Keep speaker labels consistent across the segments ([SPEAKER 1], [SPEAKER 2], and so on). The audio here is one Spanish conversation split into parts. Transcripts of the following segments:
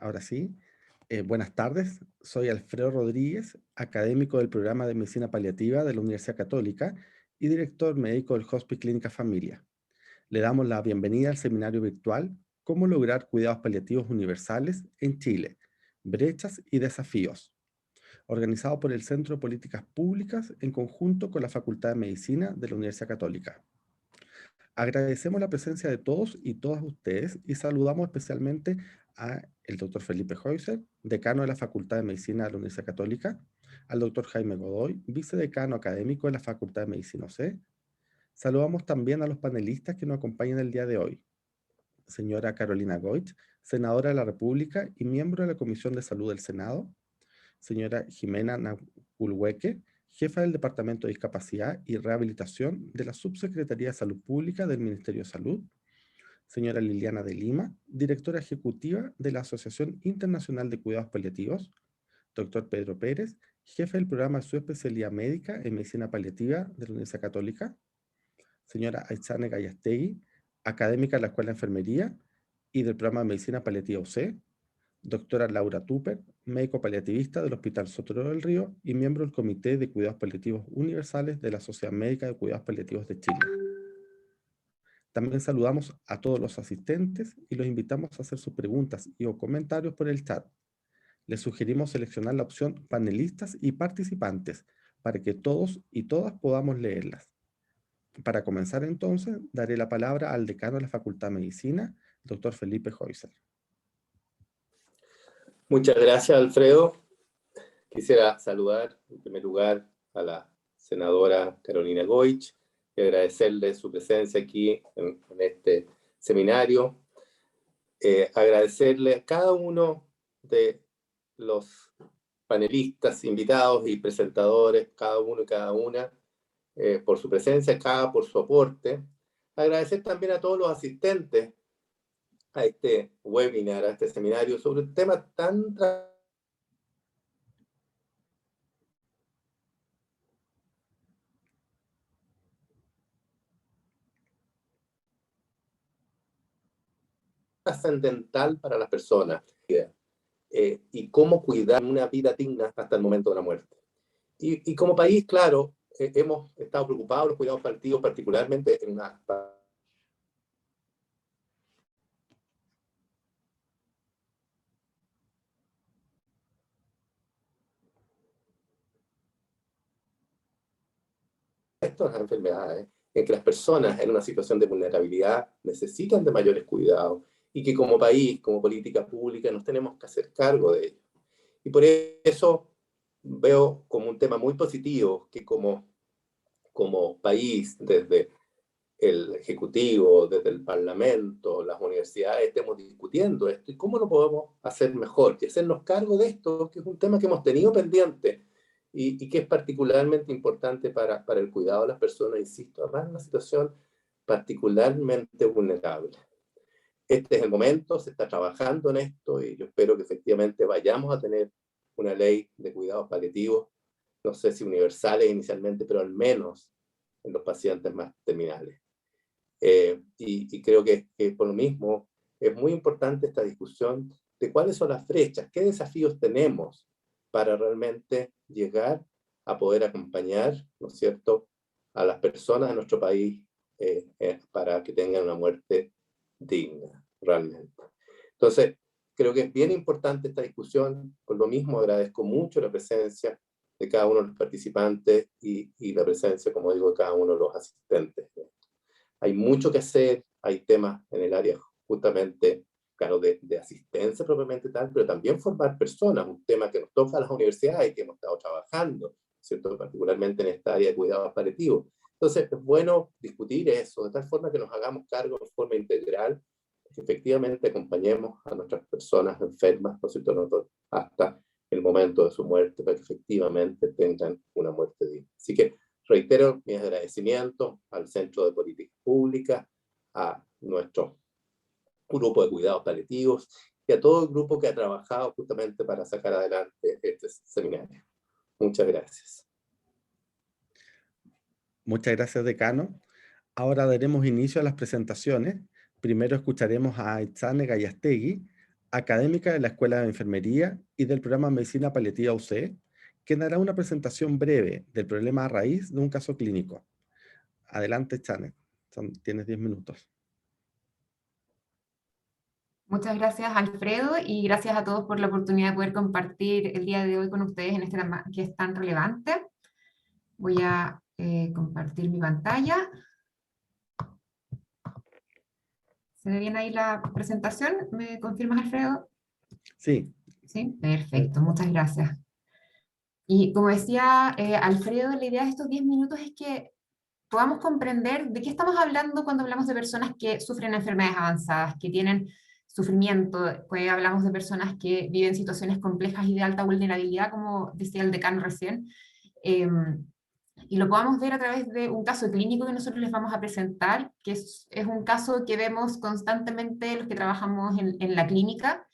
[SPEAKER 1] Ahora sí. Buenas tardes, soy Alfredo Rodríguez, académico del programa de Medicina Paliativa de la Universidad Católica y director médico del Hospice Clínica Familia. Le damos la bienvenida al seminario virtual Cómo lograr cuidados paliativos universales en Chile, brechas y desafíos, organizado por el Centro de Políticas Públicas en conjunto con la Facultad de Medicina de la Universidad Católica. Agradecemos la presencia de todos y todas ustedes y saludamos especialmente a el doctor Felipe Heuser, decano de la Facultad de Medicina de la Universidad Católica, al doctor Jaime Godoy, vicedecano académico de la Facultad de Medicina UC. Saludamos también a los panelistas que nos acompañan el día de hoy. Señora Carolina Goich, senadora de la República y miembro de la Comisión de Salud del Senado. Señora Jimena Naculhueque, jefa del Departamento de Discapacidad y Rehabilitación de la Subsecretaría de Salud Pública del Ministerio de Salud. Señora Liliana de Lima, directora ejecutiva de la Asociación Internacional de Cuidados Paliativos. Doctor Pedro Pérez, jefe del programa de subespecialidad médica en medicina paliativa de la Universidad Católica. Señora Aitzane Gallastegui, académica de la Escuela de Enfermería y del programa de medicina paliativa UC. Doctora Laura Tupper, médico paliativista del Hospital Sotero del Río y miembro del Comité de Cuidados Paliativos Universales de la Sociedad Médica de Cuidados Paliativos de Chile. También saludamos a todos los asistentes y los invitamos a hacer sus preguntas y o comentarios por el chat. Les sugerimos seleccionar la opción panelistas y participantes para que todos y todas podamos leerlas. Para comenzar entonces, daré la palabra al decano de la Facultad de Medicina, el doctor Felipe Heuser.
[SPEAKER 2] Muchas gracias, Alfredo. Quisiera saludar en primer lugar a la senadora Carolina Goich y agradecerle su presencia aquí en este seminario. Agradecerle a cada uno de los panelistas, invitados y presentadores, cada uno y cada una, por su presencia acá, por su aporte. Agradecer también a todos los asistentes a este webinar, a este seminario sobre un tema tan trascendental para las personas y cómo cuidar una vida digna hasta el momento de la muerte. Y como país, claro, hemos estado preocupados los cuidados paliativos, particularmente en una estas enfermedades en que las personas en una situación de vulnerabilidad necesitan de mayores cuidados y que como país, como política pública, nos tenemos que hacer cargo de ello. Y por eso veo como un tema muy positivo que como país, desde el Ejecutivo, desde el Parlamento, las universidades, estemos discutiendo esto y cómo lo podemos hacer mejor, y hacernos cargo de esto, que es un tema que hemos tenido pendiente y que es particularmente importante para el cuidado de las personas, insisto, además en una situación particularmente vulnerable. Este es el momento, se está trabajando en esto y yo espero que efectivamente vayamos a tener una ley de cuidados paliativos, no sé si universales inicialmente, pero al menos en los pacientes más terminales. Y creo que por lo mismo es muy importante esta discusión de cuáles son las brechas, qué desafíos tenemos para realmente llegar a poder acompañar, ¿no es cierto?, a las personas de nuestro país para que tengan una muerte digna, realmente. Entonces, creo que es bien importante esta discusión. Por lo mismo, agradezco mucho la presencia de cada uno de los participantes y la presencia, como digo, de cada uno de los asistentes. Hay mucho que hacer, hay temas en el área justamente, claro, de asistencia propiamente tal, pero también formar personas, un tema que nos toca a las universidades y que hemos estado trabajando, ¿cierto?, particularmente en esta área de cuidados paliativos. Entonces, es bueno discutir eso, de tal forma que nos hagamos cargo de forma integral, que efectivamente acompañemos a nuestras personas enfermas, ¿no es cierto?, hasta el momento de su muerte, para que efectivamente tengan una muerte digna. Así que reitero mis agradecimientos al Centro de Políticas Públicas, a nuestro grupo de cuidados paliativos y a todo el grupo que ha trabajado justamente para sacar adelante este seminario. Muchas gracias.
[SPEAKER 1] Muchas gracias, decano. Ahora daremos inicio a las presentaciones. Primero escucharemos a Aitzane Gallastegui, académica de la Escuela de Enfermería y del programa Medicina Paliativa UC, quien hará una presentación breve del problema a raíz de un caso clínico. Adelante, Chanet. Tienes 10 minutos.
[SPEAKER 3] Muchas gracias, Alfredo, y gracias a todos por la oportunidad de poder compartir el día de hoy con ustedes en este tema que es tan relevante. Voy a compartir mi pantalla. ¿Se ve bien ahí la presentación? ¿Me confirmas, Alfredo?
[SPEAKER 1] Sí.
[SPEAKER 3] Sí, perfecto, muchas gracias. Y como decía Alfredo, la idea de estos 10 minutos es que podamos comprender de qué estamos hablando cuando hablamos de personas que sufren enfermedades avanzadas, que tienen sufrimiento, cuando hablamos de personas que viven situaciones complejas y de alta vulnerabilidad, como decía el decano recién, y lo podamos ver a través de un caso clínico que nosotros les vamos a presentar, que es un caso que vemos constantemente los que trabajamos en la clínica,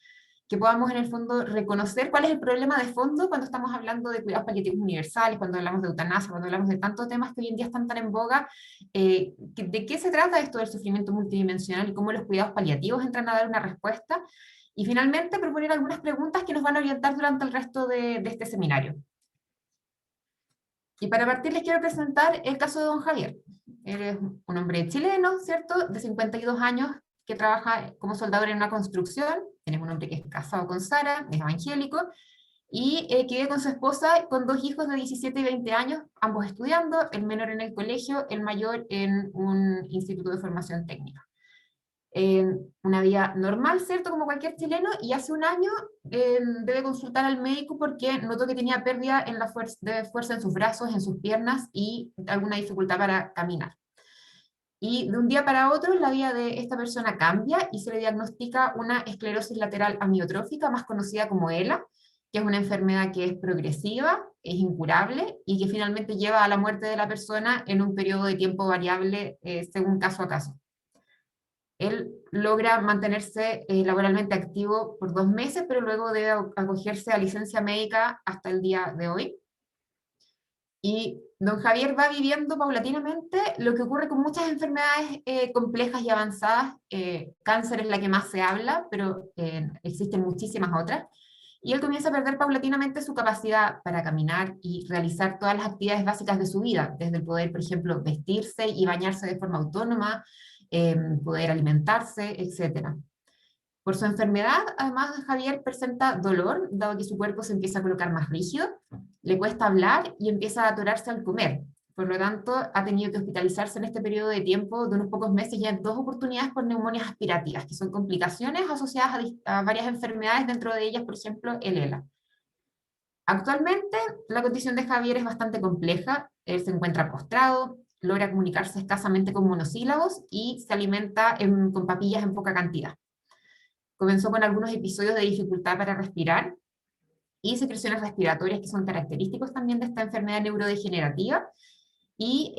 [SPEAKER 3] que podamos en el fondo reconocer cuál es el problema de fondo cuando estamos hablando de cuidados paliativos universales, cuando hablamos de eutanasia, cuando hablamos de tantos temas que hoy en día están tan en boga. ¿De qué se trata esto del sufrimiento multidimensional y cómo los cuidados paliativos entran a dar una respuesta? Y finalmente proponer algunas preguntas que nos van a orientar durante el resto de este seminario. Y para partir les quiero presentar el caso de don Javier. Él es un hombre chileno, ¿cierto?, de 52 años, que trabaja como soldador en una construcción. Tenemos un hombre que es casado con Sara, es evangélico, y que vive con su esposa, con 2 hijos de 17 y 20 años, ambos estudiando, el menor en el colegio, el mayor en un instituto de formación técnica. Una vida normal, ¿cierto?, como cualquier chileno, y hace un año debe consultar al médico porque notó que tenía pérdida en la de fuerza en sus brazos, en sus piernas, y alguna dificultad para caminar. Y de un día para otro la vida de esta persona cambia y se le diagnostica una esclerosis lateral amiotrófica, más conocida como ELA, que es una enfermedad que es progresiva, es incurable y que finalmente lleva a la muerte de la persona en un periodo de tiempo variable según caso a caso. Él logra mantenerse laboralmente activo por 2 meses, pero luego debe acogerse a licencia médica hasta el día de hoy. Y don Javier va viviendo paulatinamente lo que ocurre con muchas enfermedades complejas y avanzadas. Cáncer es la que más se habla, pero existen muchísimas otras. Y él comienza a perder paulatinamente su capacidad para caminar y realizar todas las actividades básicas de su vida, desde el poder, por ejemplo, vestirse y bañarse de forma autónoma, poder alimentarse, etc. Por su enfermedad, además, Javier presenta dolor, dado que su cuerpo se empieza a colocar más rígido, le cuesta hablar y empieza a atorarse al comer. Por lo tanto, ha tenido que hospitalizarse en este periodo de tiempo de unos pocos meses ya en 2 oportunidades por neumonias aspirativas, que son complicaciones asociadas a varias enfermedades, dentro de ellas, por ejemplo, el ELA. Actualmente, la condición de Javier es bastante compleja. Él se encuentra postrado, logra comunicarse escasamente con monosílabos y se alimenta con papillas en poca cantidad. Comenzó con algunos episodios de dificultad para respirar y secreciones respiratorias que son característicos también de esta enfermedad neurodegenerativa. Y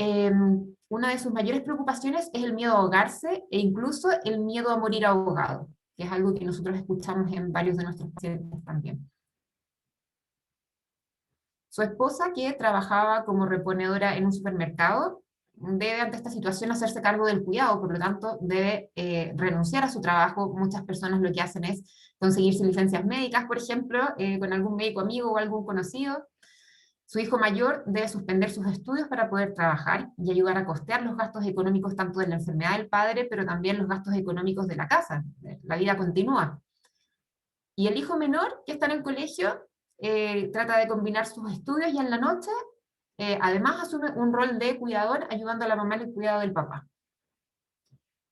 [SPEAKER 3] una de sus mayores preocupaciones es el miedo a ahogarse e incluso el miedo a morir ahogado, que es algo que nosotros escuchamos en varios de nuestros pacientes también. Su esposa, que trabajaba como reponedora en un supermercado, debe ante esta situación hacerse cargo del cuidado, por lo tanto debe renunciar a su trabajo. Muchas personas lo que hacen es conseguirse licencias médicas, por ejemplo, con algún médico amigo o algún conocido. Su hijo mayor debe suspender sus estudios para poder trabajar y ayudar a costear los gastos económicos tanto de la enfermedad del padre, pero también los gastos económicos de la casa. La vida continúa. Y el hijo menor, que está en el colegio, trata de combinar sus estudios y en la noche, además asume un rol de cuidador, ayudando a la mamá en el cuidado del papá.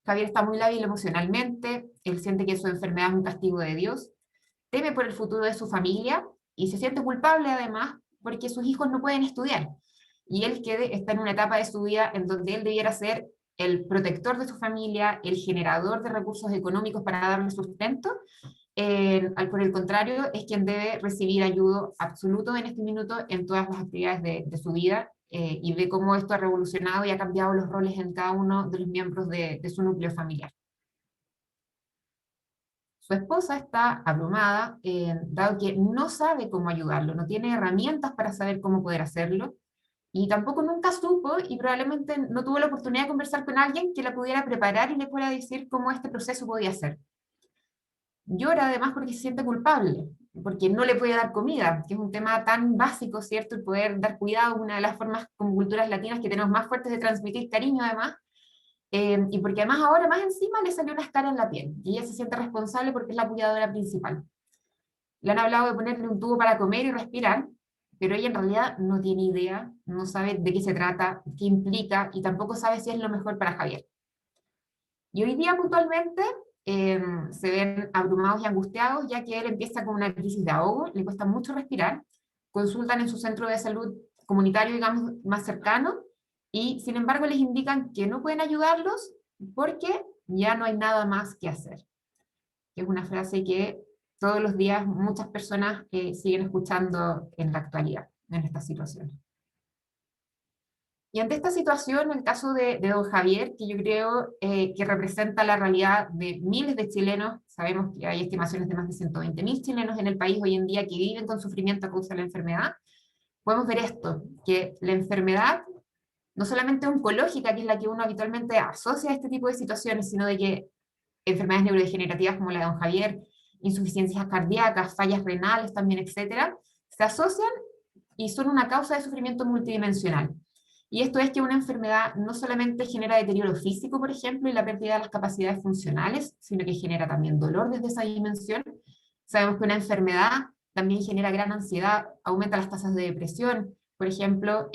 [SPEAKER 3] Javier está muy lábil emocionalmente, él siente que su enfermedad es un castigo de Dios, teme por el futuro de su familia y se siente culpable además porque sus hijos no pueden estudiar. Y él está en una etapa de su vida en donde él debiera ser el protector de su familia, el generador de recursos económicos para darle sustento. Por el contrario, es quien debe recibir ayuda absoluto en este minuto en todas las actividades de su vida, y ve cómo esto ha revolucionado y ha cambiado los roles en cada uno de los miembros de su núcleo familiar. Su esposa está abrumada, dado que no sabe cómo ayudarlo, no tiene herramientas para saber cómo poder hacerlo, y tampoco nunca supo y probablemente no tuvo la oportunidad de conversar con alguien que la pudiera preparar y le pudiera decir cómo este proceso podía ser. Llora además porque se siente culpable, porque no le puede dar comida, que es un tema tan básico, ¿cierto? El poder dar cuidado es una de las formas como culturas latinas que tenemos más fuertes de transmitir cariño además, y porque además ahora más encima le salió una escara en la piel, y ella se siente responsable porque es la cuidadora principal. Le han hablado de ponerle un tubo para comer y respirar, pero ella en realidad no tiene idea, no sabe de qué se trata, qué implica, y tampoco sabe si es lo mejor para Javier. Y hoy día puntualmente se ven abrumados y angustiados, ya que él empieza con una crisis de ahogo, le cuesta mucho respirar, consultan en su centro de salud comunitario, digamos, más cercano, y sin embargo les indican que no pueden ayudarlos porque ya no hay nada más que hacer. Que es una frase que todos los días muchas personas siguen escuchando en la actualidad, en esta situación. Y ante esta situación, el caso de don Javier, que yo creo que representa la realidad de miles de chilenos, sabemos que hay estimaciones de más de 120.000 chilenos en el país hoy en día que viven con sufrimiento a causa de la enfermedad, podemos ver esto, que la enfermedad, no solamente oncológica, que es la que uno habitualmente asocia a este tipo de situaciones, sino de que enfermedades neurodegenerativas como la de don Javier, insuficiencias cardíacas, fallas renales también, etcétera, se asocian y son una causa de sufrimiento multidimensional. Y esto es que una enfermedad no solamente genera deterioro físico, por ejemplo, y la pérdida de las capacidades funcionales, sino que genera también dolor desde esa dimensión. Sabemos que una enfermedad también genera gran ansiedad, aumenta las tasas de depresión, por ejemplo,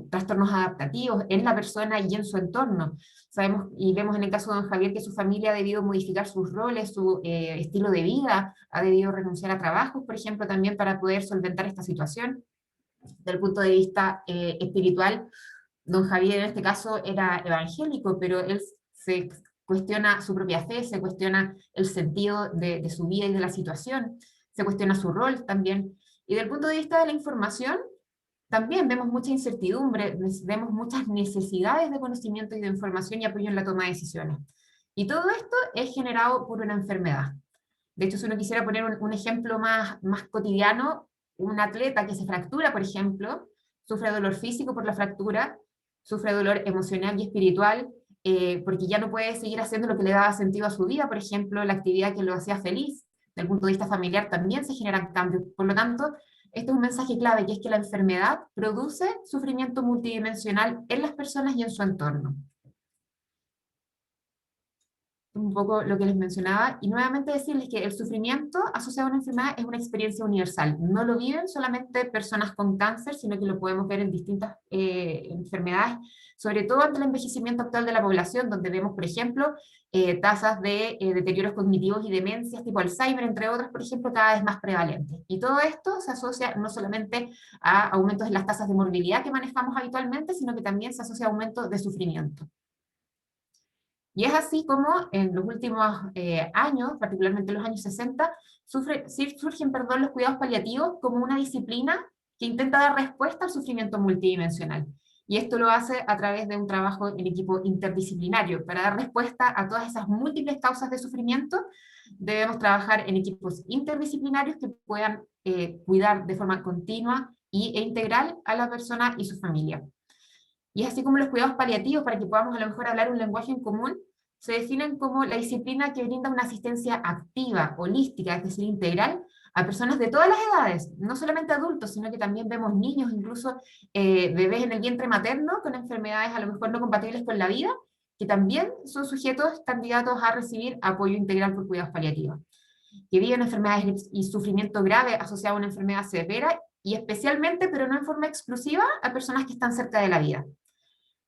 [SPEAKER 3] trastornos adaptativos en la persona y en su entorno. Sabemos y vemos en el caso de don Javier que su familia ha debido modificar sus roles, su estilo de vida, ha debido renunciar a trabajos, por ejemplo, también para poder solventar esta situación. Desde el punto de vista espiritual, don Javier en este caso era evangélico, pero él se cuestiona su propia fe, se cuestiona el sentido de su vida y de la situación, se cuestiona su rol también. Y desde el punto de vista de la información, también vemos mucha incertidumbre, vemos muchas necesidades de conocimiento y de información y apoyo en la toma de decisiones. Y todo esto es generado por una enfermedad. De hecho, si uno quisiera poner un ejemplo más cotidiano, un atleta que se fractura, por ejemplo, sufre dolor físico por la fractura, sufre dolor emocional y espiritual, porque ya no puede seguir haciendo lo que le daba sentido a su vida, por ejemplo, la actividad que lo hacía feliz. Desde el punto de vista familiar también se generan cambios. Por lo tanto, este es un mensaje clave, que es que la enfermedad produce sufrimiento multidimensional en las personas y en su entorno. Un poco lo que les mencionaba, y nuevamente decirles que el sufrimiento asociado a una enfermedad es una experiencia universal. No lo viven solamente personas con cáncer, sino que lo podemos ver en distintas enfermedades, sobre todo ante el envejecimiento actual de la población, donde vemos, por ejemplo, tasas de deterioros cognitivos y demencias tipo Alzheimer, entre otras, por ejemplo, cada vez más prevalentes. Y todo esto se asocia no solamente a aumentos en las tasas de morbilidad que manejamos habitualmente, sino que también se asocia a aumentos de sufrimiento. Y es así como en los últimos años, particularmente en los años 60, surgen los cuidados paliativos como una disciplina que intenta dar respuesta al sufrimiento multidimensional. Y esto lo hace a través de un trabajo en equipo interdisciplinario. Para dar respuesta a todas esas múltiples causas de sufrimiento, debemos trabajar en equipos interdisciplinarios que puedan cuidar de forma continua e integral a la persona y su familia. Y es así como los cuidados paliativos, para que podamos a lo mejor hablar un lenguaje en común, se definen como la disciplina que brinda una asistencia activa, holística, es decir, integral, a personas de todas las edades, no solamente adultos, sino que también vemos niños, incluso bebés en el vientre materno, con enfermedades a lo mejor no compatibles con la vida, que también son sujetos candidatos a recibir apoyo integral por cuidados paliativos, que viven enfermedades y sufrimiento grave asociado a una enfermedad severa, y especialmente, pero no en forma exclusiva, a personas que están cerca de la vida.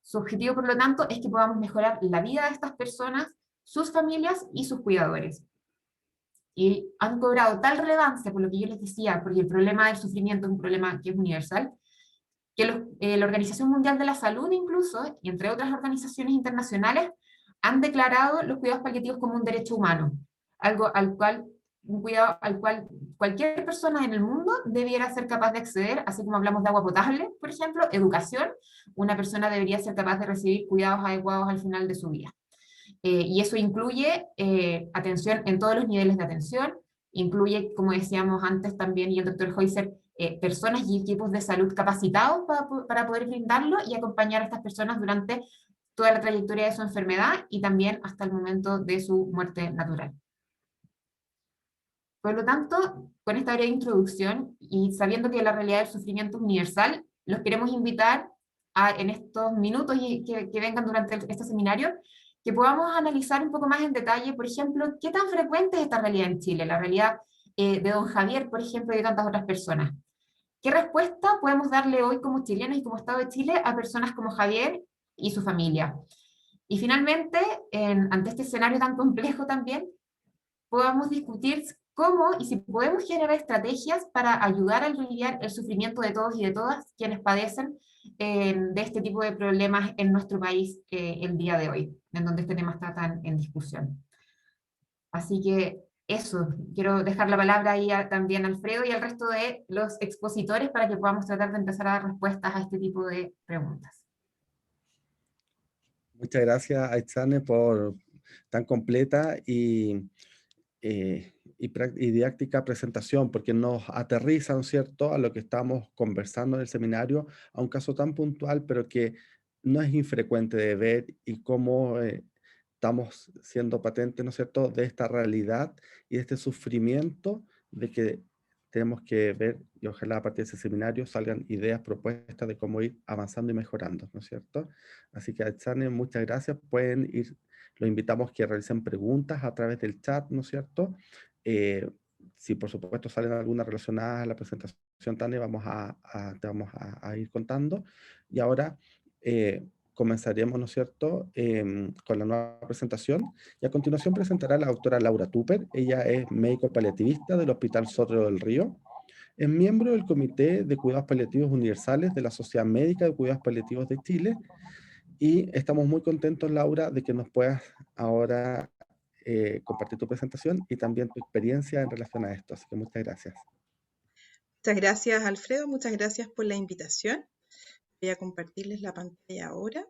[SPEAKER 3] Su objetivo, por lo tanto, es que podamos mejorar la vida de estas personas, sus familias y sus cuidadores. Y han cobrado tal relevancia, por lo que yo les decía, porque el problema del sufrimiento es un problema que es universal, que la Organización Mundial de la Salud incluso, y entre otras organizaciones internacionales, han declarado los cuidados paliativos como un derecho humano, algo al cual, un cuidado al cual cualquier persona en el mundo debiera ser capaz de acceder, así como hablamos de agua potable, por ejemplo, educación, una persona debería ser capaz de recibir cuidados adecuados al final de su vida. Y eso incluye atención en todos los niveles de atención, incluye, como decíamos antes también, y el doctor Heuser, personas y equipos de salud capacitados para poder brindarlo y acompañar a estas personas durante toda la trayectoria de su enfermedad y también hasta el momento de su muerte natural. Por lo tanto, con esta breve introducción y sabiendo que la realidad del sufrimiento es universal, los queremos invitar en estos minutos y que vengan durante este seminario, que podamos analizar un poco más en detalle, por ejemplo, qué tan frecuente es esta realidad en Chile, la realidad de don Javier, por ejemplo, y de tantas otras personas. ¿Qué respuesta podemos darle hoy como chilenos y como Estado de Chile a personas como Javier y su familia? Y finalmente, ante este escenario tan complejo también, podamos discutir cómo y si podemos generar estrategias para ayudar a aliviar el sufrimiento de todos y de todas quienes padecen de este tipo de problemas en nuestro país el día de hoy, en donde este tema está tan en discusión. Así que eso, quiero dejar la palabra ahí también a Alfredo y al resto de los expositores para que podamos tratar de empezar a dar respuestas a este tipo de preguntas.
[SPEAKER 1] Muchas gracias, Aitzane, por tan completa y didáctica presentación, porque nos aterriza, ¿no es cierto?, a lo que estamos conversando en el seminario, a un caso tan puntual, pero que no es infrecuente de ver y cómo estamos siendo patentes, ¿no es cierto?, de esta realidad y de este sufrimiento de que tenemos que ver, y ojalá a partir de ese seminario salgan ideas, propuestas de cómo ir avanzando y mejorando, ¿no es cierto? Así que, Aitzane, muchas gracias. Pueden ir, los invitamos que realicen preguntas a través del chat, ¿no es cierto? Si por supuesto salen algunas relacionadas a la presentación, Tania, te vamos a ir contando. Y ahora comenzaremos, ¿no es cierto?, con la nueva presentación. Y a continuación presentará la doctora Laura Tupper. Ella es médico paliativista del Hospital Sotero del Río. Es miembro del Comité de Cuidados Paliativos Universales de la Sociedad Médica de Cuidados Paliativos de Chile. Y estamos muy contentos, Laura, de que nos puedas ahora compartir tu presentación y también tu experiencia en relación a esto. Así que muchas gracias.
[SPEAKER 4] Muchas gracias, Alfredo. Muchas gracias por la invitación. Voy a compartirles la pantalla ahora.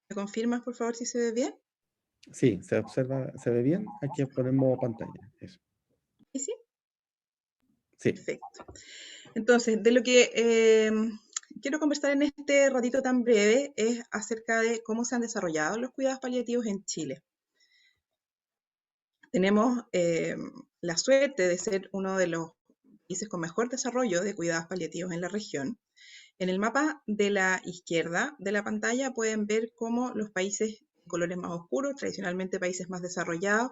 [SPEAKER 4] ¿Me confirmas, por favor, si se ve bien?
[SPEAKER 1] Sí, se observa, se ve bien. Aquí ponemos pantalla. Eso.
[SPEAKER 4] ¿Y sí?
[SPEAKER 1] Sí.
[SPEAKER 4] Perfecto. Entonces, de lo que quiero conversar en este ratito tan breve es acerca de cómo se han desarrollado los cuidados paliativos en Chile. Tenemos la suerte de ser uno de los países con mejor desarrollo de cuidados paliativos en la región. En el mapa de la izquierda de la pantalla pueden ver cómo los países de colores más oscuros, tradicionalmente países más desarrollados,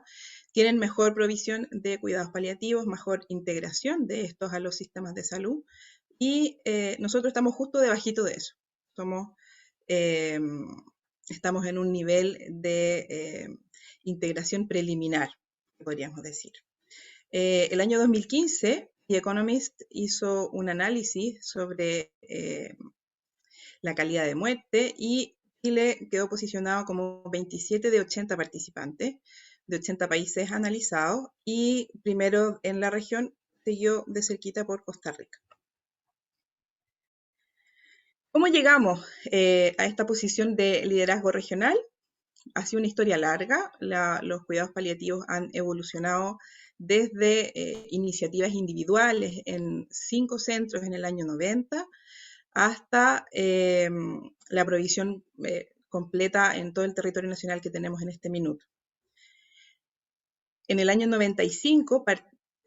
[SPEAKER 4] tienen mejor provisión de cuidados paliativos, mejor integración de estos a los sistemas de salud, y nosotros estamos justo debajito de eso. Estamos en un nivel de integración preliminar, podríamos decir. El año 2015, The Economist hizo un análisis sobre la calidad de muerte y Chile quedó posicionado como 27 de 80 participantes, de 80 países analizados, y primero en la región, seguido de cerquita por Costa Rica. ¿Cómo llegamos a esta posición de liderazgo regional? Ha sido una historia larga. Los cuidados paliativos han evolucionado desde iniciativas individuales en 5 centros en el año 90 hasta la provisión completa en todo el territorio nacional que tenemos en este minuto. En el año 95,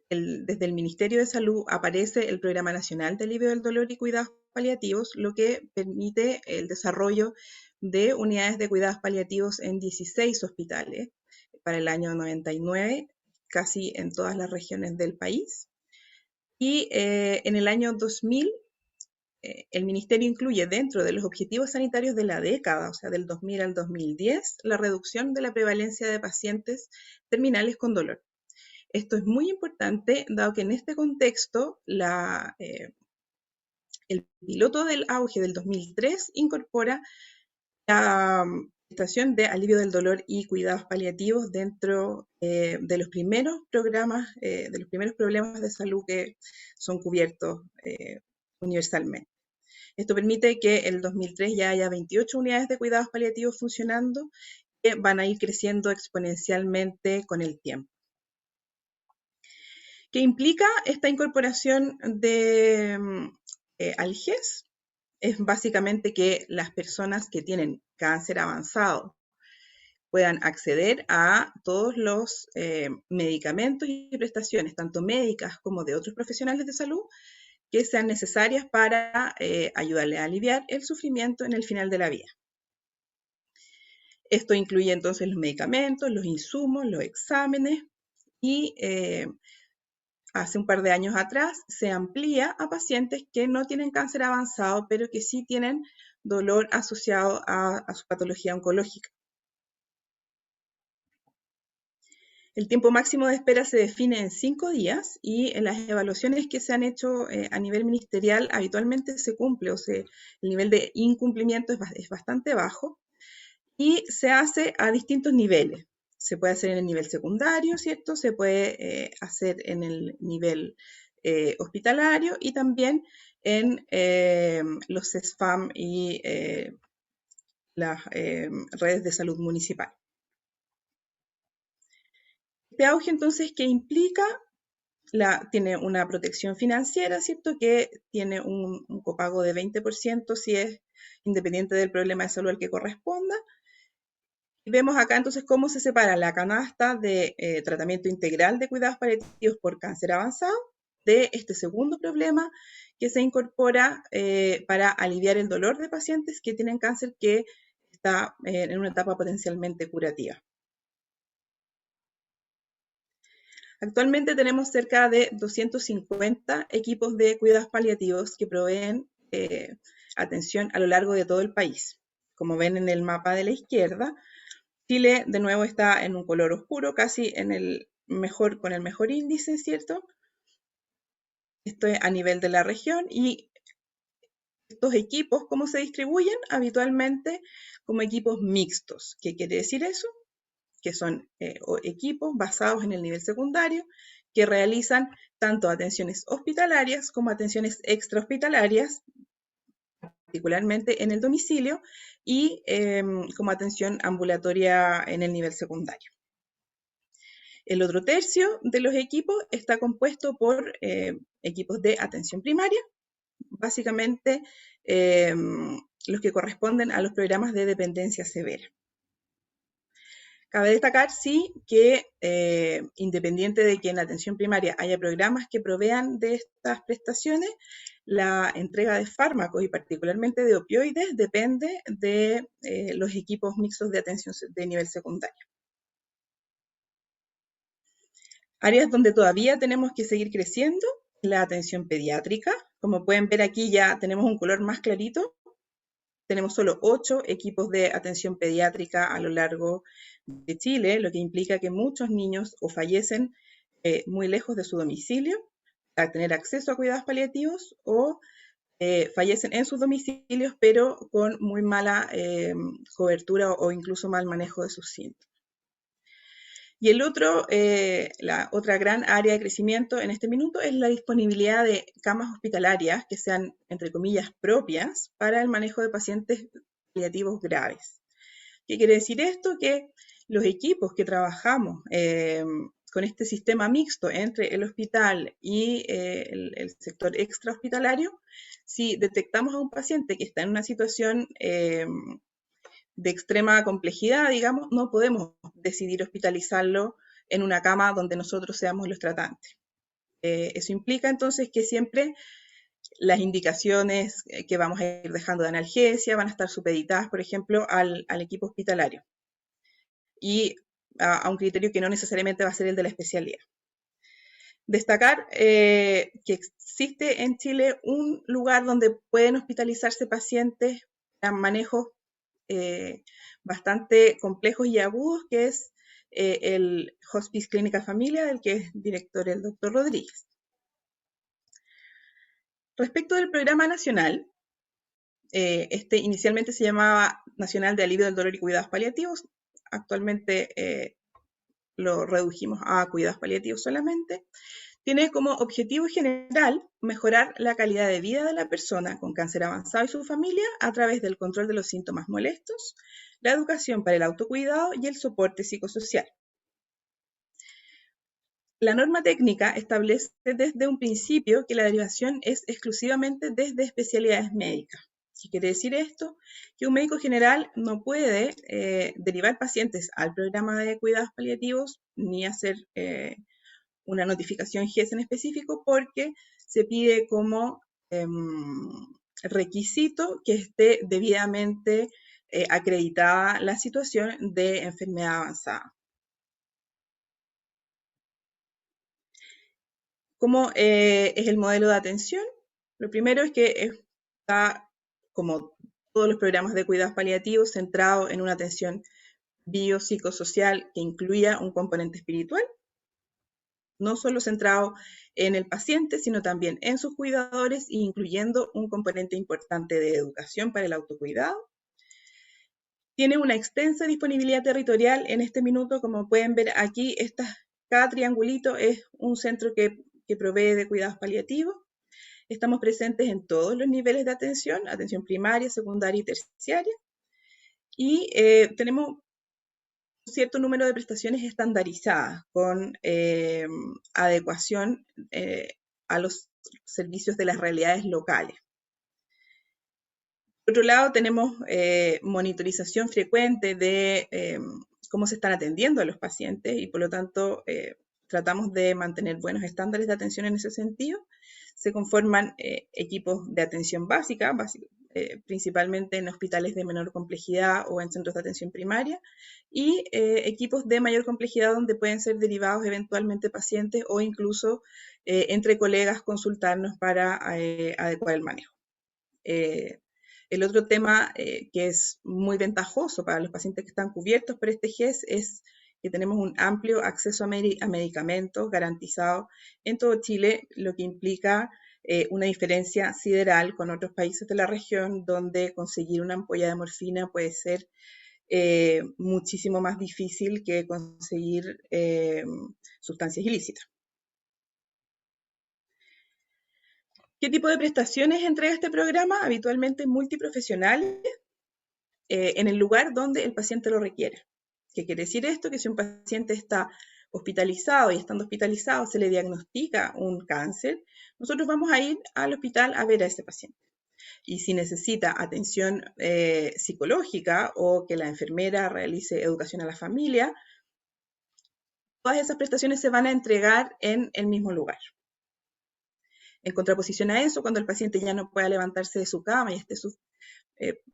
[SPEAKER 4] desde el Ministerio de Salud aparece el Programa Nacional de Alivio del Dolor y Cuidados Paliativos, lo que permite el desarrollo de unidades de cuidados paliativos en 16 hospitales para el año 99, casi en todas las regiones del país. Y en el año 2000, el Ministerio incluye dentro de los objetivos sanitarios de la década, o sea, del 2000 al 2010, la reducción de la prevalencia de pacientes terminales con dolor. Esto es muy importante, dado que en este contexto el piloto del auge del 2003 incorpora la prestación de alivio del dolor y cuidados paliativos dentro de los primeros programas, de los primeros problemas de salud que son cubiertos universalmente. Esto permite que en el 2003 ya haya 28 unidades de cuidados paliativos funcionando, que van a ir creciendo exponencialmente con el tiempo. ¿Qué implica esta incorporación de al GES? Es básicamente que las personas que tienen cáncer avanzado puedan acceder a todos los medicamentos y prestaciones, tanto médicas como de otros profesionales de salud, que sean necesarias para ayudarle a aliviar el sufrimiento en el final de la vida. Esto incluye entonces los medicamentos, los insumos, los exámenes y hace un par de años atrás se amplía a pacientes que no tienen cáncer avanzado, pero que sí tienen dolor asociado a su patología oncológica. El tiempo máximo de espera se define en 5 días y en las evaluaciones que se han hecho a nivel ministerial habitualmente se cumple, o sea, el nivel de incumplimiento es bastante bajo y se hace a distintos niveles. Se puede hacer en el nivel secundario, ¿cierto? Se puede hacer en el nivel hospitalario y también en los CESFAM y las redes de salud municipal. Este auge, entonces, ¿qué implica? Tiene una protección financiera, ¿cierto? Que tiene un copago de 20% si es independiente del problema de salud al que corresponda. Y vemos acá entonces cómo se separa la canasta de tratamiento integral de cuidados paliativos por cáncer avanzado de este segundo problema que se incorpora para aliviar el dolor de pacientes que tienen cáncer que está en una etapa potencialmente curativa. Actualmente tenemos cerca de 250 equipos de cuidados paliativos que proveen atención a lo largo de todo el país. Como ven en el mapa de la izquierda, Chile de nuevo está en un color oscuro, casi con el mejor índice, ¿cierto? Esto es a nivel de la región y estos equipos, ¿cómo se distribuyen? Habitualmente como equipos mixtos. ¿Qué quiere decir eso? Que son equipos basados en el nivel secundario que realizan tanto atenciones hospitalarias como atenciones extrahospitalarias, particularmente en el domicilio, y como atención ambulatoria en el nivel secundario. El otro tercio de los equipos está compuesto por equipos de atención primaria, básicamente los que corresponden a los programas de dependencia severa. Cabe destacar, sí, que independiente de que en la atención primaria haya programas que provean de estas prestaciones, la entrega de fármacos y particularmente de opioides depende de los equipos mixtos de atención de nivel secundario. Áreas donde todavía tenemos que seguir creciendo, la atención pediátrica. Como pueden ver aquí ya tenemos un color más clarito. Tenemos solo 8 equipos de atención pediátrica a lo largo de Chile, lo que implica que muchos niños o fallecen muy lejos de su domicilio para tener acceso a cuidados paliativos o fallecen en sus domicilios pero con muy mala cobertura o incluso mal manejo de sus síntomas. Y la otra gran área de crecimiento en este minuto es la disponibilidad de camas hospitalarias que sean, entre comillas, propias para el manejo de pacientes paliativos graves. ¿Qué quiere decir esto? Que los equipos que trabajamos con este sistema mixto entre el hospital y el sector extrahospitalario, si detectamos a un paciente que está en una situación de extrema complejidad, digamos, no podemos decidir hospitalizarlo en una cama donde nosotros seamos los tratantes. Eso implica entonces que siempre las indicaciones que vamos a ir dejando de analgesia van a estar supeditadas, por ejemplo, al equipo hospitalario y a un criterio que no necesariamente va a ser el de la especialidad. Destacar que existe en Chile un lugar donde pueden hospitalizarse pacientes para manejos bastante complejos y agudos, que es el Hospice Clínica Familia, del que es director el doctor Rodríguez. Respecto del programa nacional, este inicialmente se llamaba Nacional de Alivio del Dolor y Cuidados Paliativos, actualmente lo redujimos a cuidados paliativos solamente. Tiene como objetivo general mejorar la calidad de vida de la persona con cáncer avanzado y su familia a través del control de los síntomas molestos, la educación para el autocuidado y el soporte psicosocial. La norma técnica establece desde un principio que la derivación es exclusivamente desde especialidades médicas, ¿Qué quiere decir esto? Que un médico general no puede derivar pacientes al programa de cuidados paliativos ni hacer una notificación GES en específico, porque se pide como requisito que esté debidamente acreditada la situación de enfermedad avanzada. ¿Cómo es el modelo de atención? Lo primero es que está, como todos los programas de cuidados paliativos, centrado en una atención biopsicosocial que incluya un componente espiritual, no solo centrado en el paciente, sino también en sus cuidadores, incluyendo un componente importante de educación para el autocuidado. Tiene una extensa disponibilidad territorial en este minuto, como pueden ver aquí, cada triangulito es un centro que provee de cuidados paliativos. Estamos presentes en todos los niveles de atención primaria, secundaria y terciaria. Y tenemos un cierto número de prestaciones estandarizadas con adecuación a los servicios de las realidades locales. Por otro lado, tenemos monitorización frecuente de cómo se están atendiendo a los pacientes y por lo tanto tratamos de mantener buenos estándares de atención en ese sentido. Se conforman equipos de atención básica, principalmente en hospitales de menor complejidad o en centros de atención primaria, y equipos de mayor complejidad donde pueden ser derivados eventualmente pacientes o incluso entre colegas consultarnos para adecuar el manejo. El otro tema que es muy ventajoso para los pacientes que están cubiertos por este GES es que tenemos un amplio acceso a medicamentos garantizado en todo Chile, lo que implica una diferencia sideral con otros países de la región, donde conseguir una ampolla de morfina puede ser muchísimo más difícil que conseguir sustancias ilícitas. ¿Qué tipo de prestaciones entrega este programa? Habitualmente multiprofesionales en el lugar donde el paciente lo requiere. ¿Qué quiere decir esto? Que si un paciente está hospitalizado y estando hospitalizado se le diagnostica un cáncer, nosotros vamos a ir al hospital a ver a ese paciente. Y si necesita atención psicológica o que la enfermera realice educación a la familia, todas esas prestaciones se van a entregar en el mismo lugar. En contraposición a eso, cuando el paciente ya no pueda levantarse de su cama y esté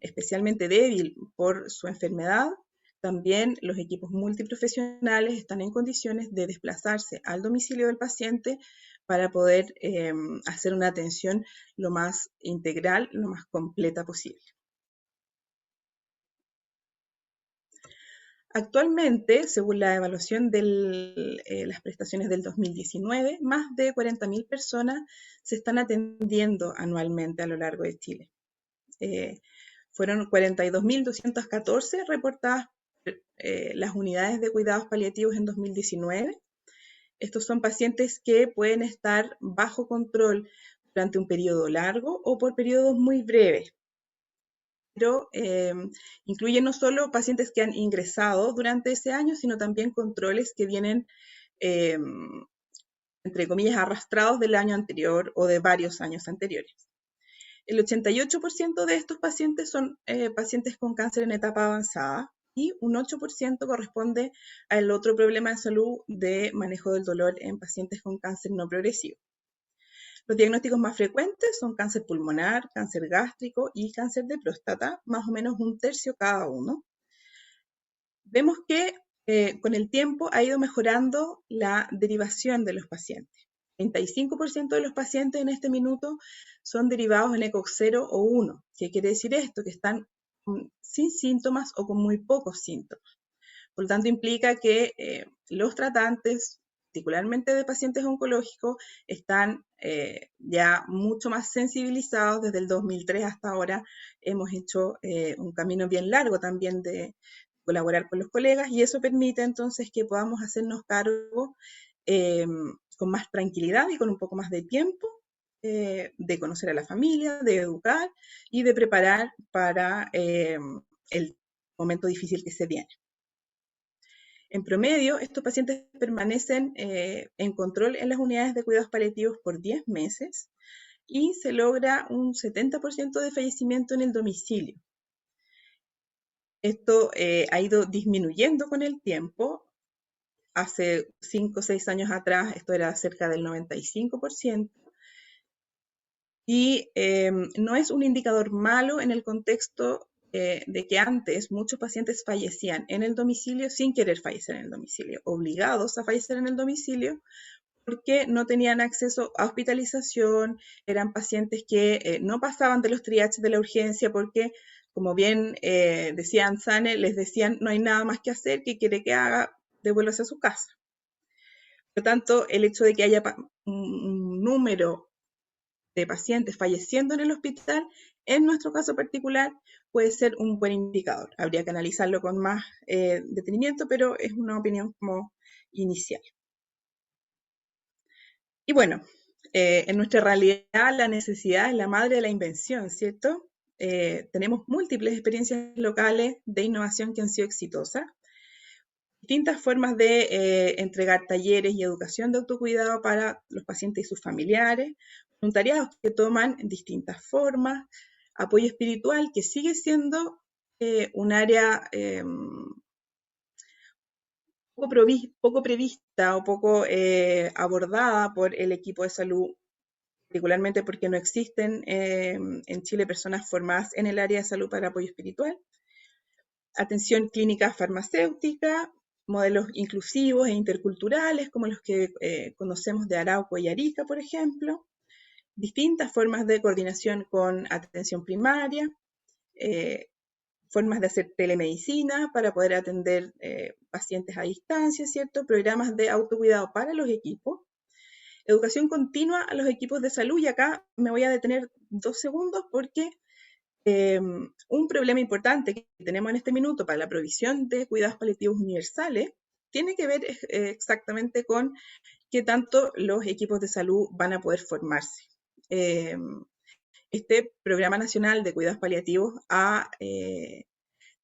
[SPEAKER 4] especialmente débil por su enfermedad, también los equipos multiprofesionales están en condiciones de desplazarse al domicilio del paciente para poder hacer una atención lo más integral, lo más completa posible. Actualmente, según la evaluación de las prestaciones del 2019, más de 40.000 personas se están atendiendo anualmente a lo largo de Chile. Fueron 42.214 reportadas las unidades de cuidados paliativos en 2019. Estos son pacientes que pueden estar bajo control durante un periodo largo o por periodos muy breves. Pero incluye no solo pacientes que han ingresado durante ese año, sino también controles que vienen, entre comillas, arrastrados del año anterior o de varios años anteriores. El 88% de estos pacientes son pacientes con cáncer en etapa avanzada y un 8% corresponde al otro problema de salud de manejo del dolor en pacientes con cáncer no progresivo. Los diagnósticos más frecuentes son cáncer pulmonar, cáncer gástrico y cáncer de próstata, más o menos un tercio cada uno. Vemos que con el tiempo ha ido mejorando la derivación de los pacientes. 35% de los pacientes en este minuto son derivados en ECOG 0 o 1. ¿Qué quiere decir esto? Que están sin síntomas o con muy pocos síntomas. Por lo tanto, implica que los tratantes, particularmente de pacientes oncológicos, están ya mucho más sensibilizados. Desde el 2003 hasta ahora hemos hecho un camino bien largo también de colaborar con los colegas y eso permite entonces que podamos hacernos cargo con más tranquilidad y con un poco más de tiempo de conocer a la familia, de educar y de preparar para el momento difícil que se viene. En promedio, estos pacientes permanecen en control en las unidades de cuidados paliativos por 10 meses y se logra un 70% de fallecimiento en el domicilio. Esto ha ido disminuyendo con el tiempo. Hace 5 o 6 años atrás esto era cerca del 95%. Y no es un indicador malo en el contexto de que antes muchos pacientes fallecían en el domicilio sin querer fallecer en el domicilio, obligados a fallecer en el domicilio porque no tenían acceso a hospitalización, eran pacientes que no pasaban de los triajes de la urgencia porque, como bien decía Anzane, les decían no hay nada más que hacer, ¿qué quiere que haga? Devuélvase a su casa. Por lo tanto, el hecho de que haya un número de pacientes falleciendo en el hospital, en nuestro caso particular, puede ser un buen indicador. Habría que analizarlo con más detenimiento, pero es una opinión como inicial. Y bueno, en nuestra realidad la necesidad es la madre de la invención, ¿cierto? Tenemos múltiples experiencias locales de innovación que han sido exitosas, distintas formas de entregar talleres y educación de autocuidado para los pacientes y sus familiares, voluntariados que toman distintas formas, apoyo espiritual que sigue siendo un área poco prevista o poco abordada por el equipo de salud, particularmente porque no existen en Chile personas formadas en el área de salud para apoyo espiritual. Atención clínica farmacéutica, modelos inclusivos e interculturales como los que conocemos de Arauco y Arica, por ejemplo, distintas formas de coordinación con atención primaria, formas de hacer telemedicina para poder atender pacientes a distancia, ¿cierto? Programas de autocuidado para los equipos, educación continua a los equipos de salud, y acá me voy a detener 2 segundos porque un problema importante que tenemos en este minuto para la provisión de cuidados paliativos universales tiene que ver exactamente con qué tanto los equipos de salud van a poder formarse. Este Programa Nacional de Cuidados Paliativos tiene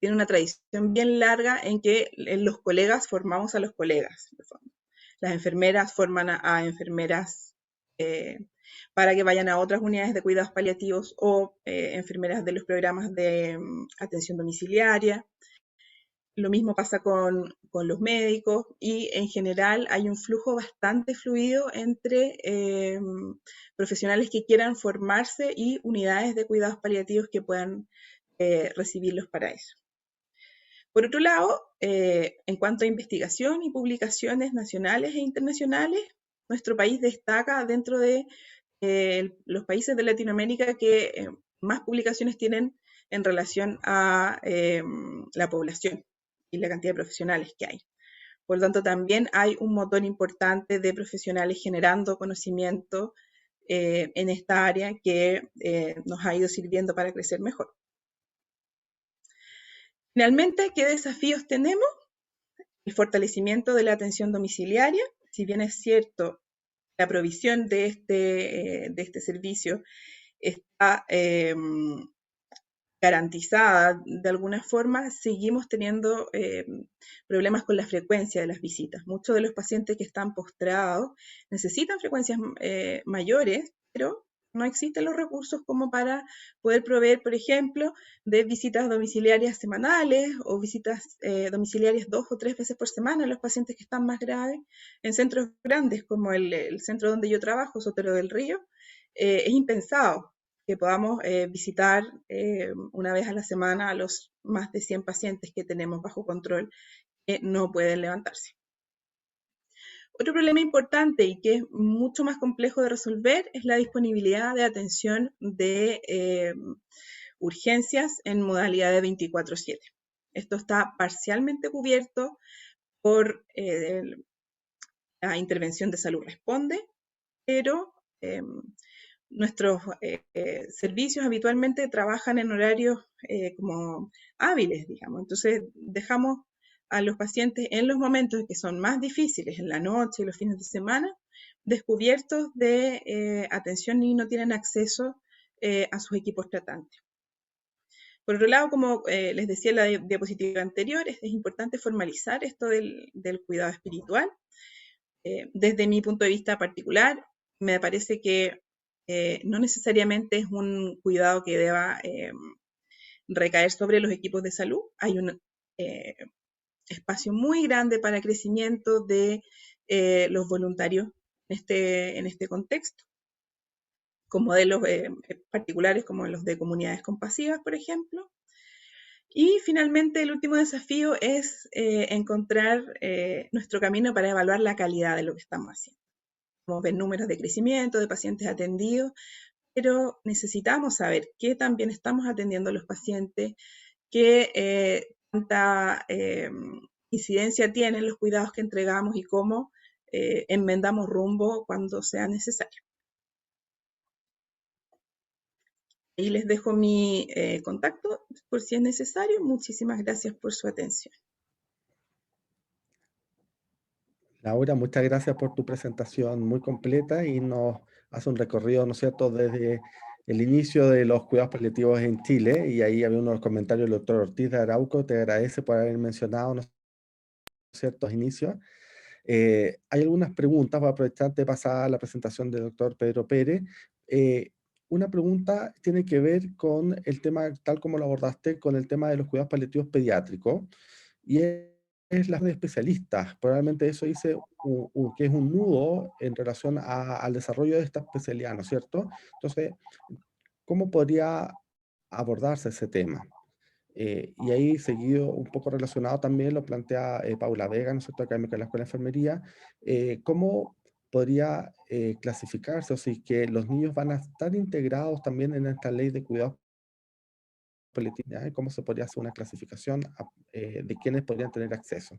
[SPEAKER 4] una tradición bien larga en que los colegas formamos a los colegas. Las enfermeras forman a enfermeras para que vayan a otras unidades de cuidados paliativos o enfermeras de los programas de atención domiciliaria. Lo mismo pasa con los médicos y en general hay un flujo bastante fluido entre profesionales que quieran formarse y unidades de cuidados paliativos que puedan recibirlos para eso. Por otro lado, en cuanto a investigación y publicaciones nacionales e internacionales, nuestro país destaca dentro de los países de Latinoamérica que más publicaciones tienen en relación a la población y la cantidad de profesionales que hay. Por lo tanto, también hay un motor importante de profesionales generando conocimiento en esta área que nos ha ido sirviendo para crecer mejor. Finalmente, ¿qué desafíos tenemos? El fortalecimiento de la atención domiciliaria. Si bien es cierto, la provisión de este servicio está garantizada de alguna forma, seguimos teniendo problemas con la frecuencia de las visitas. Muchos de los pacientes que están postrados necesitan frecuencias mayores, pero no existen los recursos como para poder proveer, por ejemplo, de visitas domiciliarias semanales o visitas domiciliarias 2 o 3 veces por semana a los pacientes que están más graves. En centros grandes como el centro donde yo trabajo, Sotero del Río, es impensado que podamos visitar una vez a la semana a los más de 100 pacientes que tenemos bajo control que no pueden levantarse. Otro problema importante y que es mucho más complejo de resolver es la disponibilidad de atención de urgencias en modalidad de 24/7. Esto está parcialmente cubierto por la intervención de Salud Responde, pero nuestros servicios habitualmente trabajan en horarios como hábiles, digamos. Entonces, dejamos a los pacientes en los momentos que son más difíciles, en la noche y los fines de semana, descubiertos de atención y no tienen acceso a sus equipos tratantes. Por otro lado, como les decía en la diapositiva anterior, es importante formalizar esto del cuidado espiritual. Desde mi punto de vista particular, me parece que no necesariamente es un cuidado que deba recaer sobre los equipos de salud. Hay un espacio muy grande para crecimiento de los voluntarios en este contexto, con modelos particulares como los de comunidades compasivas, por ejemplo. Y finalmente el último desafío es encontrar nuestro camino para evaluar la calidad de lo que estamos haciendo. Podemos ver números de crecimiento, de pacientes atendidos, pero necesitamos saber qué también estamos atendiendo a los pacientes, qué tanta incidencia tienen los cuidados que entregamos y cómo enmendamos rumbo cuando sea necesario. Ahí les dejo mi contacto por si es necesario. Muchísimas gracias por su atención.
[SPEAKER 1] Laura, muchas gracias por tu presentación muy completa y nos hace un recorrido, ¿no es cierto?, desde el inicio de los cuidados paliativos en Chile, y ahí había unos comentarios del doctor Ortiz de Arauco, te agradece por haber mencionado, ¿no es cierto?, los inicios. Hay algunas preguntas, voy a aprovechar de pasar a la presentación del doctor Pedro Pérez. Una pregunta tiene que ver con el tema, tal como lo abordaste, con el tema de los cuidados paliativos pediátricos, y es la de especialistas. Probablemente eso dice que es un nudo en relación al desarrollo de esta especialidad, ¿no es cierto? Entonces, ¿cómo podría abordarse ese tema? Y ahí, seguido, un poco relacionado también, lo plantea Paula Vega, ¿no es cierto?, académica de la Escuela de Enfermería, ¿cómo podría clasificarse, o si que los niños van a estar integrados también en esta ley de cuidados paliativos? ¿Cómo se podría hacer una clasificación de quienes podrían tener acceso?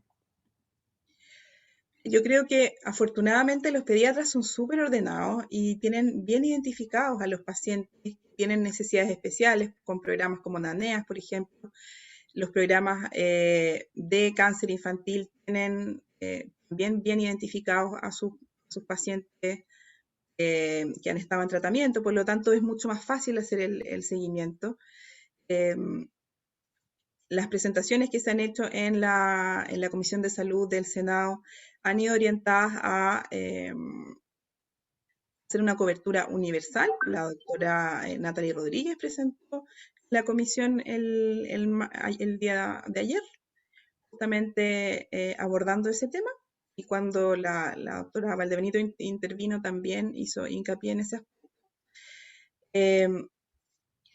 [SPEAKER 4] Yo creo que afortunadamente los pediatras son súper ordenados y tienen bien identificados a los pacientes que tienen necesidades especiales, con programas como NANEAS, por ejemplo. Los programas de cáncer infantil tienen bien identificados a sus pacientes que han estado en tratamiento, por lo tanto es mucho más fácil hacer el seguimiento. Las presentaciones que se han hecho en la Comisión de Salud del Senado han ido orientadas a hacer una cobertura universal. La doctora Natalie Rodríguez presentó la comisión el día de ayer, justamente abordando ese tema, y cuando la doctora Valdebenito intervino también hizo hincapié en ese aspecto.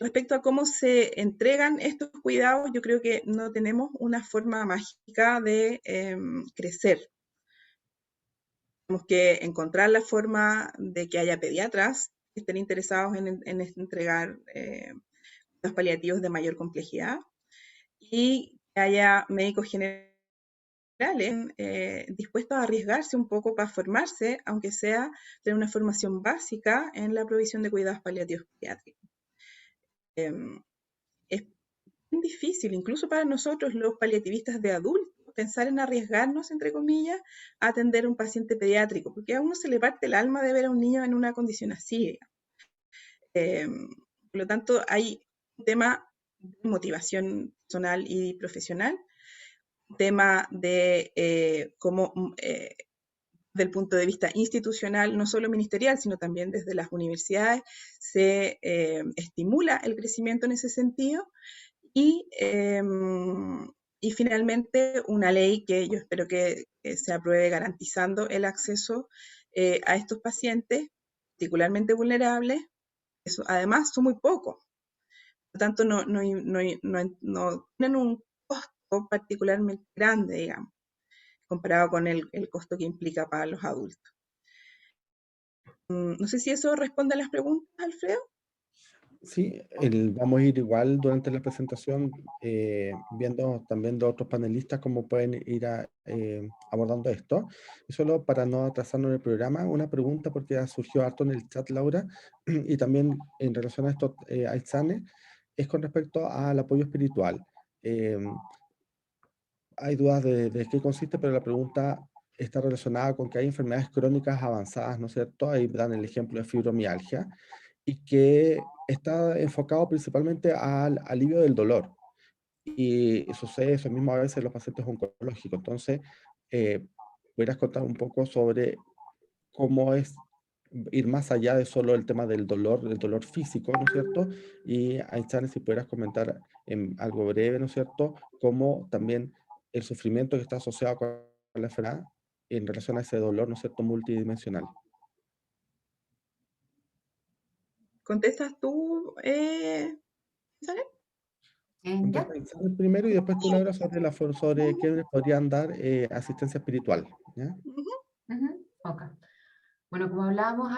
[SPEAKER 4] Respecto a cómo se entregan estos cuidados, yo creo que no tenemos una forma mágica de crecer. Tenemos que encontrar la forma de que haya pediatras que estén interesados en entregar cuidados paliativos de mayor complejidad, y que haya médicos generales dispuestos a arriesgarse un poco para formarse, aunque sea tener una formación básica en la provisión de cuidados paliativos pediátricos. Es bien difícil, incluso para nosotros los paliativistas de adultos, pensar en arriesgarnos, entre comillas, a atender a un paciente pediátrico, porque a uno se le parte el alma de ver a un niño en una condición así. Por lo tanto, hay un tema de motivación personal y profesional, un tema de cómo, desde el punto de vista institucional, no solo ministerial, sino también desde las universidades, se estimula el crecimiento en ese sentido. Y finalmente, una ley que yo espero que se apruebe garantizando el acceso a estos pacientes, particularmente vulnerables. Eso, además, son muy pocos. Por lo tanto, no tienen un costo particularmente grande, digamos, comparado con el costo que implica para los adultos. No sé si eso responde a las preguntas, Alfredo.
[SPEAKER 1] Sí, vamos a ir igual durante la presentación viendo también de otros panelistas cómo pueden ir abordando esto. Y solo para no atrasarnos en el programa, una pregunta porque ya surgió harto en el chat, Laura, y también en relación a esto, Aizane, es con respecto al apoyo espiritual. Hay dudas de qué consiste, pero la pregunta está relacionada con que hay enfermedades crónicas avanzadas, ¿no es cierto? Ahí dan el ejemplo de fibromialgia, y que está enfocado principalmente al alivio del dolor. Y sucede eso mismo a veces en los pacientes oncológicos. Entonces, ¿podrías contar un poco sobre cómo es ir más allá de solo el tema del dolor físico, ¿no es cierto? Y Einstein, si pudieras comentar en algo breve, ¿no es cierto?, cómo también el sufrimiento que está asociado con la enfermedad en relación a ese dolor, ¿no es cierto?, multidimensional.
[SPEAKER 4] ¿Contestas tú, Isabel?
[SPEAKER 3] ¿Ya?
[SPEAKER 1] Contesta Isabel primero y después tú, Laura, sobre quiénes podrían dar asistencia espiritual, ¿ya?
[SPEAKER 4] Ujú.
[SPEAKER 3] Ujú, ok. Bueno, como hablábamos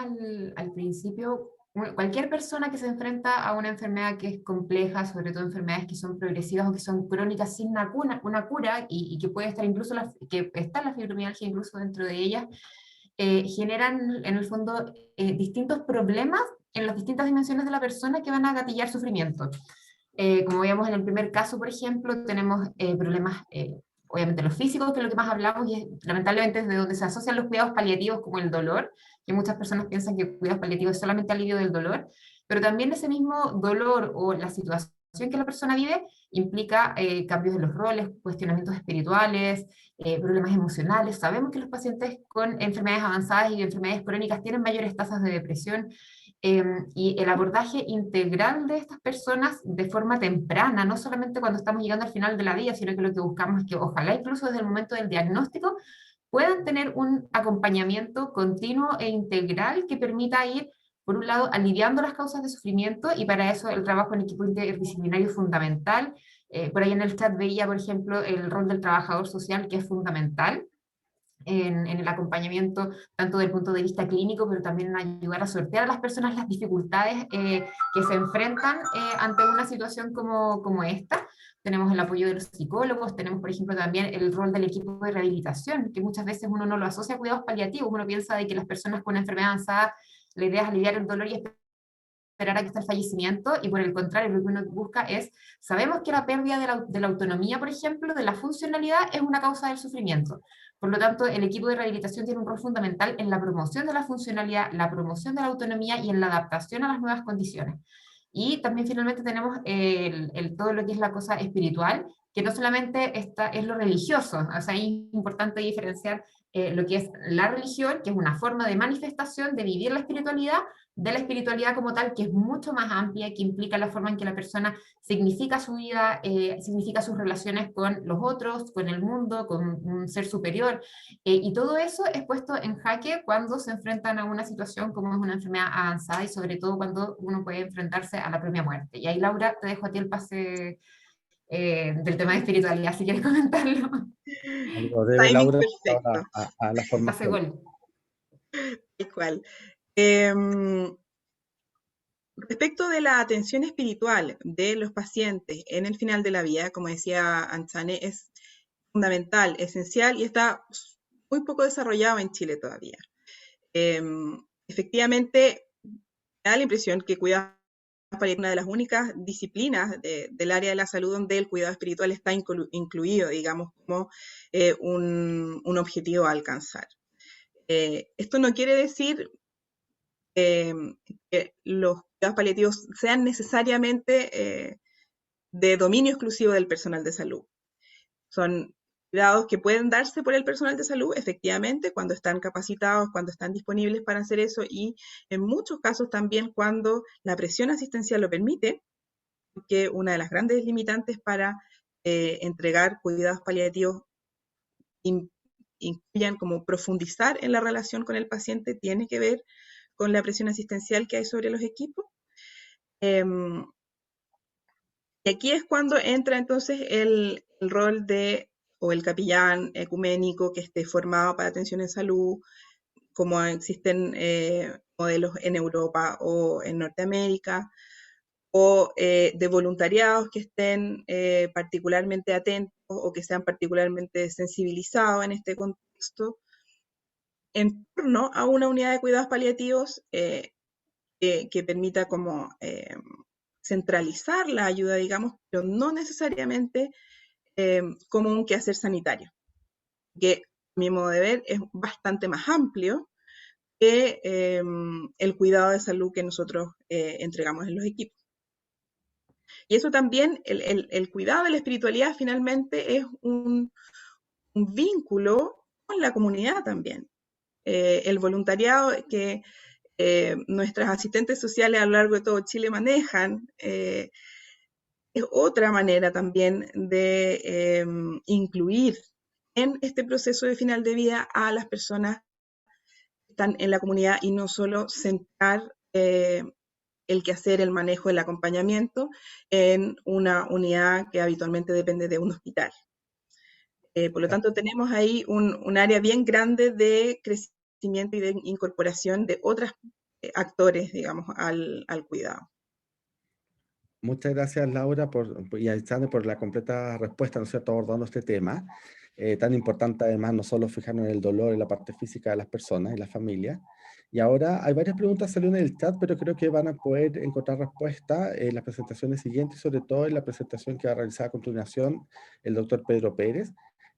[SPEAKER 3] al principio, cualquier persona que se enfrenta a una enfermedad que es compleja, sobre todo enfermedades que son progresivas o que son crónicas sin una cura y que puede estar incluso, que está la fibromialgia incluso dentro de ellas, generan en el fondo distintos problemas en las distintas dimensiones de la persona que van a gatillar sufrimiento. Como veíamos en el primer caso, por ejemplo, tenemos problemas, obviamente los físicos, que es lo que más hablamos, y lamentablemente es de donde se asocian los cuidados paliativos como el dolor, que muchas personas piensan que cuidados paliativos es solamente alivio del dolor, pero también ese mismo dolor o la situación que la persona vive implica cambios en los roles, cuestionamientos espirituales, problemas emocionales. Sabemos que los pacientes con enfermedades avanzadas y enfermedades crónicas tienen mayores tasas de depresión, y el abordaje integral de estas personas de forma temprana, no solamente cuando estamos llegando al final de la vida, sino que lo que buscamos es que ojalá incluso desde el momento del diagnóstico puedan tener un acompañamiento continuo e integral que permita ir, por un lado, aliviando las causas de sufrimiento, y para eso el trabajo en equipo interdisciplinario es fundamental. Por ahí en el chat veía, por ejemplo, el rol del trabajador social, que es fundamental en el acompañamiento, tanto desde el punto de vista clínico, pero también en ayudar a sortear a las personas las dificultades que se enfrentan ante una situación como esta. Tenemos el apoyo de los psicólogos, tenemos, por ejemplo, también el rol del equipo de rehabilitación, que muchas veces uno no lo asocia a cuidados paliativos, uno piensa de que las personas con enfermedad avanzada, la idea es aliviar el dolor y esperar a que esté el fallecimiento, y por el contrario, lo que uno busca es, sabemos que la pérdida de la autonomía, por ejemplo, de la funcionalidad, es una causa del sufrimiento. Por lo tanto, el equipo de rehabilitación tiene un rol fundamental en la promoción de la funcionalidad, la promoción de la autonomía y en la adaptación a las nuevas condiciones. Y también finalmente tenemos todo lo que es la cosa espiritual, que no solamente es lo religioso, o sea, es importante diferenciar lo que es la religión, que es una forma de manifestación de vivir la espiritualidad, de la espiritualidad como tal, que es mucho más amplia, que implica la forma en que la persona significa su vida, significa sus relaciones con los otros, con el mundo, con un ser superior, y todo eso es puesto en jaque cuando se enfrentan a una situación como es una enfermedad avanzada, y sobre todo cuando uno puede enfrentarse a la propia muerte. Y ahí, Laura, te dejo a ti el pase del tema de espiritualidad, si quieres comentarlo.
[SPEAKER 1] Algo breve,
[SPEAKER 4] Timing
[SPEAKER 1] Laura,
[SPEAKER 4] perfecto,
[SPEAKER 1] a la
[SPEAKER 3] Pase
[SPEAKER 1] formación.
[SPEAKER 3] gol.
[SPEAKER 4] tal cual. Respecto de la atención espiritual de los pacientes en el final de la vida, como decía Anchane, es fundamental, esencial y está muy poco desarrollado en Chile todavía. Efectivamente, me da la impresión que cuidados paliativos es una de las únicas disciplinas del área de la salud donde el cuidado espiritual está incluido, digamos, como un objetivo a alcanzar. Esto no quiere decir que los cuidados paliativos sean necesariamente de dominio exclusivo del personal de salud. Son cuidados que pueden darse por el personal de salud, efectivamente, cuando están capacitados, cuando están disponibles para hacer eso, y en muchos casos también cuando la presión asistencial lo permite, porque una de las grandes limitantes para entregar cuidados paliativos incluyan como profundizar en la relación con el paciente, tiene que ver con la presión asistencial que hay sobre los equipos. Y aquí es cuando entra entonces el rol o el capellán ecuménico que esté formado para atención en salud, como existen modelos en Europa o en Norteamérica, o de voluntariados que estén particularmente atentos o que sean particularmente sensibilizados en este contexto, en torno a una unidad de cuidados paliativos que permita como centralizar la ayuda, digamos, pero no necesariamente como un quehacer sanitario, que a mi modo de ver es bastante más amplio que el cuidado de salud que nosotros entregamos en los equipos. Y eso también, el cuidado de la espiritualidad finalmente es un vínculo con la comunidad también. El voluntariado que nuestras asistentes sociales a lo largo de todo Chile manejan, es otra manera también de incluir en este proceso de final de vida a las personas que están en la comunidad y no solo centrar el quehacer, el manejo, el acompañamiento en una unidad que habitualmente depende de un hospital. Por lo tanto, tenemos ahí un área bien grande de crecimiento y de incorporación de otros actores, digamos, al cuidado.
[SPEAKER 1] Muchas gracias, Laura, y a Alexander por la completa respuesta, ¿no es cierto?, abordando este tema tan importante, además, no solo fijarnos en el dolor, en la parte física de las personas y las familias. Y ahora hay varias preguntas que salieron en el chat, pero creo que van a poder encontrar respuesta en las presentaciones siguientes, sobre todo en la presentación que va a realizar a continuación el doctor Pedro Pérez,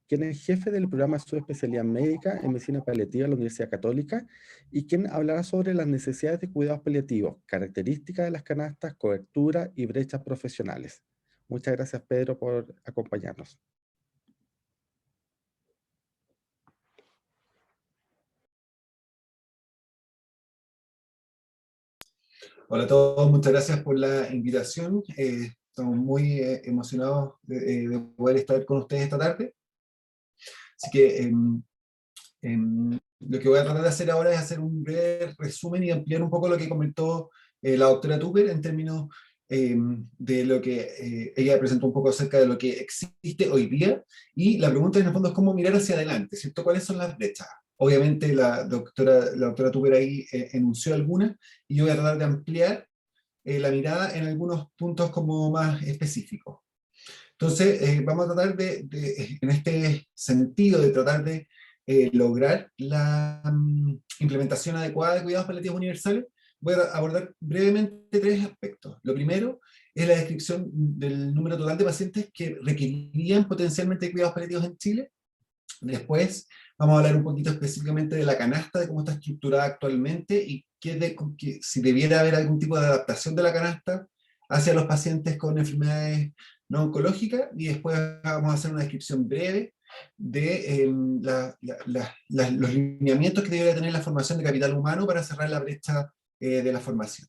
[SPEAKER 1] quien es jefe del programa de subespecialidad médica en medicina paliativa de la Universidad Católica, y quien hablará sobre las necesidades de cuidados paliativos, características de las canastas, cobertura y brechas profesionales. Muchas gracias, Pedro, por acompañarnos.
[SPEAKER 5] Hola a todos, muchas gracias por la invitación. Estamos muy emocionados de poder estar con ustedes esta tarde. Así que lo que voy a tratar de hacer ahora es hacer un breve resumen y ampliar un poco lo que comentó la doctora Tupper en términos de lo que ella presentó un poco acerca de lo que existe hoy día, y la pregunta en el fondo es cómo mirar hacia adelante, ¿cierto? ¿Cuáles son las brechas? Obviamente la doctora Tupper ahí enunció algunas, y yo voy a tratar de ampliar la mirada en algunos puntos como más específicos. Entonces, vamos a tratar en este sentido, de tratar de lograr la implementación adecuada de cuidados paliativos universales. Voy a abordar brevemente tres aspectos. Lo primero es la descripción del número total de pacientes que requerirían potencialmente cuidados paliativos en Chile. Después vamos a hablar un poquito específicamente de la canasta, de cómo está estructurada actualmente y si debiera haber algún tipo de adaptación de la canasta hacia los pacientes con enfermedades no oncológicas, y después vamos a hacer una descripción breve de los lineamientos que debería tener la formación de capital humano para cerrar la brecha de la formación.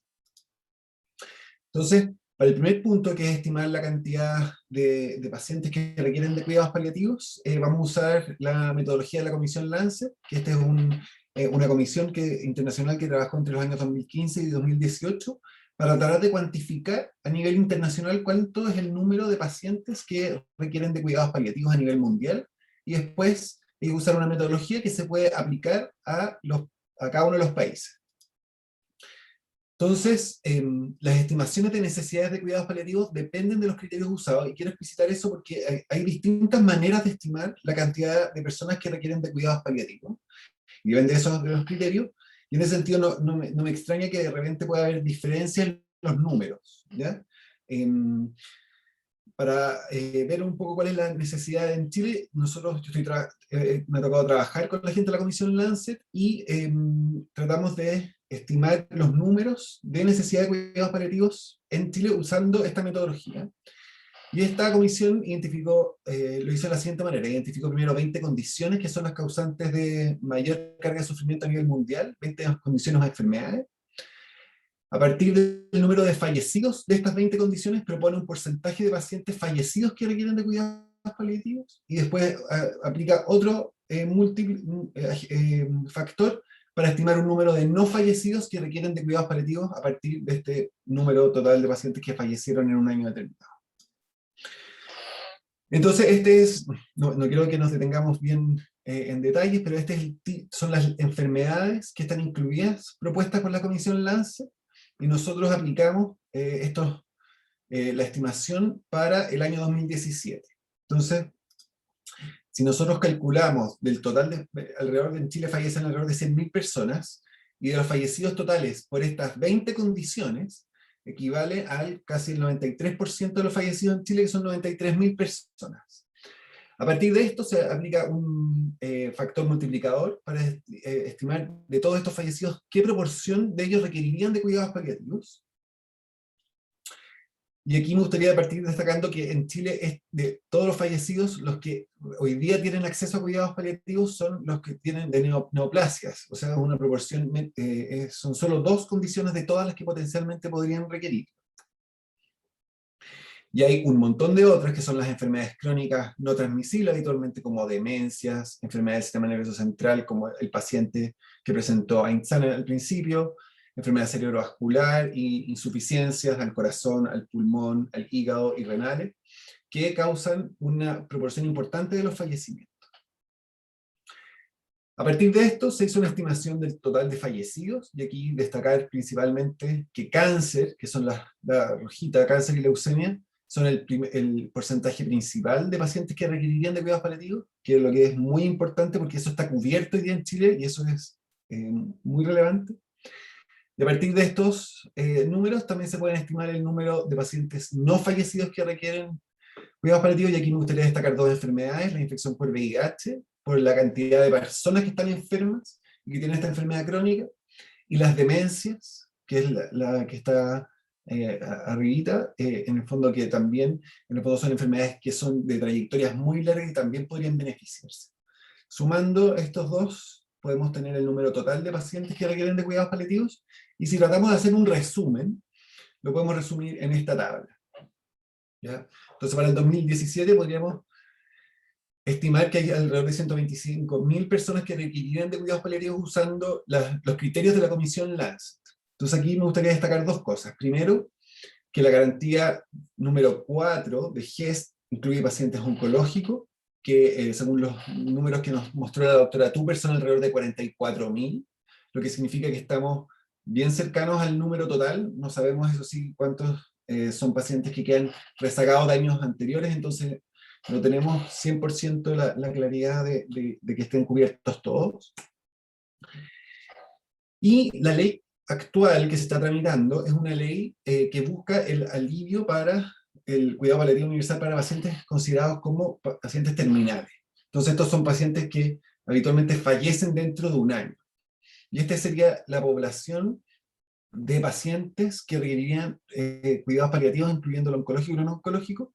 [SPEAKER 5] Entonces, para el primer punto, que es estimar la cantidad de pacientes que requieren de cuidados paliativos, vamos a usar la metodología de la Comisión Lancet, que esta es una comisión internacional que trabajó entre los años 2015 y 2018, para tratar de cuantificar a nivel internacional cuánto es el número de pacientes que requieren de cuidados paliativos a nivel mundial, y después usar una metodología que se puede aplicar a cada uno de los países. Entonces, las estimaciones de necesidades de cuidados paliativos dependen de los criterios usados, y quiero explicitar eso porque hay distintas maneras de estimar la cantidad de personas que requieren de cuidados paliativos, y depende de los criterios, y en ese sentido no me extraña que de repente pueda haber diferencias en los números, ¿ya? Para ver un poco cuál es la necesidad en Chile, me ha tocado trabajar con la gente de la Comisión Lancet, y tratamos de estimar los números de necesidad de cuidados paliativos en Chile usando esta metodología. Y esta comisión identificó, lo hizo de la siguiente manera: identificó primero 20 condiciones que son las causantes de mayor carga de sufrimiento a nivel mundial, 20 condiciones o enfermedades. A partir del número de fallecidos de estas 20 condiciones, propone un porcentaje de pacientes fallecidos que requieren de cuidados paliativos, y después aplica otro factor para estimar un número de no fallecidos que requieren de cuidados paliativos a partir de este número total de pacientes que fallecieron en un año determinado. Entonces, no quiero que nos detengamos bien en detalles, pero son las enfermedades que están incluidas, propuestas por la Comisión Lancet, y nosotros aplicamos la estimación para el año 2017. Entonces, si nosotros calculamos del total en Chile fallecen alrededor de 100.000 personas, y de los fallecidos totales por estas 20 condiciones, equivale al casi el 93% de los fallecidos en Chile, que son 93.000 personas. A partir de esto se aplica un factor multiplicador para estimar de todos estos fallecidos qué proporción de ellos requerirían de cuidados paliativos. Y aquí me gustaría partir destacando que en Chile, de todos los fallecidos, los que hoy día tienen acceso a cuidados paliativos son los que tienen de neoplasias, o sea, una proporción, son solo 2 condiciones de todas las que potencialmente podrían requerir. Y hay un montón de otras que son las enfermedades crónicas no transmisibles habitualmente, como demencias, enfermedades del sistema nervioso central, como el paciente que presentó Einstein al principio, enfermedad cerebrovascular y insuficiencias al corazón, al pulmón, al hígado y renales, que causan una proporción importante de los fallecimientos. A partir de esto se hizo una estimación del total de fallecidos, y aquí destacar principalmente que cáncer, que son la rojita, cáncer y leucemia, son el porcentaje principal de pacientes que requerirían de cuidados paliativos, que es lo que es muy importante porque eso está cubierto hoy día en Chile y eso es muy relevante. Y a partir de estos números también se pueden estimar el número de pacientes no fallecidos que requieren cuidados paliativos, y aquí me gustaría destacar 2 enfermedades: la infección por VIH, por la cantidad de personas que están enfermas y que tienen esta enfermedad crónica, y las demencias, que es la que está arribita, en el fondo que también, en el fondo son enfermedades que son de trayectorias muy largas y también podrían beneficiarse. Sumando estos 2, podemos tener el número total de pacientes que requieren de cuidados paliativos, y si tratamos de hacer un resumen, lo podemos resumir en esta tabla. ¿Ya? Entonces, para el 2017 podríamos estimar que hay alrededor de 125.000 personas que requerirían de cuidados paliativos usando los criterios de la Comisión Lancet. Entonces aquí me gustaría destacar 2 cosas. Primero, que la garantía número 4 de GEST incluye pacientes oncológicos, que según los números que nos mostró la doctora Tupper son alrededor de 44.000, lo que significa que estamos bien cercanos al número total. No sabemos, eso sí, cuántos son pacientes que quedan rezagados de años anteriores, entonces no tenemos 100% la claridad de que estén cubiertos todos. Y la ley actual que se está tramitando es una ley que busca el alivio para el cuidado paliativo universal para pacientes considerados como pacientes terminales. Entonces estos son pacientes que habitualmente fallecen dentro de un año. Y esta sería la población de pacientes que requerirían cuidados paliativos, incluyendo el oncológico y el no oncológico.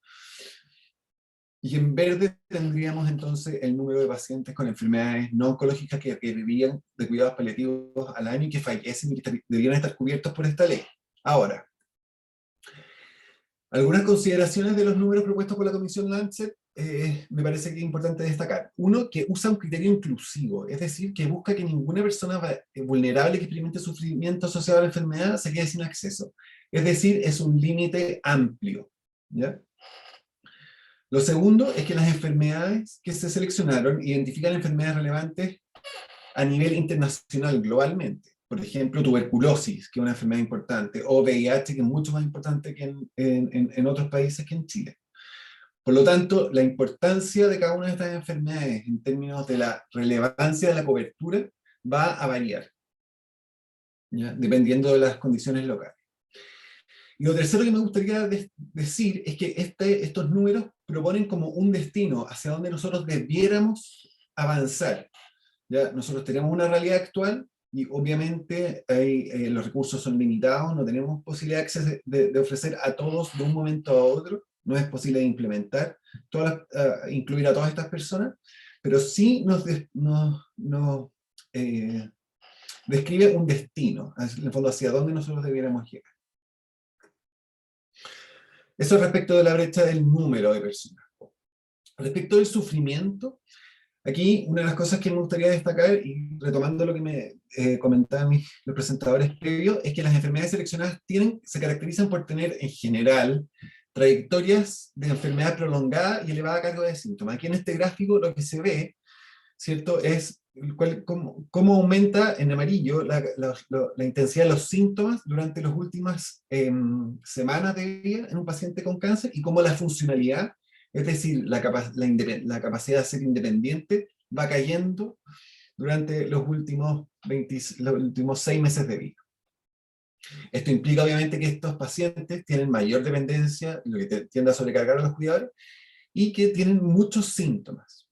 [SPEAKER 5] Y en verde tendríamos entonces el número de pacientes con enfermedades no oncológicas que requerirían de cuidados paliativos al año y que fallecen y que deberían estar cubiertos por esta ley. Ahora, algunas consideraciones de los números propuestos por la Comisión Lancet me parece que es importante destacar. Uno, que usa un criterio inclusivo, es decir, que busca que ninguna persona vulnerable que experimente sufrimiento asociado a la enfermedad se quede sin acceso. Es decir, es un límite amplio, ¿ya? Lo segundo es que las enfermedades que se seleccionaron identifican enfermedades relevantes a nivel internacional, globalmente. Por ejemplo, tuberculosis, que es una enfermedad importante, o VIH, que es mucho más importante que en otros países que en Chile. Por lo tanto, la importancia de cada una de estas enfermedades en términos de la relevancia de la cobertura va a variar, ¿ya? Dependiendo de las condiciones locales. Y lo tercero que me gustaría decir es que estos números proponen como un destino hacia donde nosotros debiéramos avanzar. ¿Ya? Nosotros tenemos una realidad actual y obviamente los recursos son limitados, no tenemos posibilidad de ofrecer a todos de un momento a otro, no es posible de implementar, incluir a todas estas personas, pero sí nos describe un destino, en el fondo hacia dónde nosotros debiéramos llegar. Eso respecto de la brecha del número de personas. Respecto del sufrimiento, aquí una de las cosas que me gustaría destacar, y retomando lo que me comentaban los presentadores previos, es que las enfermedades seleccionadas se caracterizan por tener, en general, trayectorias de enfermedad prolongada y elevada carga de síntomas. Aquí en este gráfico lo que se ve, ¿cierto?, es cómo aumenta en amarillo la intensidad de los síntomas durante las últimas semanas de vida en un paciente con cáncer, y cómo la funcionalidad, es decir, la capacidad de ser independiente, va cayendo durante los últimos 6 meses de vida. Esto implica obviamente que estos pacientes tienen mayor dependencia, lo que tiende a sobrecargar a los cuidadores, y que tienen muchos síntomas,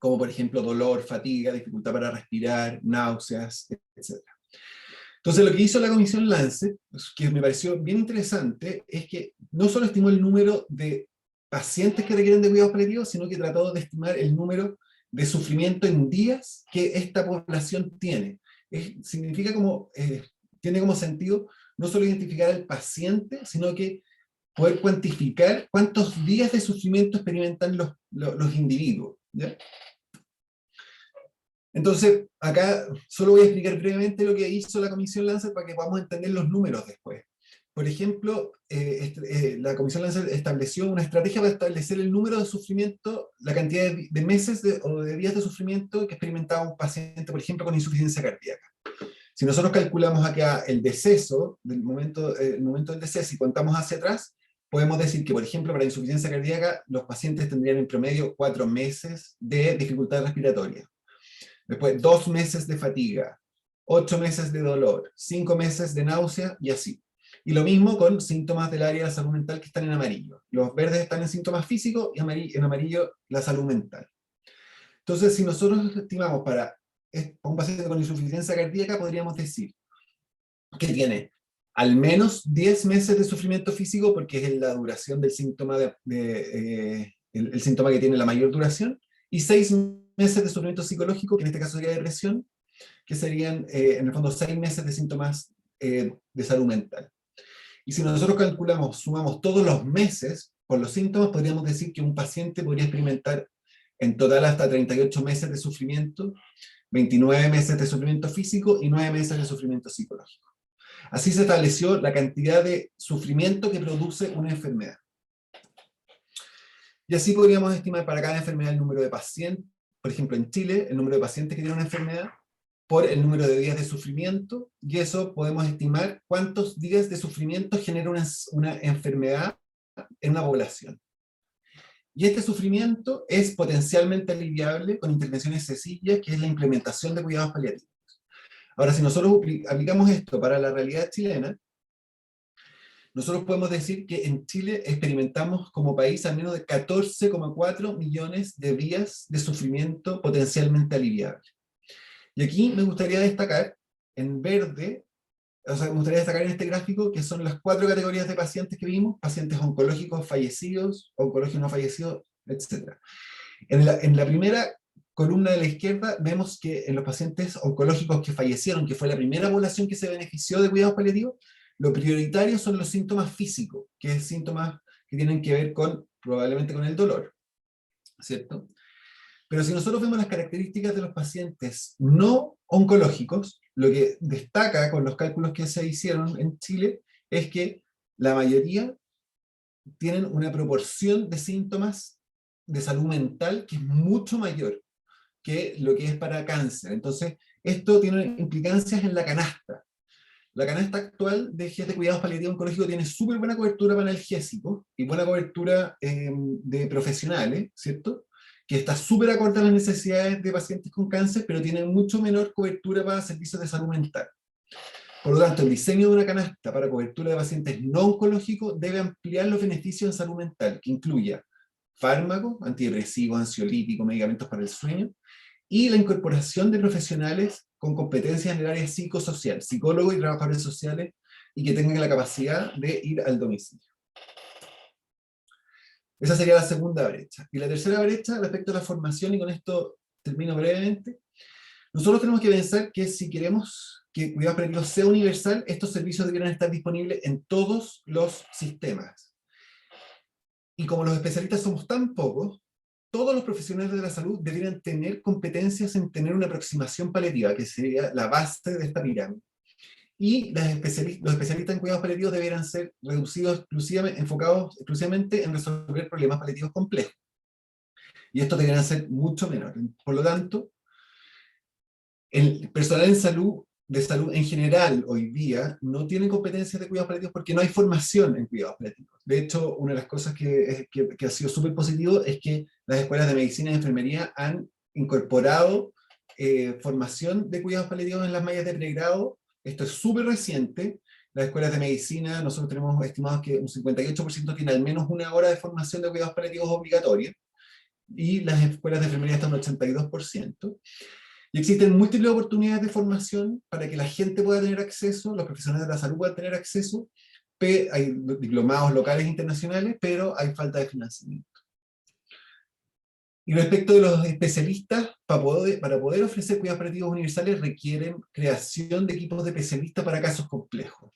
[SPEAKER 5] como por ejemplo dolor, fatiga, dificultad para respirar, náuseas, etc. Entonces, lo que hizo la Comisión Lancet, que me pareció bien interesante, es que no solo estimó el número de pacientes que requieren de cuidados paliativos, sino que trató de estimar el número de sufrimiento en días que esta población tiene. Significa como, tiene como sentido no solo identificar al paciente, sino que poder cuantificar cuántos días de sufrimiento experimentan los individuos, ¿ya? Entonces, acá solo voy a explicar brevemente lo que hizo la Comisión Lancet para que podamos entender los números después. Por ejemplo, la Comisión Lancet estableció una estrategia para establecer el número de sufrimiento, la cantidad de meses o de días de sufrimiento que experimentaba un paciente, por ejemplo, con insuficiencia cardíaca. Si nosotros calculamos acá el deceso, el momento del deceso, y contamos hacia atrás, podemos decir que, por ejemplo, para insuficiencia cardíaca, los pacientes tendrían en promedio 4 meses de dificultad respiratoria. Después 2 meses de fatiga, 8 meses de dolor, 5 meses de náusea y así. Y lo mismo con síntomas del área de la salud mental que están en amarillo. Los verdes están en síntomas físicos y en amarillo la salud mental. Entonces, si nosotros estimamos para un paciente con insuficiencia cardíaca, podríamos decir que tiene al menos 10 meses de sufrimiento físico, porque es la duración del síntoma, el síntoma que tiene la mayor duración, y 6 meses de sufrimiento psicológico, que en este caso sería depresión, que serían en el fondo 6 meses de síntomas de salud mental. Y si nosotros calculamos, sumamos todos los meses por los síntomas, podríamos decir que un paciente podría experimentar en total hasta 38 meses de sufrimiento, 29 meses de sufrimiento físico y 9 meses de sufrimiento psicológico. Así se estableció la cantidad de sufrimiento que produce una enfermedad. Y así podríamos estimar para cada enfermedad el número de pacientes, por ejemplo en Chile, el número de pacientes que tienen una enfermedad, por el número de días de sufrimiento, y eso podemos estimar cuántos días de sufrimiento genera una enfermedad en una población. Y este sufrimiento es potencialmente aliviable con intervenciones sencillas, que es la implementación de cuidados paliativos. Ahora, si nosotros aplicamos esto para la realidad chilena, nosotros podemos decir que en Chile experimentamos como país al menos de 14,4 millones de días de sufrimiento potencialmente aliviable. Y aquí me gustaría destacar, en verde, o sea, me gustaría destacar en este gráfico que son las 4 categorías de pacientes que vimos: pacientes oncológicos fallecidos, oncológicos no fallecidos, etc. En la primera columna de la izquierda vemos que en los pacientes oncológicos que fallecieron, que fue la primera población que se benefició de cuidados paliativos, lo prioritario son los síntomas físicos, que es síntomas que tienen que ver probablemente con el dolor, ¿cierto? Pero si nosotros vemos las características de los pacientes no oncológicos, lo que destaca con los cálculos que se hicieron en Chile es que la mayoría tienen una proporción de síntomas de salud mental que es mucho mayor que lo que es para cáncer. Entonces, esto tiene implicancias en la canasta. La canasta actual de cuidados paliativos oncológicos tiene súper buena cobertura para analgésicos y buena cobertura de profesionales, ¿cierto? Que está súper acorde a las necesidades de pacientes con cáncer, pero tiene mucho menor cobertura para servicios de salud mental. Por lo tanto, el diseño de una canasta para cobertura de pacientes no oncológicos debe ampliar los beneficios en salud mental, que incluya fármacos, antidepresivos, ansiolíticos, medicamentos para el sueño, y la incorporación de profesionales con competencias en el área psicosocial, psicólogos y trabajadores sociales, y que tengan la capacidad de ir al domicilio. Esa sería la segunda brecha. Y la tercera brecha, respecto a la formación, y con esto termino brevemente, nosotros tenemos que pensar que si queremos que cuidados paliativos sea universal, estos servicios deberían estar disponibles en todos los sistemas. Y como los especialistas somos tan pocos, todos los profesionales de la salud deberían tener competencias en tener una aproximación paliativa, que sería la base de esta pirámide. Y los especialistas en cuidados paliativos deberían ser reducidos enfocados exclusivamente en resolver problemas paliativos complejos. Y estos deberían ser mucho menores. Por lo tanto, el personal de salud en general hoy día no tiene competencias de cuidados paliativos porque no hay formación en cuidados paliativos. De hecho, una de las cosas que ha sido súper positivo es que las escuelas de medicina y enfermería han incorporado formación de cuidados paliativos en las mallas de pregrado. Esto es súper reciente. Las escuelas de medicina, nosotros tenemos estimados que un 58% tiene al menos una hora de formación de cuidados paliativos obligatoria, y las escuelas de enfermería están en un 82%. Y existen múltiples oportunidades de formación para que la gente pueda tener acceso, los profesionales de la salud puedan tener acceso, hay diplomados locales e internacionales, pero hay falta de financiamiento. Y respecto de los especialistas, para poder ofrecer cuidados paliativos universales requieren creación de equipos de especialistas para casos complejos.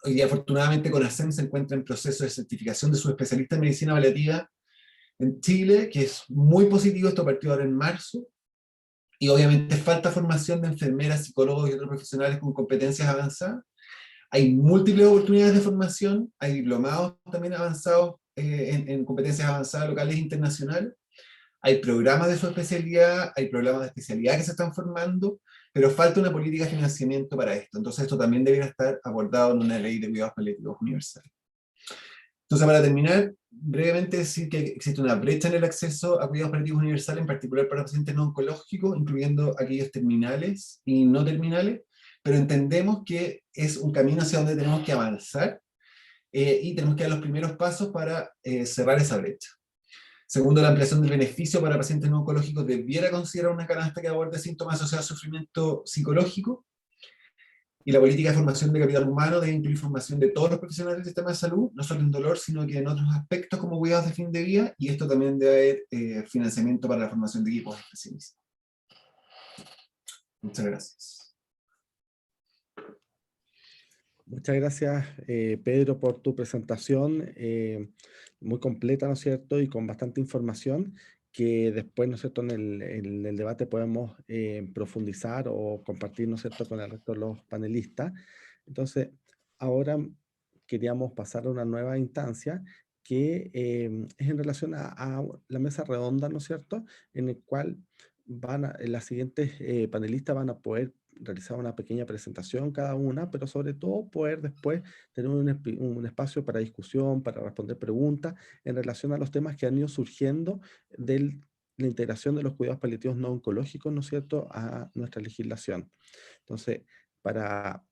[SPEAKER 5] Hoy día, afortunadamente, CONASEM se encuentra en proceso de certificación de sus especialistas en medicina paliativa en Chile, que es muy positivo. Esto partió ahora en marzo. Y obviamente falta formación de enfermeras, psicólogos y otros profesionales con competencias avanzadas. Hay múltiples oportunidades de formación, hay diplomados también avanzados en competencias avanzadas locales e internacionales. Hay programas de su especialidad, hay programas de especialidad que se están formando, pero falta una política de financiamiento para esto. Entonces esto también debería estar abordado en una ley de cuidados paliativos universal. Entonces, para terminar, brevemente decir que existe una brecha en el acceso a cuidados paliativos universales, en particular para pacientes no oncológicos, incluyendo aquellos terminales y no terminales, pero entendemos que es un camino hacia donde tenemos que avanzar y tenemos que dar los primeros pasos para cerrar esa brecha. Segundo, la ampliación del beneficio para pacientes no oncológicos debiera considerar una canasta que aborde síntomas asociados al sufrimiento psicológico. Y la política de formación de capital humano debe incluir formación de todos los profesionales del sistema de salud, no solo en dolor, sino que en otros aspectos como cuidados de fin de vida, y esto también debe haber financiamiento para la formación de equipos especialistas. Muchas gracias.
[SPEAKER 1] Muchas gracias, Pedro, por tu presentación, muy completa, ¿no es cierto?, y con bastante información que después, ¿no es cierto?, en el debate podemos profundizar o compartir, ¿no es cierto?, con el resto de los panelistas. Entonces, ahora queríamos pasar a una nueva instancia que es en relación a la mesa redonda, ¿no es cierto?, en el cual las siguientes panelistas van a poder realizar una pequeña presentación cada una, pero sobre todo poder después tener un espacio para discusión, para responder preguntas en relación a los temas que han ido surgiendo de la integración de los cuidados paliativos no oncológicos, ¿no es cierto?, a nuestra legislación. Entonces, para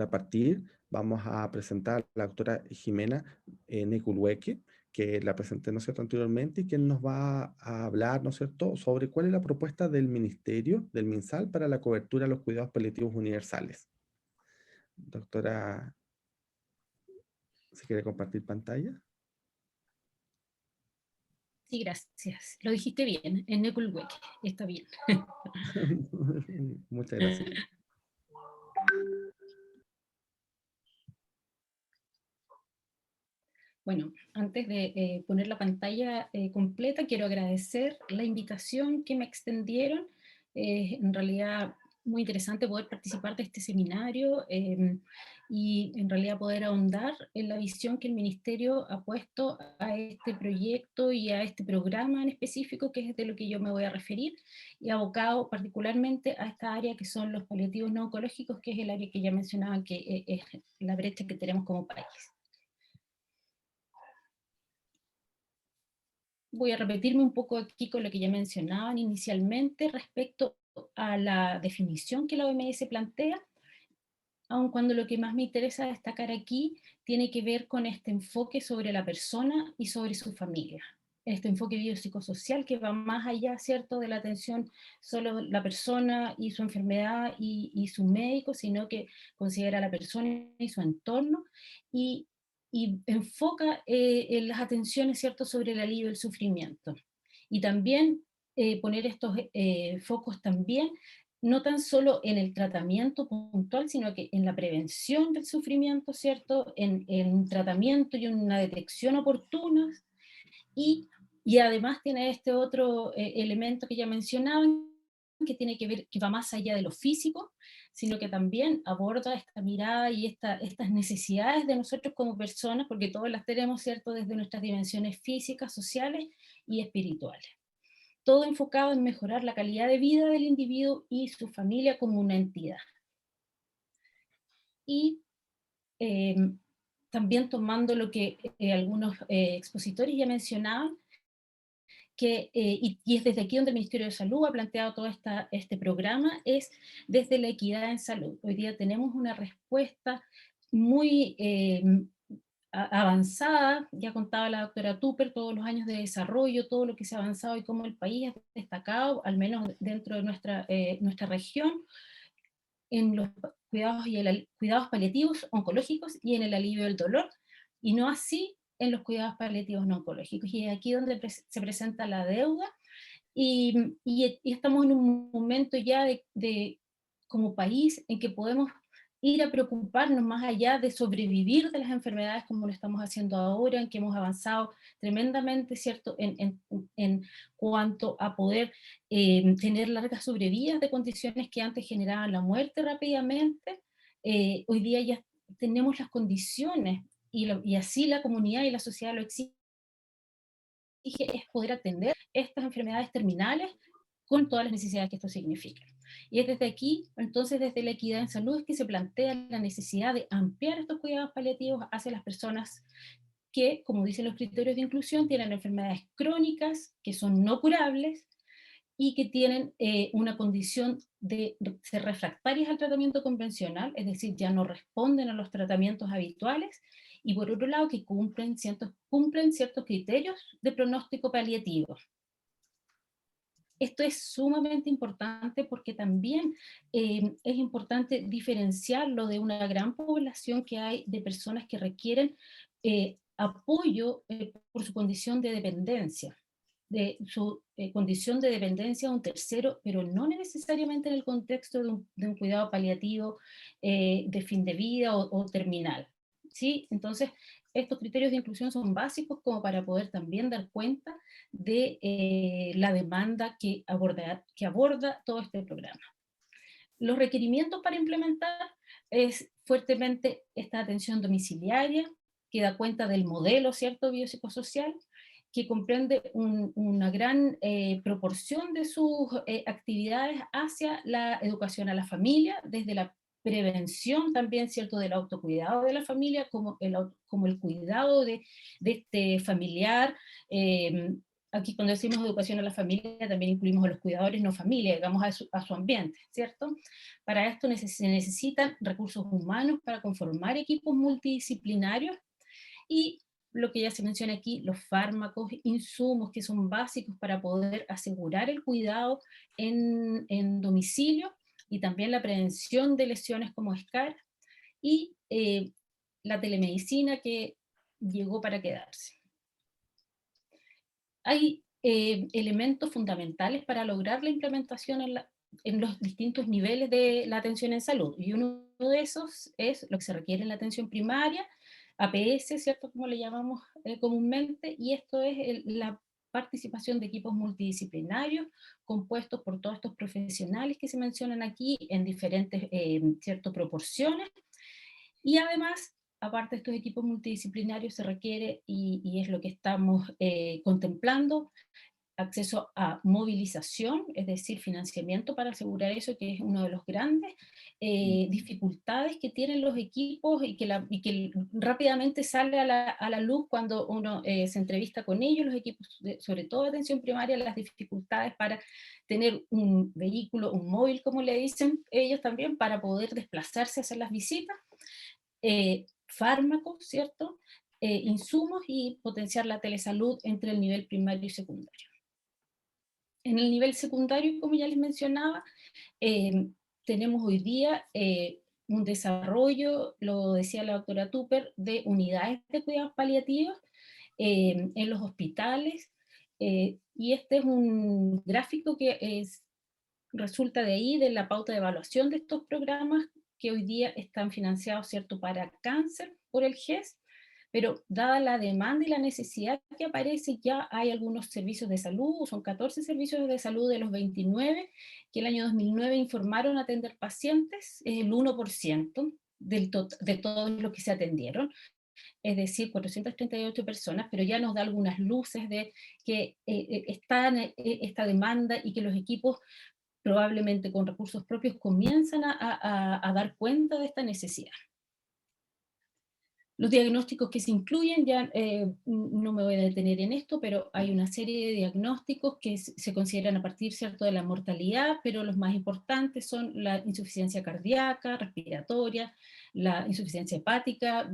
[SPEAKER 1] partir, vamos a presentar a la doctora Jimena Neculhueque, que la presenté, ¿no es cierto?, anteriormente, y quien nos va a hablar, ¿no es cierto?, sobre cuál es la propuesta del Ministerio, del MinSal, para la cobertura de los cuidados paliativos universales. Doctora, ¿se quiere compartir pantalla?
[SPEAKER 6] Sí, gracias. Lo dijiste bien, en Neculhueque, está bien.
[SPEAKER 1] Muchas gracias.
[SPEAKER 6] Bueno, antes de poner la pantalla completa, quiero agradecer la invitación que me extendieron. En realidad, muy interesante poder participar de este seminario y en realidad poder ahondar en la visión que el Ministerio ha puesto a este proyecto y a este programa en específico, que es de lo que yo me voy a referir, y abocado particularmente a esta área que son los paliativos no oncológicos, que es el área que ya mencionaba, que es la brecha que tenemos como país. Voy a repetirme un poco aquí con lo que ya mencionaban inicialmente respecto a la definición que la OMS plantea, aun cuando lo que más me interesa destacar aquí tiene que ver con este enfoque sobre la persona y sobre su familia. Este enfoque biopsicosocial que va más allá, ¿cierto?, de la atención solo la persona y su enfermedad y su médico, sino que considera a la persona y su entorno, y enfoca en las atenciones, ¿cierto?, sobre el alivio del sufrimiento. Y también poner estos focos también, no tan solo en el tratamiento puntual, sino que en la prevención del sufrimiento, ¿cierto?, en un tratamiento y una detección oportuna, y además tiene este otro elemento que ya mencionaban, que tiene que ver, que va más allá de lo físico, sino que también aborda esta mirada y estas necesidades de nosotros como personas, porque todas las tenemos, ¿cierto?, desde nuestras dimensiones físicas, sociales y espirituales. Todo enfocado en mejorar la calidad de vida del individuo y su familia como una entidad. Y también tomando lo que algunos expositores ya mencionaban, y es desde aquí donde el Ministerio de Salud ha planteado todo este programa, es desde la equidad en salud. Hoy día tenemos una respuesta muy avanzada, ya contaba la doctora Tupper todos los años de desarrollo, todo lo que se ha avanzado y cómo el país ha destacado, al menos dentro de nuestra región, en los cuidados, cuidados paliativos oncológicos y en el alivio del dolor, y no así en los cuidados paliativos no oncológicos. Y es aquí donde se presenta la deuda, y estamos en un momento ya como país en que podemos ir a preocuparnos más allá de sobrevivir de las enfermedades como lo estamos haciendo ahora, en que hemos avanzado tremendamente, ¿cierto?, en cuanto a poder tener largas sobrevidas de condiciones que antes generaban la muerte rápidamente. Hoy día ya tenemos las condiciones, y así la comunidad y la sociedad lo exige, es poder atender estas enfermedades terminales con todas las necesidades que esto significa. Y es desde aquí, entonces, desde la equidad en salud, es que se plantea la necesidad de ampliar estos cuidados paliativos hacia las personas que, como dicen los criterios de inclusión, tienen enfermedades crónicas, que son no curables, y que tienen una condición de ser refractarias al tratamiento convencional, es decir, ya no responden a los tratamientos habituales, y por otro lado que cumplen ciertos criterios de pronóstico paliativo. Esto es sumamente importante porque también es importante diferenciarlo de una gran población que hay de personas que requieren apoyo por su condición de dependencia, a un tercero, pero no necesariamente en el contexto de un cuidado paliativo de fin de vida o terminal, ¿sí? Entonces, estos criterios de inclusión son básicos como para poder también dar cuenta de la demanda que aborda todo este programa. Los requerimientos para implementar es fuertemente esta atención domiciliaria, que da cuenta del modelo, ¿cierto?, biopsicosocial, que comprende una gran proporción de sus actividades hacia la educación a la familia, desde la prevención también, ¿cierto?, del autocuidado de la familia, como el cuidado de este familiar. Aquí cuando decimos educación a la familia también incluimos a los cuidadores no familia, digamos a su ambiente, ¿cierto? Para esto se necesitan recursos humanos para conformar equipos multidisciplinarios, y lo que ya se menciona aquí, los fármacos, insumos que son básicos para poder asegurar el cuidado en domicilio, y también la prevención de lesiones como SCAR, y la telemedicina que llegó para quedarse. Hay elementos fundamentales para lograr la implementación en los distintos niveles de la atención en salud, y uno de esos es lo que se requiere en la atención primaria, APS, ¿cierto?, como le llamamos comúnmente, y esto es la participación de equipos multidisciplinarios compuestos por todos estos profesionales que se mencionan aquí en diferentes proporciones, y además, aparte de estos equipos multidisciplinarios, se requiere, y es lo que estamos contemplando, acceso a movilización, es decir, financiamiento para asegurar eso, que es uno de los grandes dificultades que tienen los equipos y que rápidamente sale a la luz cuando uno se entrevista con ellos, los equipos, sobre todo de atención primaria, las dificultades para tener un vehículo, un móvil, como le dicen ellos también, para poder desplazarse a hacer las visitas, fármacos, ¿cierto?, insumos, y potenciar la telesalud entre el nivel primario y secundario. En el nivel secundario, como ya les mencionaba, tenemos hoy día un desarrollo, lo decía la doctora Tupper, de unidades de cuidados paliativos en los hospitales, y este es un gráfico que resulta de ahí, de la pauta de evaluación de estos programas que hoy día están financiados, ¿cierto?, para cáncer por el GES, pero dada la demanda y la necesidad que aparece, ya hay algunos servicios de salud, son 14 servicios de salud de los 29 que el año 2009 informaron atender pacientes, es el 1% de todos los que se atendieron, es decir, 438 personas, pero ya nos da algunas luces de que está esta demanda, y que los equipos, probablemente con recursos propios, comienzan a dar cuenta de esta necesidad. Los diagnósticos que se incluyen, ya no me voy a detener en esto, pero hay una serie de diagnósticos que se consideran a partir, ¿cierto?, de la mortalidad, pero los más importantes son la insuficiencia cardíaca, respiratoria, la insuficiencia hepática,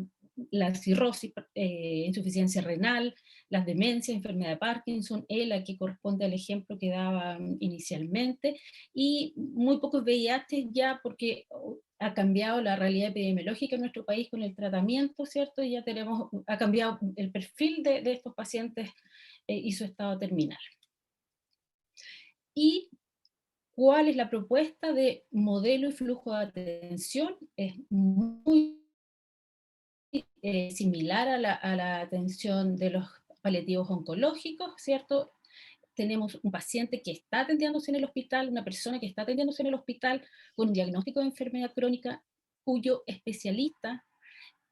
[SPEAKER 6] la cirrosis, insuficiencia renal, las demencias, enfermedad de Parkinson, ELA, que corresponde al ejemplo que daba inicialmente, y muy pocos VIH ya porque ha cambiado la realidad epidemiológica en nuestro país con el tratamiento, ¿cierto? Y ya ha cambiado el perfil de estos pacientes y su estado terminal. ¿Y cuál es la propuesta de modelo y flujo de atención? Es muy similar a la atención de los paliativos oncológicos, ¿cierto? Tenemos un paciente que está atendiéndose en el hospital, una persona que está atendiéndose en el hospital con un diagnóstico de enfermedad crónica cuyo especialista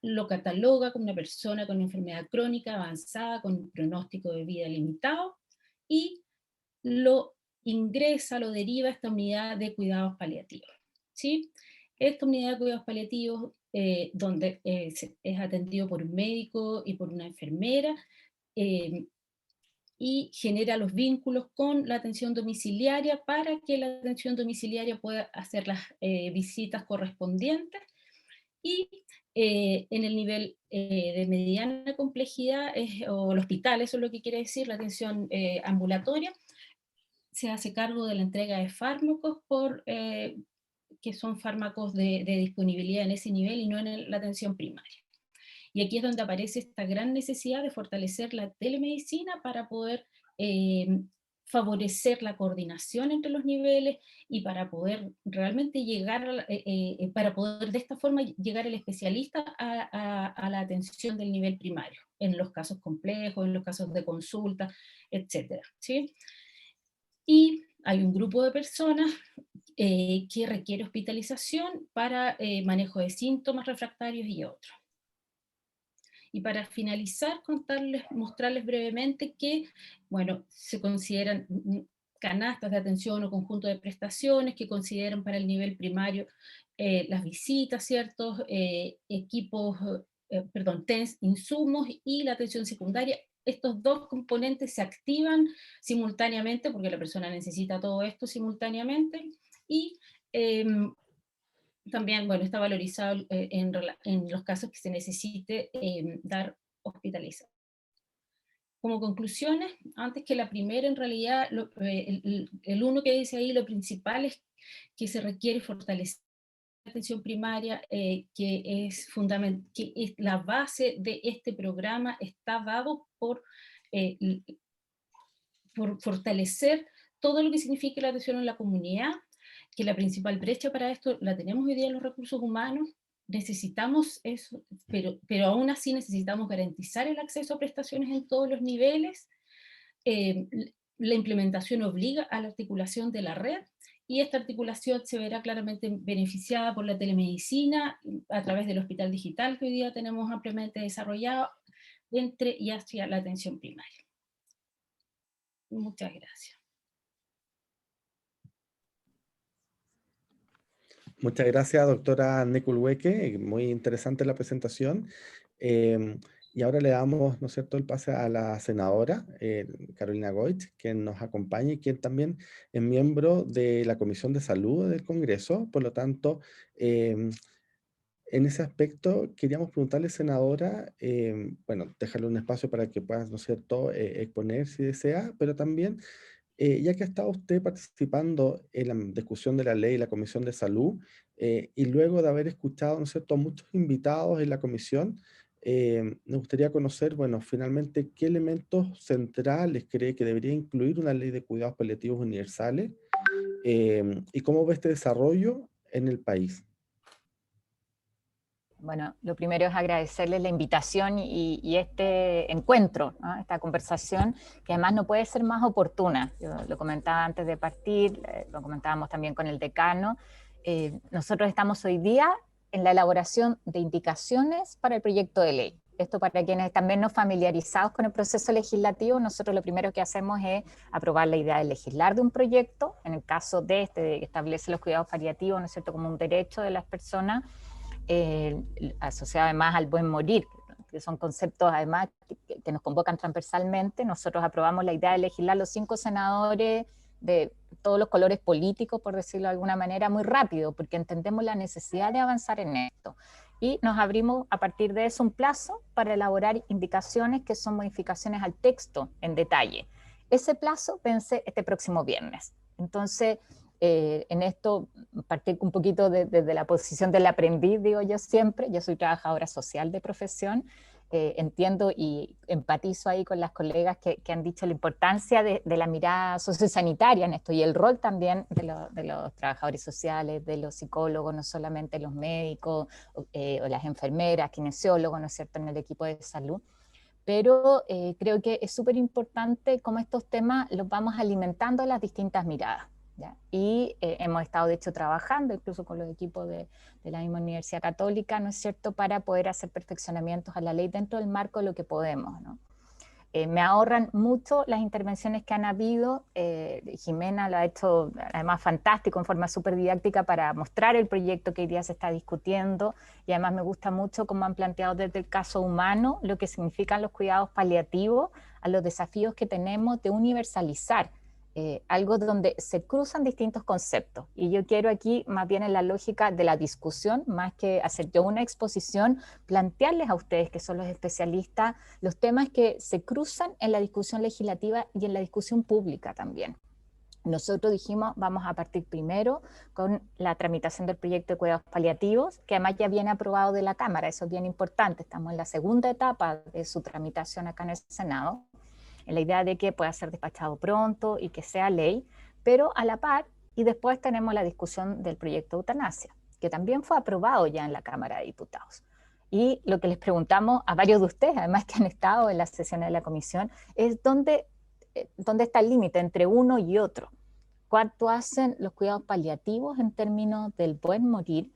[SPEAKER 6] lo cataloga como una persona con enfermedad crónica avanzada, con un pronóstico de vida limitado, y lo ingresa, lo deriva a esta unidad de cuidados paliativos, ¿sí? Esta unidad de cuidados paliativos, donde es atendido por un médico y por una enfermera, y genera los vínculos con la atención domiciliaria para que la atención domiciliaria pueda hacer las visitas correspondientes. Y en el nivel de mediana complejidad, o el hospital, eso es lo que quiere decir, la atención ambulatoria, se hace cargo de la entrega de fármacos que son fármacos de disponibilidad en ese nivel y no en la atención primaria. Y aquí es donde aparece esta gran necesidad de fortalecer la telemedicina para poder favorecer la coordinación entre los niveles y para poder realmente llegar, para poder de esta forma llegar el especialista a la atención del nivel primario, en los casos complejos, en los casos de consulta, etc. ¿Sí? Y hay un grupo de personas que requiere hospitalización para manejo de síntomas refractarios y otros. Y para finalizar, mostrarles brevemente que, bueno, se consideran canastas de atención o conjunto de prestaciones que consideran para el nivel primario las visitas, ciertos equipos, TENS, insumos, y la atención secundaria. Estos dos componentes se activan simultáneamente porque la persona necesita todo esto simultáneamente, y también, bueno, está valorizado en los casos que se necesite dar hospitalización. Como conclusiones, antes que la primera, en realidad, el uno que dice ahí, lo principal es que se requiere fortalecer la atención primaria, que es la base de este programa, está dado por fortalecer todo lo que significa la atención en la comunidad, que la principal brecha para esto la tenemos hoy día en los recursos humanos. Necesitamos eso, pero aún así necesitamos garantizar el acceso a prestaciones en todos los niveles. La implementación obliga a la articulación de la red, y esta articulación se verá claramente beneficiada por la telemedicina a través del hospital digital que hoy día tenemos ampliamente desarrollado entre y hacia la atención primaria. Muchas gracias.
[SPEAKER 1] Muchas gracias, doctora Nekulweke. Muy interesante la presentación. Y ahora le damos, ¿no es cierto?, el pase a la senadora Carolina Goich, quien nos acompaña y quien también es miembro de la Comisión de Salud del Congreso. Por lo tanto, en ese aspecto, queríamos preguntarle, senadora, bueno, dejarle un espacio para que pueda, ¿no es cierto?, exponer si desea, pero también, ya que ha estado usted participando en la discusión de la ley y la Comisión de Salud, y luego de haber escuchado, ¿no es cierto?, muchos invitados en la comisión, me gustaría conocer, bueno, finalmente, qué elementos centrales cree que debería incluir una ley de cuidados paliativos universales, y cómo ve este desarrollo en el país.
[SPEAKER 7] Bueno, lo primero es agradecerles la invitación y este encuentro, ¿no? Esta conversación, que además no puede ser más oportuna. Yo lo comentaba antes de partir, lo comentábamos también con el decano. Nosotros estamos hoy día en la elaboración de indicaciones para el proyecto de ley. Esto, para quienes también no familiarizados con el proceso legislativo, nosotros lo primero que hacemos es aprobar la idea de legislar de un proyecto, en el caso de este, que establece los cuidados paliativos, ¿no es cierto?, como un derecho de las personas, asociado además al buen morir, que son conceptos además que nos convocan transversalmente. Nosotros aprobamos la idea de legislar, los 5 senadores de todos los colores políticos, por decirlo de alguna manera, muy rápido, porque entendemos la necesidad de avanzar en esto. y nos abrimos a partir de eso un plazo para elaborar indicaciones que son modificaciones al texto en detalle. Ese plazo vence este próximo viernes. Entonces, en esto, partir un poquito desde la posición del aprendiz, digo yo siempre, yo soy trabajadora social de profesión, entiendo y empatizo ahí con las colegas que han dicho la importancia de la mirada sociosanitaria en esto y el rol también de los trabajadores sociales, de los psicólogos, no solamente los médicos o las enfermeras, kinesiólogos, ¿no es cierto?, en el equipo de salud. Pero creo que es súper importante cómo estos temas los vamos alimentando las distintas miradas, ¿ya? Y hemos estado de hecho trabajando incluso con los equipos de la misma Universidad Católica, ¿no es cierto?, para poder hacer perfeccionamientos a la ley dentro del marco de lo que podemos, ¿no? Me ahorran mucho las intervenciones que han habido. Jimena lo ha hecho además fantástico, en forma súper didáctica para mostrar el proyecto que hoy día se está discutiendo, y además me gusta mucho cómo han planteado desde el caso humano lo que significan los cuidados paliativos a los desafíos que tenemos de universalizar algo donde se cruzan distintos conceptos. Y yo quiero aquí, más bien en la lógica de la discusión, más que hacer yo una exposición, plantearles a ustedes, que son los especialistas, los temas que se cruzan en la discusión legislativa y en la discusión pública también. Nosotros dijimos, vamos a partir primero con la tramitación del proyecto de cuidados paliativos, que además ya viene aprobado de la Cámara, eso es bien importante, estamos en la segunda etapa de su tramitación acá en el Senado, en la idea de que pueda ser despachado pronto y que sea ley, pero a la par, y después tenemos la discusión del proyecto de eutanasia, que también fue aprobado ya en la Cámara de Diputados. Y lo que les preguntamos a varios de ustedes, además que han estado en las sesiones de la comisión, es dónde está el límite entre uno y otro. ¿Cuánto hacen los cuidados paliativos en términos del buen morir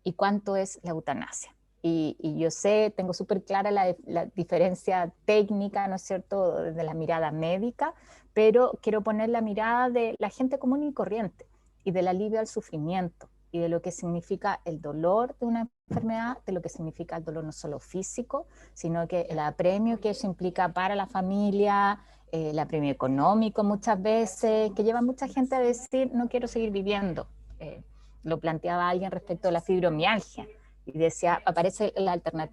[SPEAKER 7] y cuánto es la eutanasia? Y yo sé, tengo súper clara la diferencia técnica, ¿no es cierto?, desde la mirada médica, pero quiero poner la mirada de la gente común y corriente y del alivio al sufrimiento y de lo que significa el dolor de una enfermedad, de lo que significa el dolor no solo físico, sino que el apremio que eso implica para la familia, el apremio económico muchas veces, que lleva a mucha gente a decir, no quiero seguir viviendo. Lo planteaba alguien respecto a la fibromialgia, y decía, aparece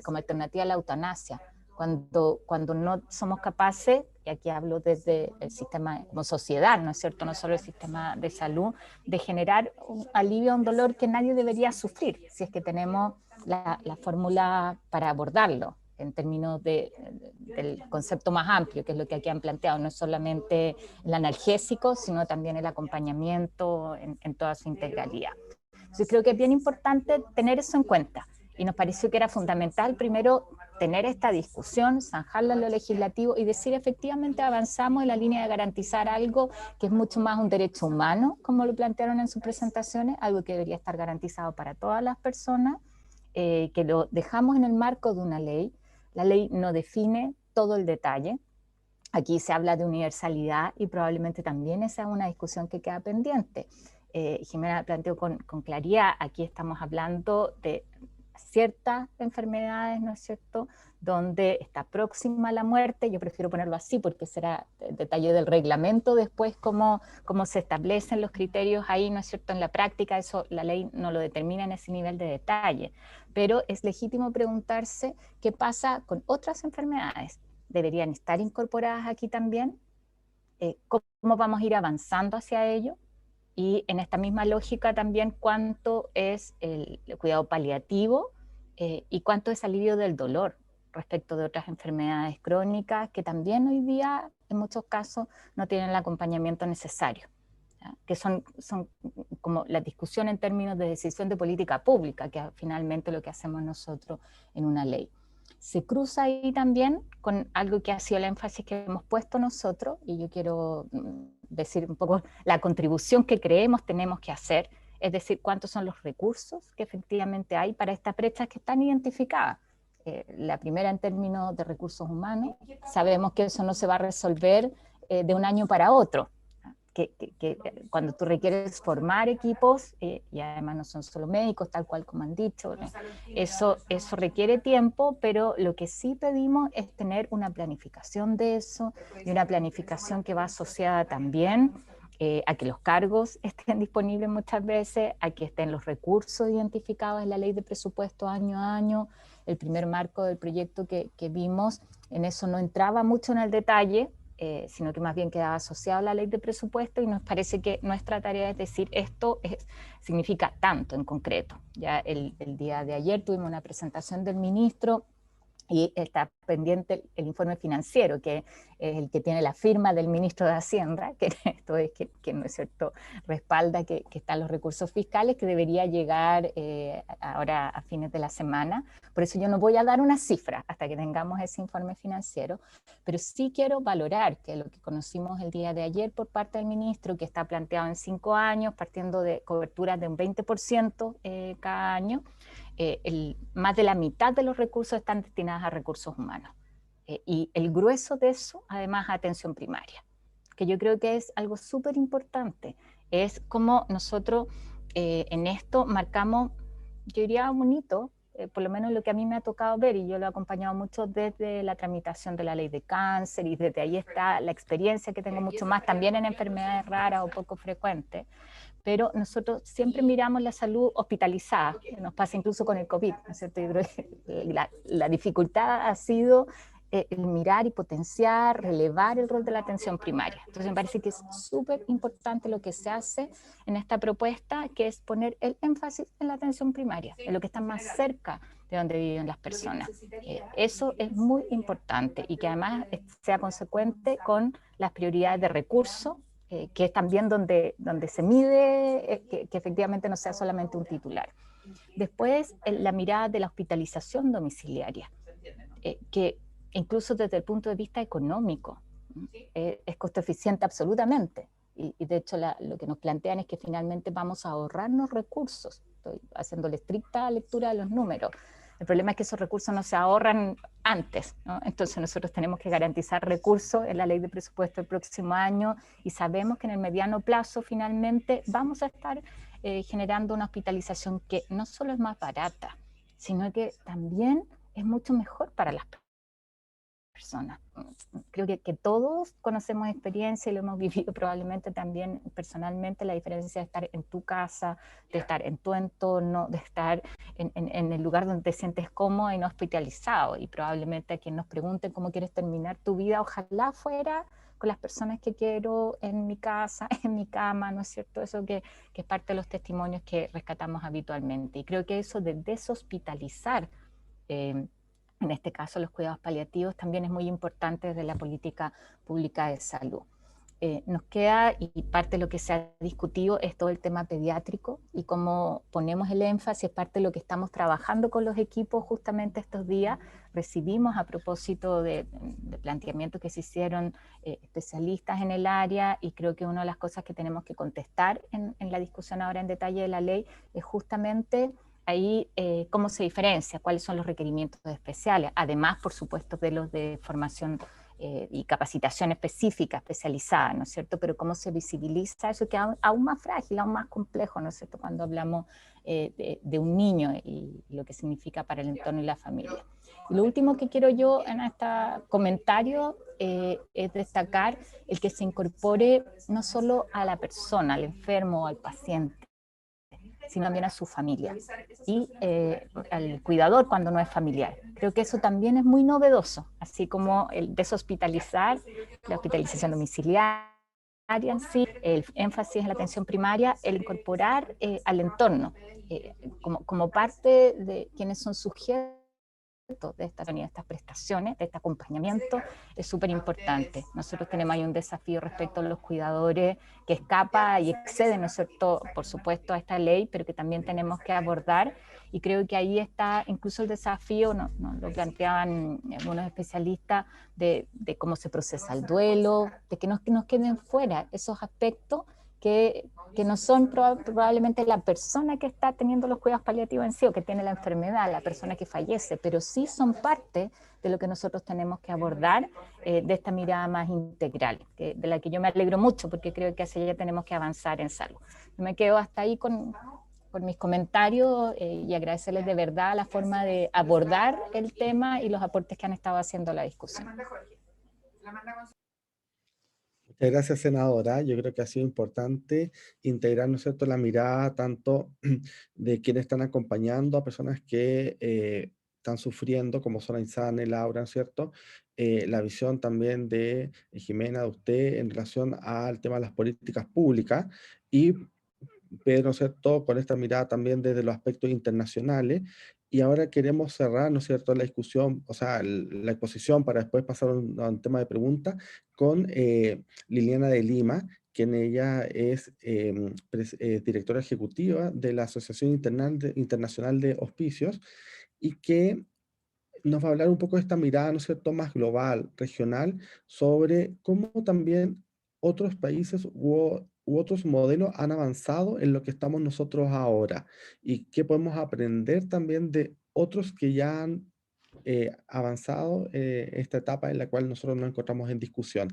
[SPEAKER 7] como alternativa a la eutanasia, cuando no somos capaces, y aquí hablo desde el sistema como sociedad, ¿no es cierto?, no solo el sistema de salud, de generar un alivio a un dolor que nadie debería sufrir, si es que tenemos la fórmula para abordarlo, en términos del concepto más amplio, que es lo que aquí han planteado, no es solamente el analgésico, sino también el acompañamiento en toda su integralidad. Yo creo que es bien importante tener eso en cuenta, y nos pareció que era fundamental primero tener esta discusión, zanjarla en lo legislativo y decir efectivamente avanzamos en la línea de garantizar algo que es mucho más un derecho humano, como lo plantearon en sus presentaciones, algo que debería estar garantizado para todas las personas, que lo dejamos en el marco de una ley. La ley no define todo el detalle. Aquí se habla de universalidad y probablemente también esa es una discusión que queda pendiente. Jimena planteó con claridad, aquí estamos hablando de ciertas enfermedades, ¿no es cierto?, donde está próxima a la muerte. Yo prefiero ponerlo así porque será el detalle del reglamento después cómo se establecen los criterios ahí, ¿no es cierto?, en la práctica, eso la ley no lo determina en ese nivel de detalle, pero es legítimo preguntarse qué pasa con otras enfermedades. ¿Deberían estar incorporadas aquí también? ¿Cómo vamos a ir avanzando hacia ello? Y en esta misma lógica también cuánto es el cuidado paliativo y cuánto es alivio del dolor respecto de otras enfermedades crónicas que también hoy día en muchos casos no tienen el acompañamiento necesario, ¿ya? Que son como la discusión en términos de decisión de política pública, que finalmente lo que hacemos nosotros en una ley. Se cruza ahí también con algo que ha sido el énfasis que hemos puesto nosotros, y yo quiero decir un poco la contribución que creemos tenemos que hacer, es decir, cuántos son los recursos que efectivamente hay para estas brechas que están identificadas. La primera en términos de recursos humanos, sabemos que eso no se va a resolver de un año para otro, que cuando tú requieres formar equipos, y además no son solo médicos, tal cual como han dicho, ¿no? Eso requiere tiempo, pero lo que sí pedimos es tener una planificación de eso, y una planificación que va asociada también a que los cargos estén disponibles muchas veces, a que estén los recursos identificados en la ley de presupuesto año a año. El primer marco del proyecto que vimos, en eso no entraba mucho en el detalle, sino que más bien quedaba asociado a la ley de presupuesto, y nos parece que nuestra tarea es decir, significa tanto en concreto. Ya el día de ayer tuvimos una presentación del ministro, y está pendiente el informe financiero, que es el que tiene la firma del ministro de Hacienda, que esto es que no es cierto, respalda que están los recursos fiscales, que debería llegar ahora a fines de la semana. Por eso yo no voy a dar una cifra hasta que tengamos ese informe financiero, pero sí quiero valorar que lo que conocimos el día de ayer por parte del ministro, que está planteado en 5 años, partiendo de coberturas de un 20% cada año, más de la mitad de los recursos están destinados a recursos humanos. Y el grueso de eso, además, a atención primaria, que yo creo que es algo súper importante. Es como nosotros en esto marcamos, yo diría, un hito, por lo menos lo que a mí me ha tocado ver, y yo lo he acompañado mucho desde la tramitación de la ley de cáncer, y desde ahí está la experiencia que tengo mucho más también en enfermedades raras o poco frecuentes. Pero nosotros siempre miramos la salud hospitalizada, nos pasa incluso con el COVID, ¿no es cierto? La dificultad ha sido el mirar y potenciar, relevar el rol de la atención primaria. Entonces me parece que es súper importante lo que se hace en esta propuesta, que es poner el énfasis en la atención primaria, en lo que está más cerca de donde viven las personas. Eso es muy importante, y que además sea consecuente con las prioridades de recursos, que es también donde se mide que efectivamente no sea solamente un titular. Después, la mirada de la hospitalización domiciliaria, que incluso desde el punto de vista económico es costo eficiente absolutamente, y de hecho lo que nos plantean es que finalmente vamos a ahorrarnos recursos. Estoy haciendo la estricta lectura de los números. El problema es que esos recursos no se ahorran antes, ¿no? Entonces nosotros tenemos que garantizar recursos en la ley de presupuesto del próximo año, y sabemos que en el mediano plazo finalmente vamos a estar generando una hospitalización que no solo es más barata, sino que también es mucho mejor para las personas. Creo que todos conocemos experiencia y lo hemos vivido probablemente también personalmente, la diferencia de estar en tu casa, de estar en tu entorno, de estar en el lugar donde te sientes cómodo y no hospitalizado. Y probablemente a quien nos pregunte cómo quieres terminar tu vida, ojalá fuera con las personas que quiero en mi casa, en mi cama, ¿no es cierto? Eso que es parte de los testimonios que rescatamos habitualmente. Y creo que eso de deshospitalizar, en este caso los cuidados paliativos, también es muy importante desde la política pública de salud. Nos queda, y parte de lo que se ha discutido, es todo el tema pediátrico, y cómo ponemos el énfasis, es parte de lo que estamos trabajando con los equipos justamente estos días. Recibimos, a propósito de planteamientos que se hicieron especialistas en el área, y creo que una de las cosas que tenemos que contestar en la discusión ahora en detalle de la ley es justamente ahí cómo se diferencia, cuáles son los requerimientos especiales, además, por supuesto, de los de formación y capacitación específica, especializada, ¿no es cierto? Pero cómo se visibiliza eso, que es aún más frágil, aún más complejo, ¿no es cierto?, cuando hablamos de un niño y lo que significa para el entorno y la familia. Y lo último que quiero yo en este comentario es destacar el que se incorpore no solo a la persona, al enfermo o al paciente, sino también a su familia y al cuidador cuando no es familiar. Creo que eso también es muy novedoso, así como el deshospitalizar, la hospitalización domiciliaria en sí, el énfasis en la atención primaria, el incorporar al entorno como parte de quienes son sujetos de estas prestaciones, de este acompañamiento, es súper importante. Nosotros tenemos ahí un desafío respecto a los cuidadores que escapa y excede, ¿no es cierto?, por supuesto, a esta ley, pero que también tenemos que abordar, y creo que ahí está incluso el desafío, no lo planteaban algunos especialistas, de cómo se procesa el duelo, de que no nos queden fuera esos aspectos que no son probablemente la persona que está teniendo los cuidados paliativos en sí, o que tiene la enfermedad, la persona que fallece, pero sí son parte de lo que nosotros tenemos que abordar de esta mirada más integral, de la que yo me alegro mucho, porque creo que hacia allá tenemos que avanzar en salud. Yo me quedo hasta ahí con mis comentarios y agradecerles de verdad la forma de abordar el tema y los aportes que han estado haciendo a la discusión.
[SPEAKER 1] Muchas gracias, senadora. Yo creo que ha sido importante integrar, ¿no es cierto?, la mirada tanto de quienes están acompañando a personas que están sufriendo, como son Aizane, Laura, ¿no es cierto? La visión también de Jimena, de usted, en relación al tema de las políticas públicas y Pedro, ¿no es cierto?, con esta mirada también desde los aspectos internacionales. Y ahora queremos cerrar, ¿no es cierto?, la discusión, o sea, la exposición para después pasar a un tema de preguntas con Liliana de Lima, quien ella es directora ejecutiva de la Asociación Internacional de Hospicios y que nos va a hablar un poco de esta mirada, ¿no es cierto?, más global, regional, sobre cómo también otros países u otros modelos han avanzado en lo que estamos nosotros ahora y qué podemos aprender también de otros que ya han avanzado esta etapa en la cual nosotros nos encontramos en discusión.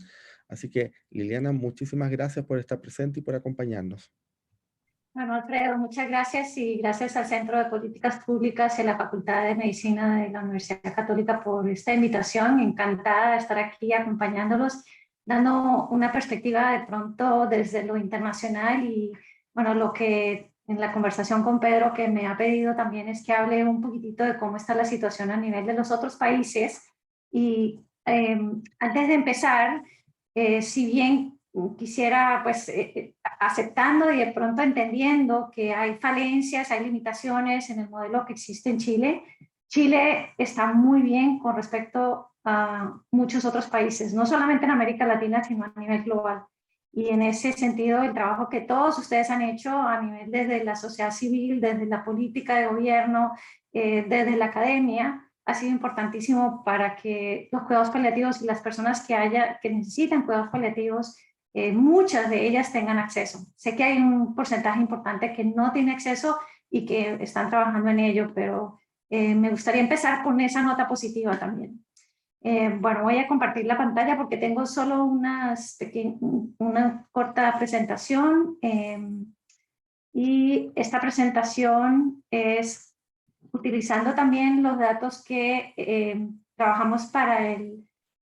[SPEAKER 1] Así que, Liliana, muchísimas gracias por estar presente y por acompañarnos.
[SPEAKER 8] Bueno, Alfredo, muchas gracias y gracias al Centro de Políticas Públicas y a la Facultad de Medicina de la Universidad Católica por esta invitación. Encantada de estar aquí acompañándolos, dando una perspectiva de pronto desde lo internacional y, bueno, lo que en la conversación con Pedro que me ha pedido también es que hable un poquitito de cómo está la situación a nivel de los otros países. Y antes de empezar, si bien quisiera, pues, aceptando y de pronto entendiendo que hay falencias, hay limitaciones en el modelo que existe en Chile, Chile está muy bien con respecto a muchos otros países, no solamente en América Latina, sino a nivel global. Y en ese sentido, el trabajo que todos ustedes han hecho a nivel desde la sociedad civil, desde la política de gobierno, desde la academia, ha sido importantísimo para que los cuidados paliativos y las personas que necesitan cuidados paliativos, muchas de ellas tengan acceso. Sé que hay un porcentaje importante que no tiene acceso y que están trabajando en ello, pero me gustaría empezar con esa nota positiva también. Bueno, voy a compartir la pantalla porque tengo solo una corta presentación y esta presentación es utilizando también los datos que trabajamos para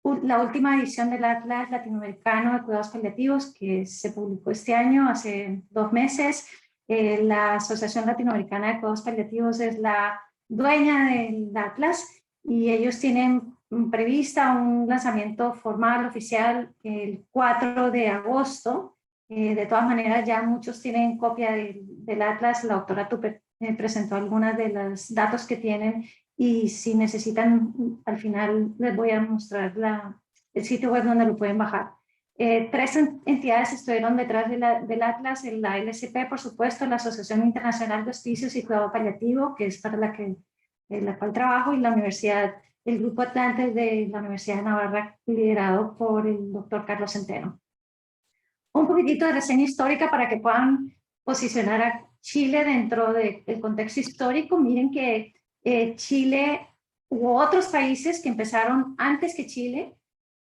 [SPEAKER 8] la última edición del Atlas Latinoamericano de Cuidados Paliativos que se publicó este año, hace 2 meses. La Asociación Latinoamericana de Cuidados Paliativos es la dueña del Atlas y ellos tienen prevista un lanzamiento formal, oficial, el 4 de agosto. De todas maneras, ya muchos tienen copia del Atlas. La doctora Tupper presentó algunos de los datos que tienen y si necesitan, al final les voy a mostrar el sitio web donde lo pueden bajar. 3 entidades estuvieron detrás del Atlas, la LSP, por supuesto, la Asociación Internacional de Hospicios y Cuidado Paliativo, que es para la cual trabajo, y la universidad, el Grupo Atlantes de la Universidad de Navarra, liderado por el doctor Carlos Centeno. Un poquitito de reseña histórica para que puedan posicionar a Chile dentro del contexto histórico. Miren que Chile, hubo otros países que empezaron antes que Chile,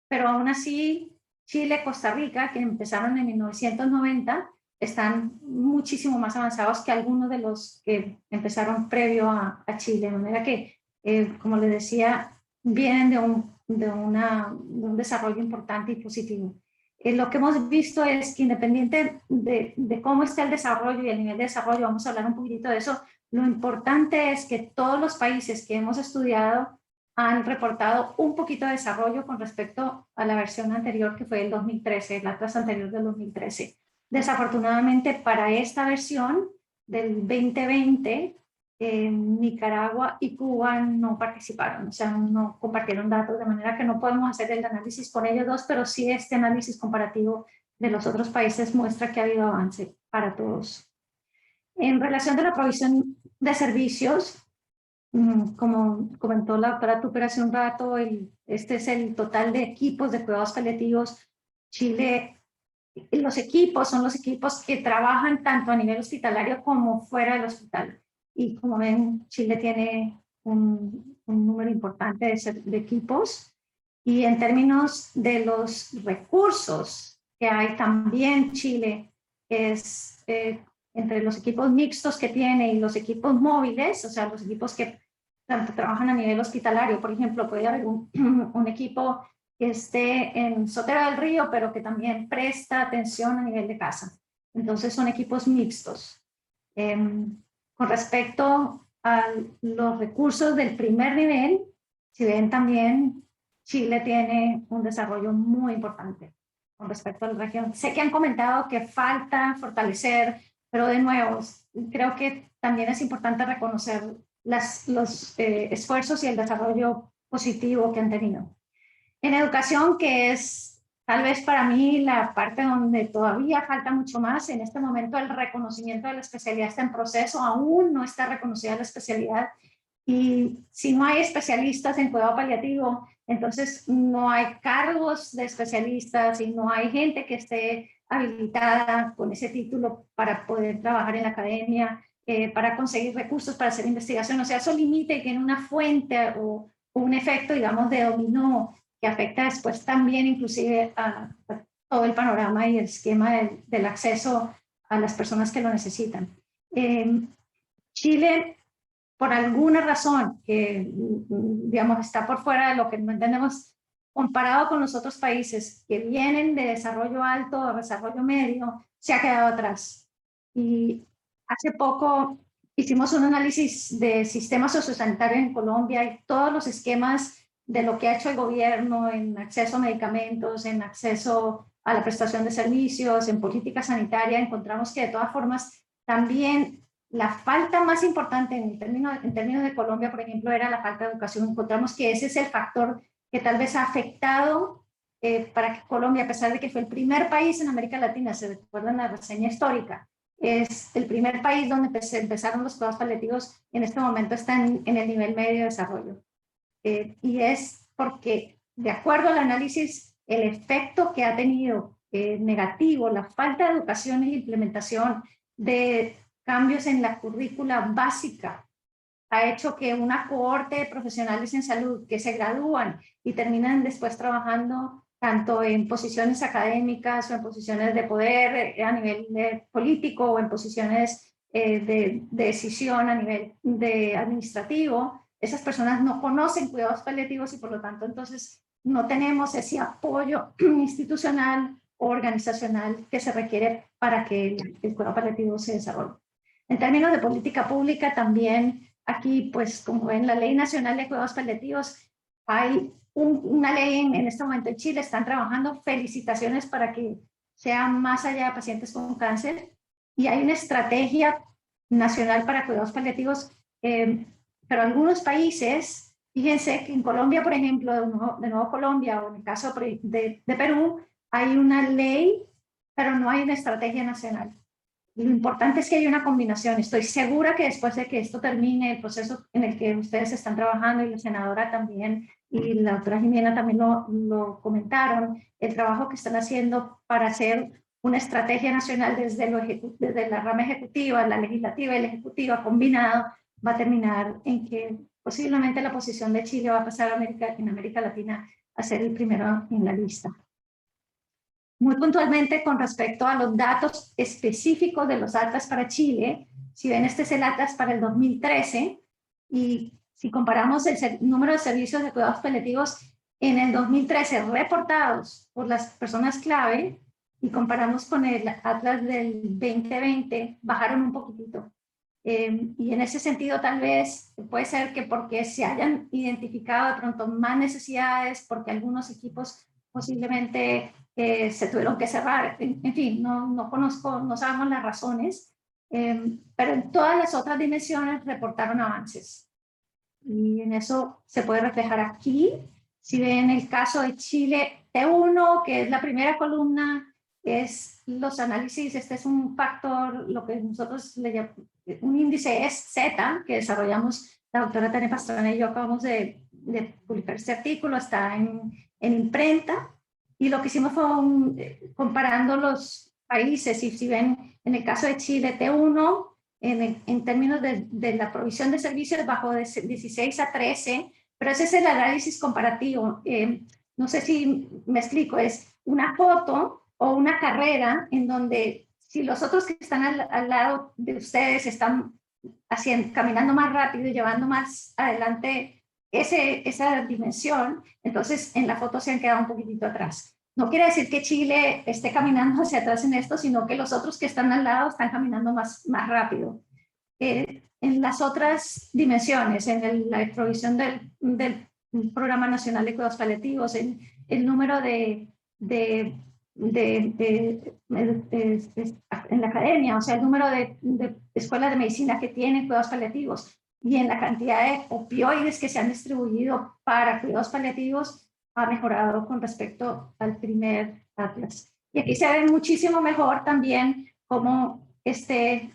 [SPEAKER 8] pero aún así Chile, Costa Rica, que empezaron en 1990, están muchísimo más avanzados que algunos de los que empezaron previo a Chile. De manera que, como les decía, vienen de un desarrollo importante y positivo. Lo que hemos visto es que independiente de cómo está el desarrollo y el nivel de desarrollo, vamos a hablar un poquitito de eso, lo importante es que todos los países que hemos estudiado han reportado un poquito de desarrollo con respecto a la versión anterior que fue el 2013, el Atlas anterior del 2013. Desafortunadamente para esta versión del 2020, Nicaragua y Cuba no participaron, o sea, no compartieron datos, de manera que no podemos hacer el análisis con ellos dos, pero sí este análisis comparativo de los otros países muestra que ha habido avance para todos. En relación de la provisión de servicios, como comentó la doctora Tupper hace un rato, este es el total de equipos de cuidados paliativos. Chile, los equipos son los equipos que trabajan tanto a nivel hospitalario como fuera del hospital. Y como ven, Chile tiene un número importante de equipos. Y en términos de los recursos que hay también, Chile es entre los equipos mixtos que tiene y los equipos móviles, o sea, los equipos que tanto trabajan a nivel hospitalario. Por ejemplo, puede haber un equipo que esté en Sotero del Río, pero que también presta atención a nivel de casa. Entonces son equipos mixtos. Con respecto a los recursos del primer nivel, si ven también, Chile tiene un desarrollo muy importante con respecto a la región. Sé que han comentado que falta fortalecer, pero de nuevo, creo que también es importante reconocer los esfuerzos y el desarrollo positivo que han tenido. En educación, que es tal vez para mí la parte donde todavía falta mucho más, en este momento el reconocimiento de la especialidad está en proceso, aún no está reconocida la especialidad, y si no hay especialistas en cuidado paliativo, entonces no hay cargos de especialistas y no hay gente que esté habilitada con ese título para poder trabajar en la academia, para conseguir recursos para hacer investigación. O sea, eso limita y tiene una fuente o un efecto, digamos, de dominó que afecta después también inclusive a todo el panorama y el esquema del acceso a las personas que lo necesitan. Chile, por alguna razón que, digamos, está por fuera de lo que no entendemos, comparado con los otros países que vienen de desarrollo alto o desarrollo medio, se ha quedado atrás. Y hace poco hicimos un análisis de sistemas sociosanitarios en Colombia y todos los esquemas de lo que ha hecho el gobierno en acceso a medicamentos, en acceso a la prestación de servicios, en política sanitaria. Encontramos que de todas formas también la falta más importante en términos de Colombia, por ejemplo, era la falta de educación. Encontramos que ese es el factor que tal vez ha afectado para que Colombia, a pesar de que fue el primer país en América Latina, se recuerda en la reseña histórica, es el primer país donde empezaron los cuidados paliativos, en este momento está en el nivel medio de desarrollo. Y es porque, de acuerdo al análisis, el efecto que ha tenido negativo, la falta de educación y implementación de cambios en la currícula básica, ha hecho que una cohorte de profesionales en salud que se gradúan y terminan después trabajando tanto en posiciones académicas o en posiciones de poder a nivel político o en posiciones de decisión a nivel administrativo. Esas personas no conocen cuidados paliativos y por lo tanto entonces no tenemos ese apoyo institucional o organizacional que se requiere para que el cuidado paliativo se desarrolle. En términos de política pública también, aquí pues como ven la Ley Nacional de Cuidados Paliativos, hay una ley en este momento en Chile, están trabajando, felicitaciones para que sea más allá de pacientes con cáncer, y hay una estrategia nacional para cuidados paliativos, pero algunos países, fíjense que en Colombia, por ejemplo, de nuevo Colombia, o en el caso de Perú, hay una ley, pero no hay una estrategia nacional. Lo importante es que hay una combinación. Estoy segura que después de que esto termine, el proceso en el que ustedes están trabajando, y la senadora también, y la doctora Jimena también lo comentaron, el trabajo que están haciendo para hacer una estrategia nacional desde la rama ejecutiva, la legislativa y la ejecutiva combinado, va a terminar en que posiblemente la posición de Chile va a pasar en América Latina a ser el primero en la lista. Muy puntualmente con respecto a los datos específicos de los atlas para Chile, si ven este es el atlas para el 2013, y si comparamos el número de servicios de cuidados paliativos en el 2013 reportados por las personas clave y comparamos con el atlas del 2020, bajaron un poquitito. Y en ese sentido tal vez puede ser que porque se hayan identificado de pronto más necesidades, porque algunos equipos posiblemente se tuvieron que cerrar, en fin, no conozco, no sabemos las razones, pero en todas las otras dimensiones reportaron avances. Y en eso se puede reflejar aquí. Si ven el caso de Chile T1, que es la primera columna, es los análisis, este es un factor, lo que nosotros le llamamos, un índice es Z, que desarrollamos la doctora Tania Pastrana y yo acabamos de publicar este artículo, está en imprenta, y lo que hicimos fue comparando los países, y si ven en el caso de Chile T1, en términos de la provisión de servicios bajó de 16 a 13, pero ese es el análisis comparativo. No sé si me explico, es una foto o una carrera en donde si los otros que están al lado de ustedes están caminando más rápido y llevando más adelante esa dimensión, entonces en la foto se han quedado un poquitito atrás. No quiere decir que Chile esté caminando hacia atrás en esto, sino que los otros que están al lado están caminando más rápido. En las otras dimensiones, en la provisión del Programa Nacional de Cuidados Paliativos, en el número en la academia, o sea, el número de escuelas de medicina que tienen cuidados paliativos y en la cantidad de opioides que se han distribuido para cuidados paliativos, ha mejorado con respecto al primer atlas. Y aquí se ve muchísimo mejor también cómo se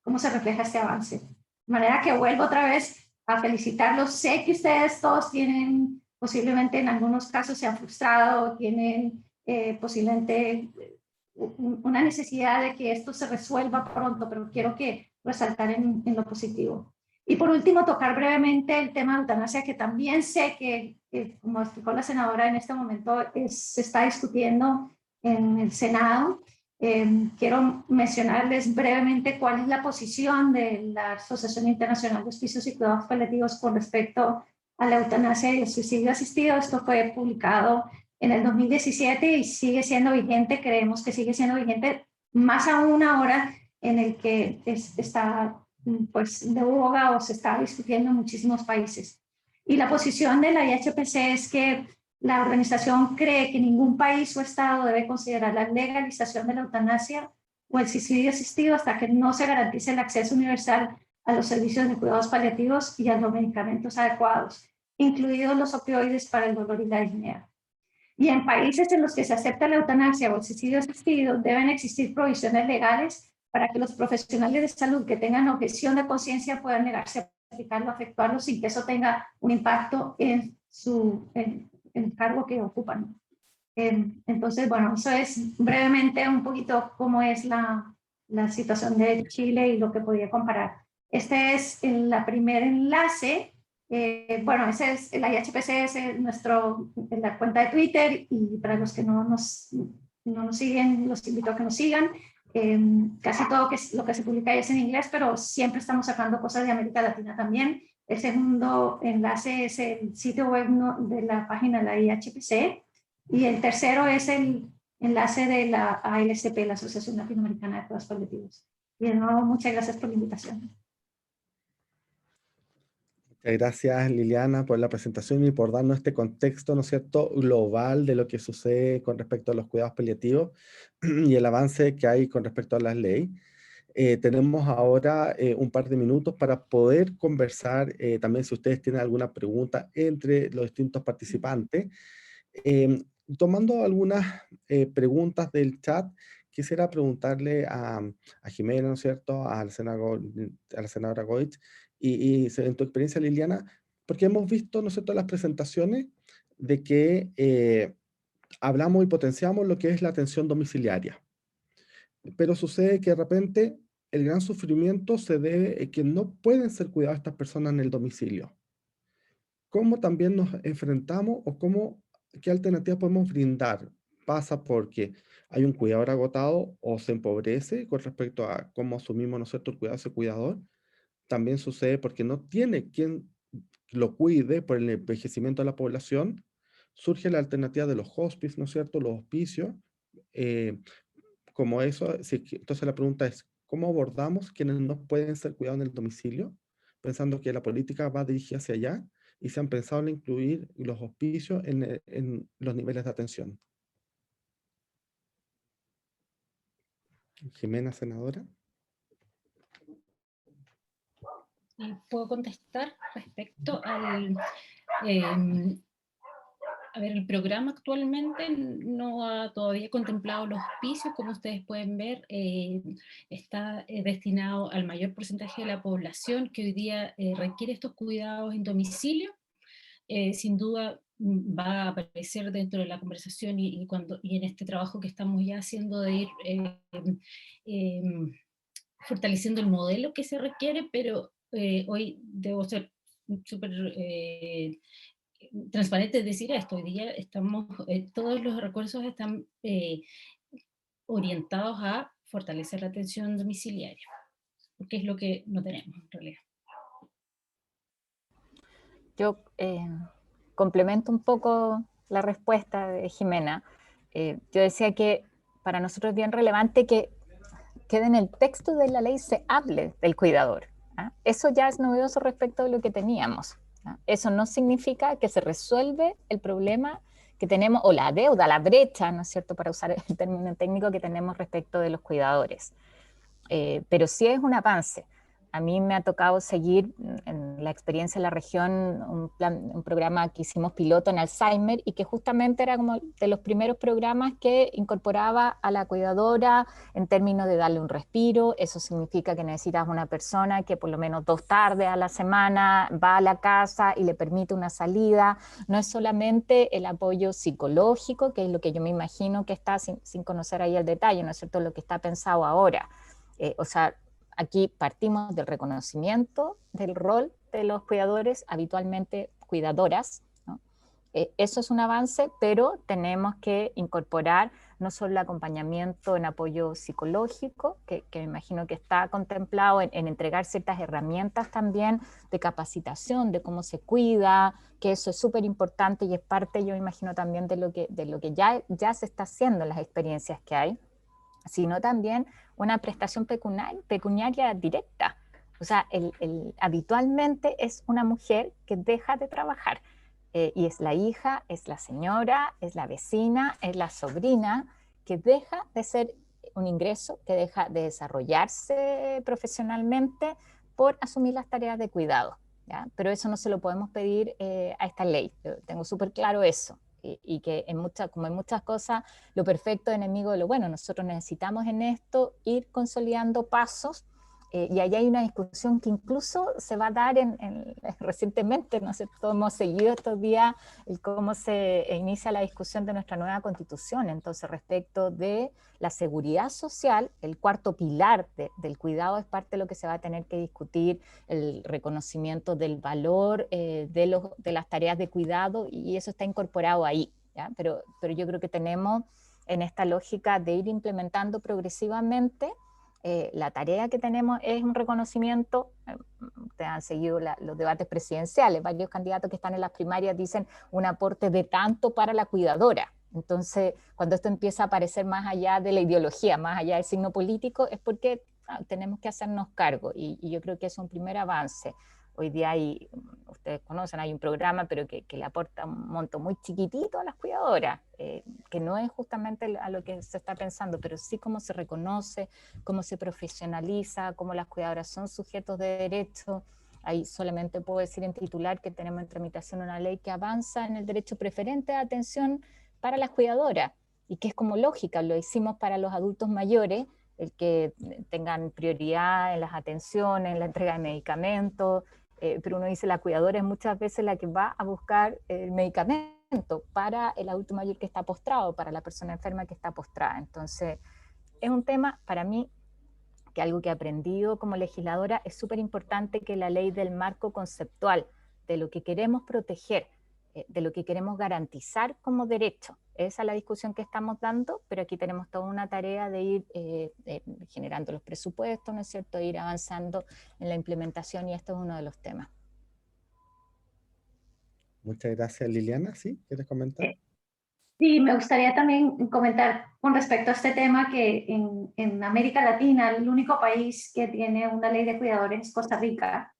[SPEAKER 8] refleja este avance. De manera que vuelvo otra vez a felicitarlos. Sé que ustedes todos tienen, posiblemente en algunos casos se han frustrado, tienen posiblemente una necesidad de que esto se resuelva pronto, pero quiero resaltar en lo positivo. Y por último, tocar brevemente el tema de eutanasia, que también sé que como explicó la senadora, en este momento se está discutiendo en el Senado. Quiero mencionarles brevemente cuál es la posición de la Asociación Internacional de Hospicios y Cuidados Paliativos con respecto a la eutanasia y el suicidio asistido. Esto fue publicado en el 2017 y sigue siendo vigente, creemos que sigue siendo vigente, más aún ahora en el que está pues de boga o se está discutiendo en muchísimos países. Y la posición de la IHPC es que la organización cree que ningún país o estado debe considerar la legalización de la eutanasia o el suicidio asistido hasta que no se garantice el acceso universal a los servicios de cuidados paliativos y a los medicamentos adecuados, incluidos los opioides para el dolor y la disnea. Y en países en los que se acepta la eutanasia o el suicidio asistido, deben existir provisiones legales para que los profesionales de salud que tengan objeción de conciencia puedan negarse a aplicarlo, a efectuarlo, sin que eso tenga un impacto en el cargo que ocupan. Entonces, bueno, eso es brevemente un poquito cómo es la situación de Chile y lo que podría comparar. Este es el primer enlace. Bueno, ese es la IHPC, es la cuenta de Twitter, y para los que no nos siguen, los invito a que nos sigan. Casi todo lo que se publica es en inglés, pero siempre estamos sacando cosas de América Latina también. El segundo enlace es el sitio web de la página de la IHPC, y el tercero es el enlace de la ALCP, la Asociación Latinoamericana de Cuidados Paliativos. Y de nuevo, muchas gracias por la invitación.
[SPEAKER 1] Muchas gracias, Liliana, por la presentación y por darnos este contexto, ¿no es cierto?, global de lo que sucede con respecto a los cuidados paliativos y el avance que hay con respecto a las leyes. Tenemos ahora un par de minutos para poder conversar, también si ustedes tienen alguna pregunta entre los distintos participantes. Tomando algunas preguntas del chat, quisiera preguntarle a Jimena, ¿no es cierto?, a la senadora Goich, y en tu experiencia, Liliana, porque hemos visto, ¿no es cierto?, las presentaciones de que hablamos y potenciamos lo que es la atención domiciliaria. Pero sucede que de repente el gran sufrimiento se debe a que no pueden ser cuidadas estas personas en el domicilio. ¿Cómo también nos enfrentamos o qué alternativas podemos brindar? Pasa porque hay un cuidador agotado o se empobrece con respecto a cómo asumimos nosotros el cuidado de ese cuidador. También sucede porque no tiene quien lo cuide por el envejecimiento de la población. Surge la alternativa de los hospices, ¿no es cierto?, los hospicios. Como eso, entonces la pregunta es, ¿cómo abordamos quienes no pueden ser cuidados en el domicilio? Pensando que la política va dirigida hacia allá y se han pensado en incluir los hospicios en los niveles de atención. Jimena, senadora.
[SPEAKER 6] ¿Puedo contestar respecto al... a ver, el programa actualmente no ha todavía contemplado los hospicios. Como ustedes pueden ver, está destinado al mayor porcentaje de la población que hoy día requiere estos cuidados en domicilio. Sin duda va a aparecer dentro de la conversación y en este trabajo que estamos ya haciendo de ir fortaleciendo el modelo que se requiere, pero hoy debo ser súper transparente, es decir esto. Hoy día todos los recursos están orientados a fortalecer la atención domiciliaria, porque es lo que no tenemos en realidad.
[SPEAKER 7] Yo complemento un poco la respuesta de Jimena. Yo decía que para nosotros es bien relevante que quede en el texto de la ley se hable del cuidador. Eso ya es novedoso respecto de lo que teníamos. Eso no significa que se resuelve el problema que tenemos, o la deuda, la brecha, ¿no es cierto?, para usar el término técnico que tenemos respecto de los cuidadores. Pero sí es un avance. A mí me ha tocado seguir en la experiencia de la región un programa que hicimos piloto en Alzheimer y que justamente era como de los primeros programas que incorporaba a la cuidadora en términos de darle un respiro. Eso significa que necesitas una persona que por lo menos 2 tardes a la semana va a la casa y le permite una salida. No es solamente el apoyo psicológico, que es lo que yo me imagino que está, sin conocer ahí el detalle, ¿no es cierto?, lo que está pensado ahora. O sea, aquí partimos del reconocimiento del rol de los cuidadores, habitualmente cuidadoras, ¿no? Eso es un avance, pero tenemos que incorporar no solo el acompañamiento en apoyo psicológico, que me imagino que está contemplado en entregar ciertas herramientas también de capacitación, de cómo se cuida, que eso es súper importante y es parte, yo me imagino, también de lo que ya se está haciendo en las experiencias que hay, sino también una prestación pecuniaria directa. O sea, habitualmente es una mujer que deja de trabajar, y es la hija, es la señora, es la vecina, es la sobrina, que deja de ser un ingreso, que deja de desarrollarse profesionalmente por asumir las tareas de cuidado, ¿ya? Pero eso no se lo podemos pedir a esta ley. Yo tengo súper claro eso. Y que como en muchas cosas, lo perfecto es enemigo de lo bueno. Nosotros necesitamos en esto ir consolidando pasos, y ahí hay una discusión que incluso se va a dar recientemente, ¿no sé? Todos hemos seguido estos días cómo se inicia la discusión de nuestra nueva constitución. Entonces, respecto de la seguridad social, el 4º pilar del cuidado es parte de lo que se va a tener que discutir, el reconocimiento del valor de las tareas de cuidado, y eso está incorporado ahí, ¿ya? Pero yo creo que tenemos en esta lógica de ir implementando progresivamente. La tarea que tenemos es un reconocimiento. Ustedes han seguido los debates presidenciales, varios candidatos que están en las primarias dicen un aporte de tanto para la cuidadora. Entonces, cuando esto empieza a aparecer más allá de la ideología, más allá del signo político, es porque tenemos que hacernos cargo, y yo creo que es un primer avance. Hoy día ustedes conocen, hay un programa, pero que le aporta un monto muy chiquitito a las cuidadoras, que no es justamente a lo que se está pensando, pero sí cómo se reconoce, cómo se profesionaliza, cómo las cuidadoras son sujetos de derecho. Ahí solamente puedo decir en titular que tenemos en tramitación una ley que avanza en el derecho preferente de atención para las cuidadoras, y que es como lógica, lo hicimos para los adultos mayores, el que tengan prioridad en las atenciones, en la entrega de medicamentos, pero uno dice la cuidadora es muchas veces la que va a buscar el medicamento para el adulto mayor que está postrado, para la persona enferma que está postrada. Entonces, es un tema para mí que algo que he aprendido como legisladora es súper importante, que la ley del marco conceptual de lo que queremos proteger, de lo que queremos garantizar como derecho. Esa es la discusión que estamos dando, pero aquí tenemos toda una tarea de ir generando los presupuestos, ¿no es cierto?, de ir avanzando en la implementación, y esto es uno de los temas.
[SPEAKER 1] Muchas gracias, Liliana. ¿Sí? ¿Quieres comentar?
[SPEAKER 8] Sí, me gustaría también comentar con respecto a este tema que en América Latina el único país que tiene una ley de cuidadores es Costa Rica,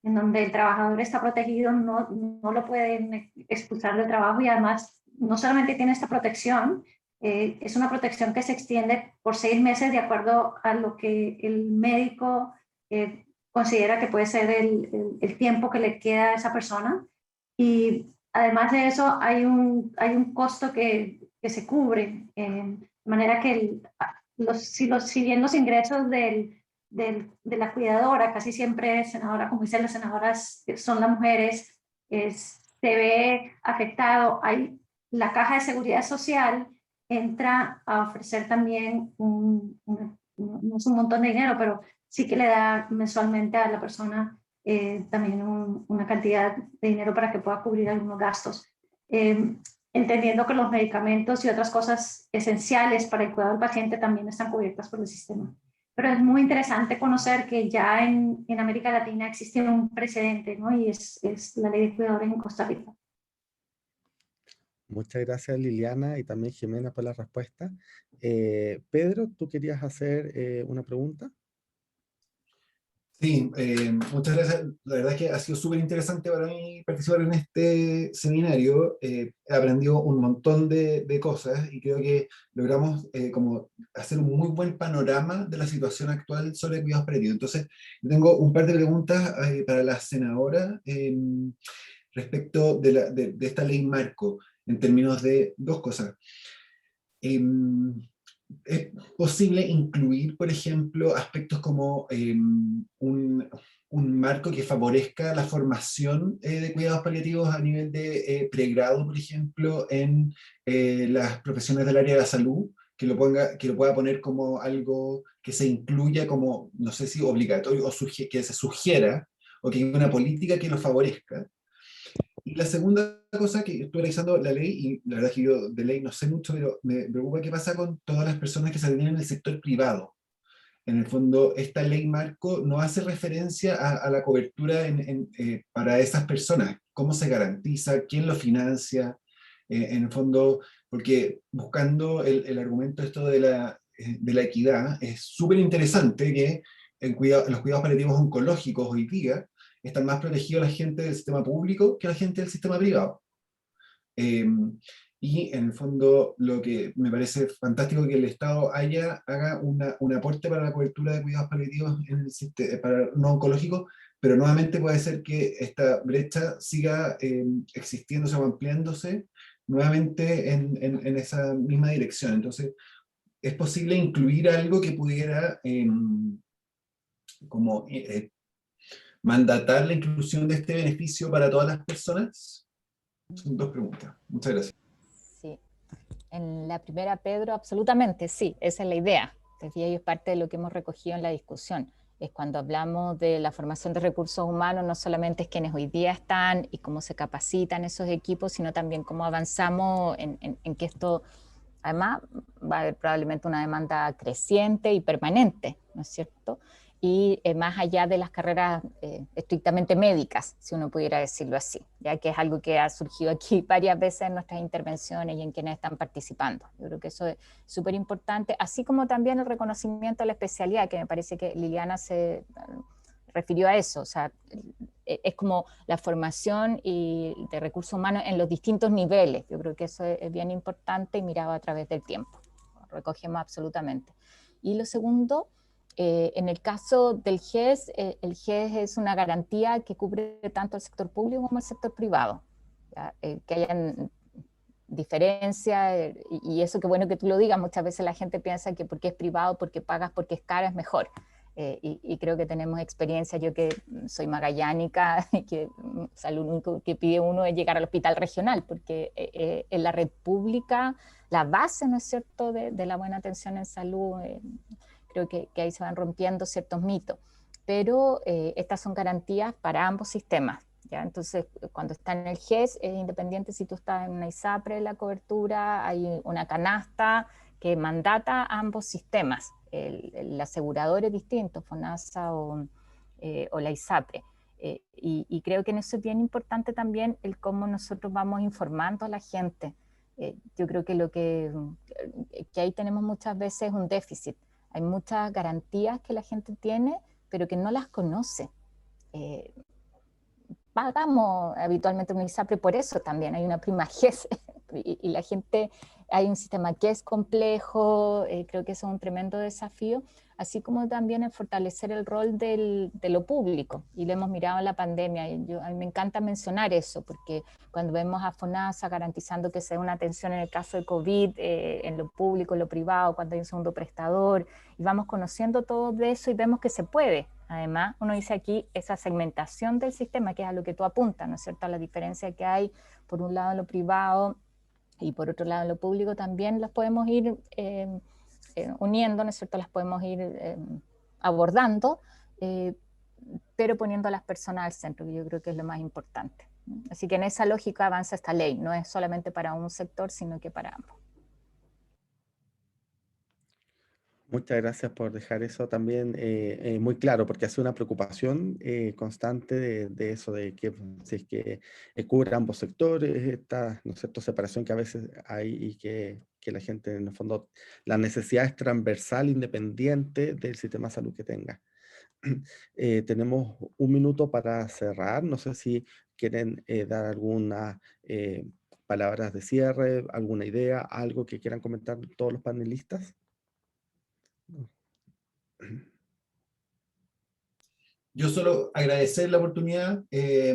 [SPEAKER 8] en donde el trabajador está protegido, no lo pueden expulsar del trabajo, y además no solamente tiene esta protección, es una protección que se extiende por 6 meses de acuerdo a lo que el médico considera que puede ser el tiempo que le queda a esa persona. Y además de eso hay un costo que se cubre, de manera que si bien los ingresos de la cuidadora, casi siempre senadora, como dicen las senadoras, son las mujeres, se ve afectado. La Caja de Seguridad Social entra a ofrecer también no es un montón de dinero, pero sí que le da mensualmente a la persona también una cantidad de dinero para que pueda cubrir algunos gastos. Entendiendo que los medicamentos y otras cosas esenciales para el cuidado del paciente también están cubiertas por el sistema. pero es muy interesante conocer que ya en América Latina existe un precedente, ¿no? Y es la ley de cuidadores en Costa Rica.
[SPEAKER 1] Muchas gracias, Liliana, y también Jimena por la respuesta. Pedro, ¿tú querías hacer una pregunta?
[SPEAKER 5] Sí, muchas gracias. La verdad es que ha sido súper interesante para mí participar en este seminario. He aprendido un montón de cosas y creo que logramos como hacer un muy buen panorama de la situación actual sobre cuidados paliativos. Entonces, tengo un par de preguntas para la senadora respecto de esta ley marco, en términos de dos cosas. ¿Es posible incluir, por ejemplo, aspectos como un marco que favorezca la formación de cuidados paliativos a nivel de pregrado, por ejemplo, en las profesiones del área de la salud, que lo pueda poner como algo que se incluya como, no sé si obligatorio o que se sugiera, o que haya una política que lo favorezca? Y la segunda cosa, que estoy revisando la ley, y la verdad es que yo de ley no sé mucho, pero me preocupa qué pasa con todas las personas que se alinean en el sector privado. En el fondo, esta ley marco no hace referencia a la cobertura para esas personas. ¿Cómo se garantiza? ¿Quién lo financia? En el fondo, porque buscando el argumento esto de la equidad, es súper interesante que los cuidados paliativos oncológicos hoy día están más protegidos la gente del sistema público que la gente del sistema privado. Y en el fondo, lo que me parece fantástico que el Estado haga un aporte para la cobertura de cuidados paliativos en el sistema, para no oncológicos, pero nuevamente puede ser que esta brecha siga existiéndose o ampliándose nuevamente en esa misma dirección. Entonces, ¿es posible incluir algo que pudiera como mandatar la inclusión de este beneficio para todas las personas? Son dos preguntas. Muchas gracias.
[SPEAKER 7] Sí. En la primera, Pedro, absolutamente, sí, esa es la idea. Y es parte de lo que hemos recogido en la discusión. Es cuando hablamos de la formación de recursos humanos, no solamente es quienes hoy día están y cómo se capacitan esos equipos, sino también cómo avanzamos en que esto, además, va a haber probablemente una demanda creciente y permanente, ¿no es cierto? Y más allá de las carreras estrictamente médicas, si uno pudiera decirlo así, ya que es algo que ha surgido aquí varias veces en nuestras intervenciones y en quienes están participando. Yo creo que eso es súper importante, así como también el reconocimiento de la especialidad, que me parece que Liliana se refirió a eso, o sea, es como la formación de recursos humanos en los distintos niveles. Yo creo que eso es bien importante y mirado a través del tiempo. Recogemos absolutamente. Y lo segundo, en el caso del GES, el GES es una garantía que cubre tanto el sector público como el sector privado. Que hayan diferencias, y eso qué bueno que tú lo digas, muchas veces la gente piensa que porque es privado, porque pagas, porque es caro, es mejor. Y creo que tenemos experiencia, yo que soy magallánica, que o sea, lo único que pide uno es llegar al hospital regional, porque en la red pública, la base, ¿no es cierto?, de la buena atención en salud, creo que ahí se van rompiendo ciertos mitos, pero estas son garantías para ambos sistemas, ¿ya? Entonces, cuando está en el GES, es independiente si tú estás en una ISAPRE, la cobertura, hay una canasta que mandata a ambos sistemas. El asegurador es distinto, FONASA o la ISAPRE. Y creo que en eso es bien importante también el cómo nosotros vamos informando a la gente. Yo creo que que ahí tenemos muchas veces un déficit. Hay muchas garantías que la gente tiene, pero que no las conoce. Pagamos habitualmente un ISAPRE, por eso también hay una prima GES, y la gente, hay un sistema que es complejo, creo que eso es un tremendo desafío, así como también el fortalecer el rol de lo público, y lo hemos mirado en la pandemia, a mí me encanta mencionar eso, porque cuando vemos a FONASA garantizando que sea una atención en el caso de COVID, en lo público, en lo privado, cuando hay un segundo prestador, y vamos conociendo todo de eso y vemos que se puede. Además, uno dice aquí esa segmentación del sistema, que es a lo que tú apuntas, ¿no es cierto? A la diferencia que hay, por un lado en lo privado y por otro lado en lo público, también las podemos ir uniendo, ¿no es cierto? Las podemos ir abordando, pero poniendo a las personas al centro, que yo creo que es lo más importante. Así que en esa lógica avanza esta ley, no es solamente para un sector, sino que para ambos.
[SPEAKER 1] Muchas gracias por dejar eso también muy claro, porque hace una preocupación constante de eso, de que si es que cubre ambos sectores, esta, ¿no es cierto?, separación que a veces hay y que la gente, en el fondo, la necesidad es transversal, independiente del sistema de salud que tenga. Tenemos un minuto para cerrar, no sé si quieren dar algunas palabras de cierre, alguna idea, algo que quieran comentar todos los panelistas.
[SPEAKER 5] Yo solo agradecer la oportunidad,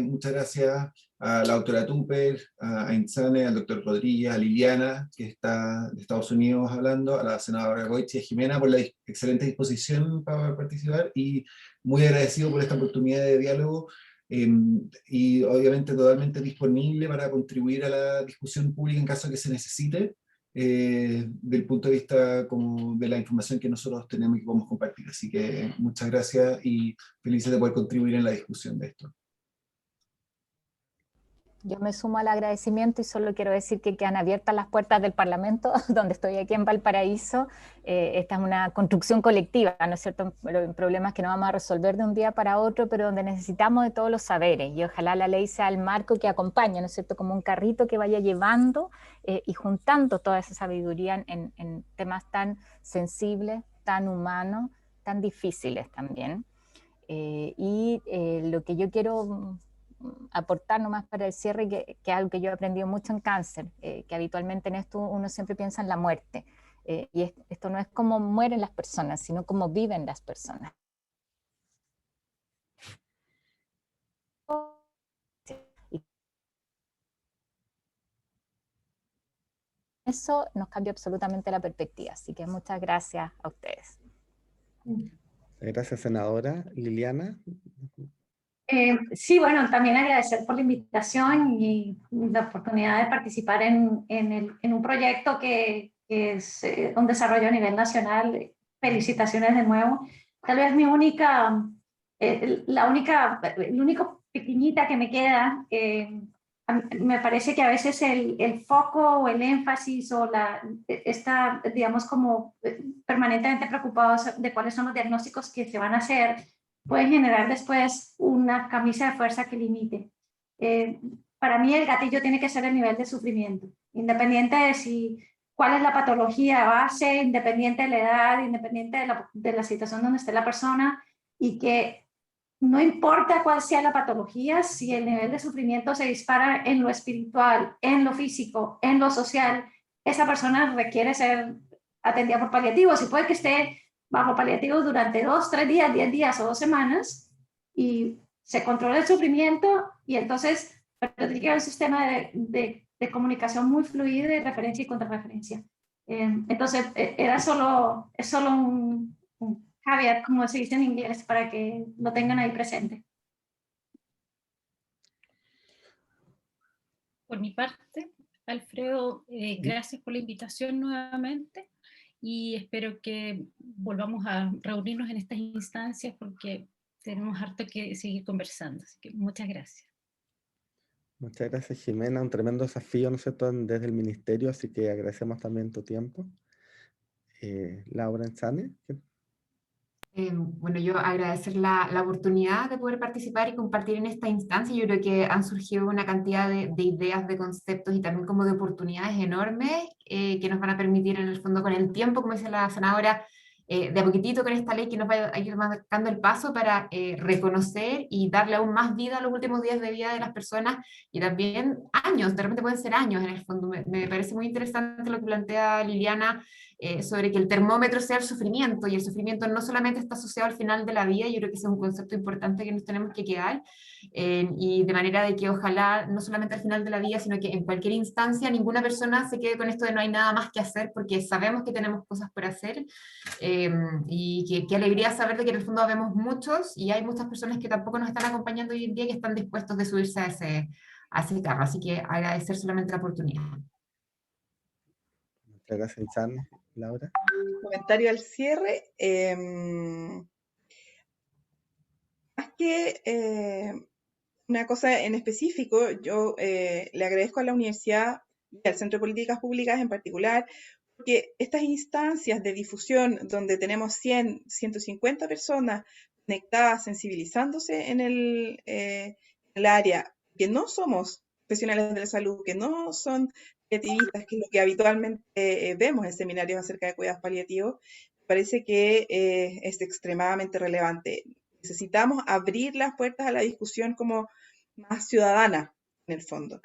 [SPEAKER 5] muchas gracias a la doctora Tupper, a Insane, al doctor Rodríguez, a Liliana, que está de Estados Unidos hablando, a la senadora Goich y a Jimena por la excelente disposición para participar, y muy agradecido por esta oportunidad de diálogo, y obviamente totalmente disponible para contribuir a la discusión pública en caso que se necesite, del punto de vista como de la información que nosotros tenemos y que podemos compartir. Así que muchas gracias y felices de poder contribuir en la discusión de esto.
[SPEAKER 7] Yo me sumo al agradecimiento y solo quiero decir que quedan abiertas las puertas del Parlamento, donde estoy aquí en Valparaíso. Esta es una construcción colectiva, ¿no es cierto? Problemas que no vamos a resolver de un día para otro, pero donde necesitamos de todos los saberes. Y ojalá la ley sea el marco que acompañe, ¿no es cierto? Como un carrito que vaya llevando y juntando toda esa sabiduría en temas tan sensibles, tan humanos, tan difíciles también. Lo que yo quiero aportar nomás para el cierre, que es algo que yo he aprendido mucho en cáncer, que habitualmente en esto uno siempre piensa en la muerte, y esto no es cómo mueren las personas, sino cómo viven las personas. Y eso nos cambia absolutamente la perspectiva, así que muchas gracias a ustedes.
[SPEAKER 1] Gracias, senadora. Liliana.
[SPEAKER 8] Sí, bueno, también agradecer por la invitación y la oportunidad de participar en un proyecto que es un desarrollo a nivel nacional. Felicitaciones de nuevo. Tal vez mi única, la único pequeñita que me queda, me parece que a veces el foco o el énfasis o está, digamos, como permanentemente preocupados de cuáles son los diagnósticos que se van a hacer, puede generar después una camisa de fuerza que limite. Para mí el gatillo tiene que ser el nivel de sufrimiento, independiente de cuál es la patología base, independiente de la edad, independiente de la situación donde esté la persona, y que no importa cuál sea la patología, si el nivel de sufrimiento se dispara en lo espiritual, en lo físico, en lo social, esa persona requiere ser atendida por paliativos, y puede que esté bajo paliativos durante 2, 3 días, 10 días o 2 semanas, y se controla el sufrimiento, y entonces tiene que haber un sistema de comunicación muy fluido, de referencia y contrarreferencia. Entonces, es solo un caveat, como se dice en inglés, para que lo tengan ahí presente.
[SPEAKER 6] Por mi parte, Alfredo, gracias por la invitación nuevamente, y espero que volvamos a reunirnos en estas instancias porque tenemos harto que seguir conversando. Así que muchas gracias.
[SPEAKER 1] Muchas gracias, Jimena. Un tremendo desafío, ¿no es cierto?, desde el ministerio, así que agradecemos también tu tiempo. Laura Insane.
[SPEAKER 3] Bueno, yo agradecer la oportunidad de poder participar y compartir en esta instancia. Yo creo que han surgido una cantidad de ideas, de conceptos y también como de oportunidades enormes que nos van a permitir en el fondo con el tiempo, como dice la senadora, de a poquitito con esta ley que nos va a ir marcando el paso para reconocer y darle aún más vida a los últimos días de vida de las personas, y también años, de repente pueden ser años en el fondo. Me parece muy interesante lo que plantea Liliana sobre que el termómetro sea el sufrimiento, y el sufrimiento no solamente está asociado al final de la vida. Yo creo que ese es un concepto importante que nos tenemos que quedar, y de manera de que ojalá no solamente al final de la vida, sino que en cualquier instancia ninguna persona se quede con esto de no hay nada más que hacer, porque sabemos que tenemos cosas por hacer, y qué alegría saber de que en el fondo habemos muchos, y hay muchas personas que tampoco nos están acompañando hoy en día, que están dispuestos de subirse a ese carro, así que agradecer solamente la oportunidad.
[SPEAKER 1] Muchas gracias, Insane. Laura.
[SPEAKER 4] Comentario al cierre. Más que una cosa en específico, yo le agradezco a la universidad y al Centro de Políticas Públicas en particular porque estas instancias de difusión donde tenemos 100, 150 personas conectadas, sensibilizándose en el área, que no somos profesionales de la salud, que no son paliativistas, que es lo que habitualmente vemos en seminarios acerca de cuidados paliativos, parece que es extremadamente relevante. Necesitamos abrir las puertas a la discusión como más ciudadana, en el fondo.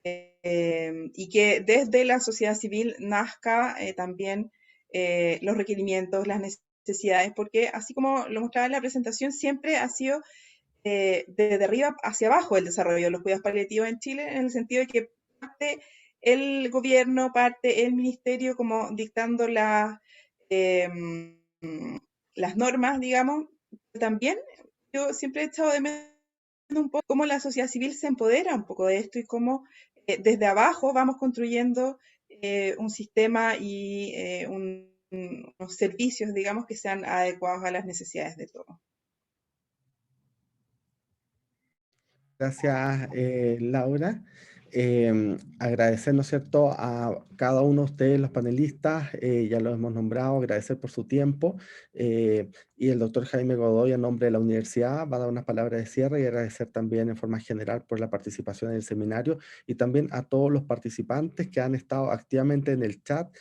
[SPEAKER 4] Y que desde la sociedad civil nazca también los requerimientos, las necesidades, porque así como lo mostraba en la presentación, siempre ha sido desde arriba hacia abajo el desarrollo de los cuidados paliativos en Chile, en el sentido de que parte el gobierno, parte el ministerio como dictando las normas, digamos. También yo siempre he echado de menos un poco cómo la sociedad civil se empodera un poco de esto y cómo desde abajo vamos construyendo un sistema y unos servicios, digamos, que sean adecuados a las necesidades de todos.
[SPEAKER 1] Gracias, Laura. Agradecer, ¿no es cierto?, a cada uno de ustedes, los panelistas, ya los hemos nombrado, agradecer por su tiempo. Y el doctor Jaime Godoy, en nombre de la universidad, va a dar unas palabras de cierre y agradecer también en forma general por la participación en el seminario y también a todos los participantes que han estado activamente en el chat.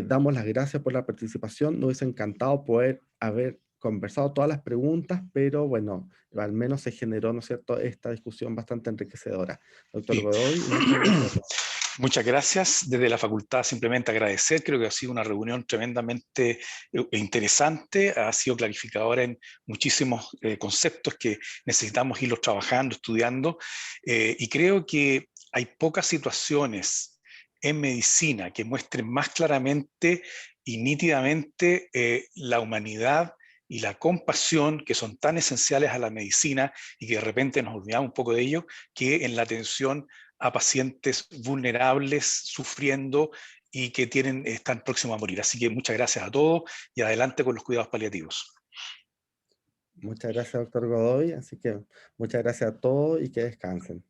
[SPEAKER 1] Damos las gracias por la participación. Nos hubiese encantado poder haber conversado todas las preguntas, pero bueno, al menos se generó, ¿no es cierto?, esta discusión bastante enriquecedora. Doctor Godoy, muchas gracias.
[SPEAKER 9] Muchas gracias. Desde la facultad simplemente agradecer, creo que ha sido una reunión tremendamente interesante, ha sido clarificadora en muchísimos conceptos que necesitamos irlos trabajando, estudiando, y creo que hay pocas situaciones en medicina que muestren más claramente y nítidamente la humanidad y la compasión que son tan esenciales a la medicina y que de repente nos olvidamos un poco de ello, que en la atención a pacientes vulnerables, sufriendo y que están próximos a morir. Así que muchas gracias a todos y adelante con los cuidados paliativos.
[SPEAKER 1] Muchas gracias, doctor Godoy. Así que muchas gracias a todos y que descansen.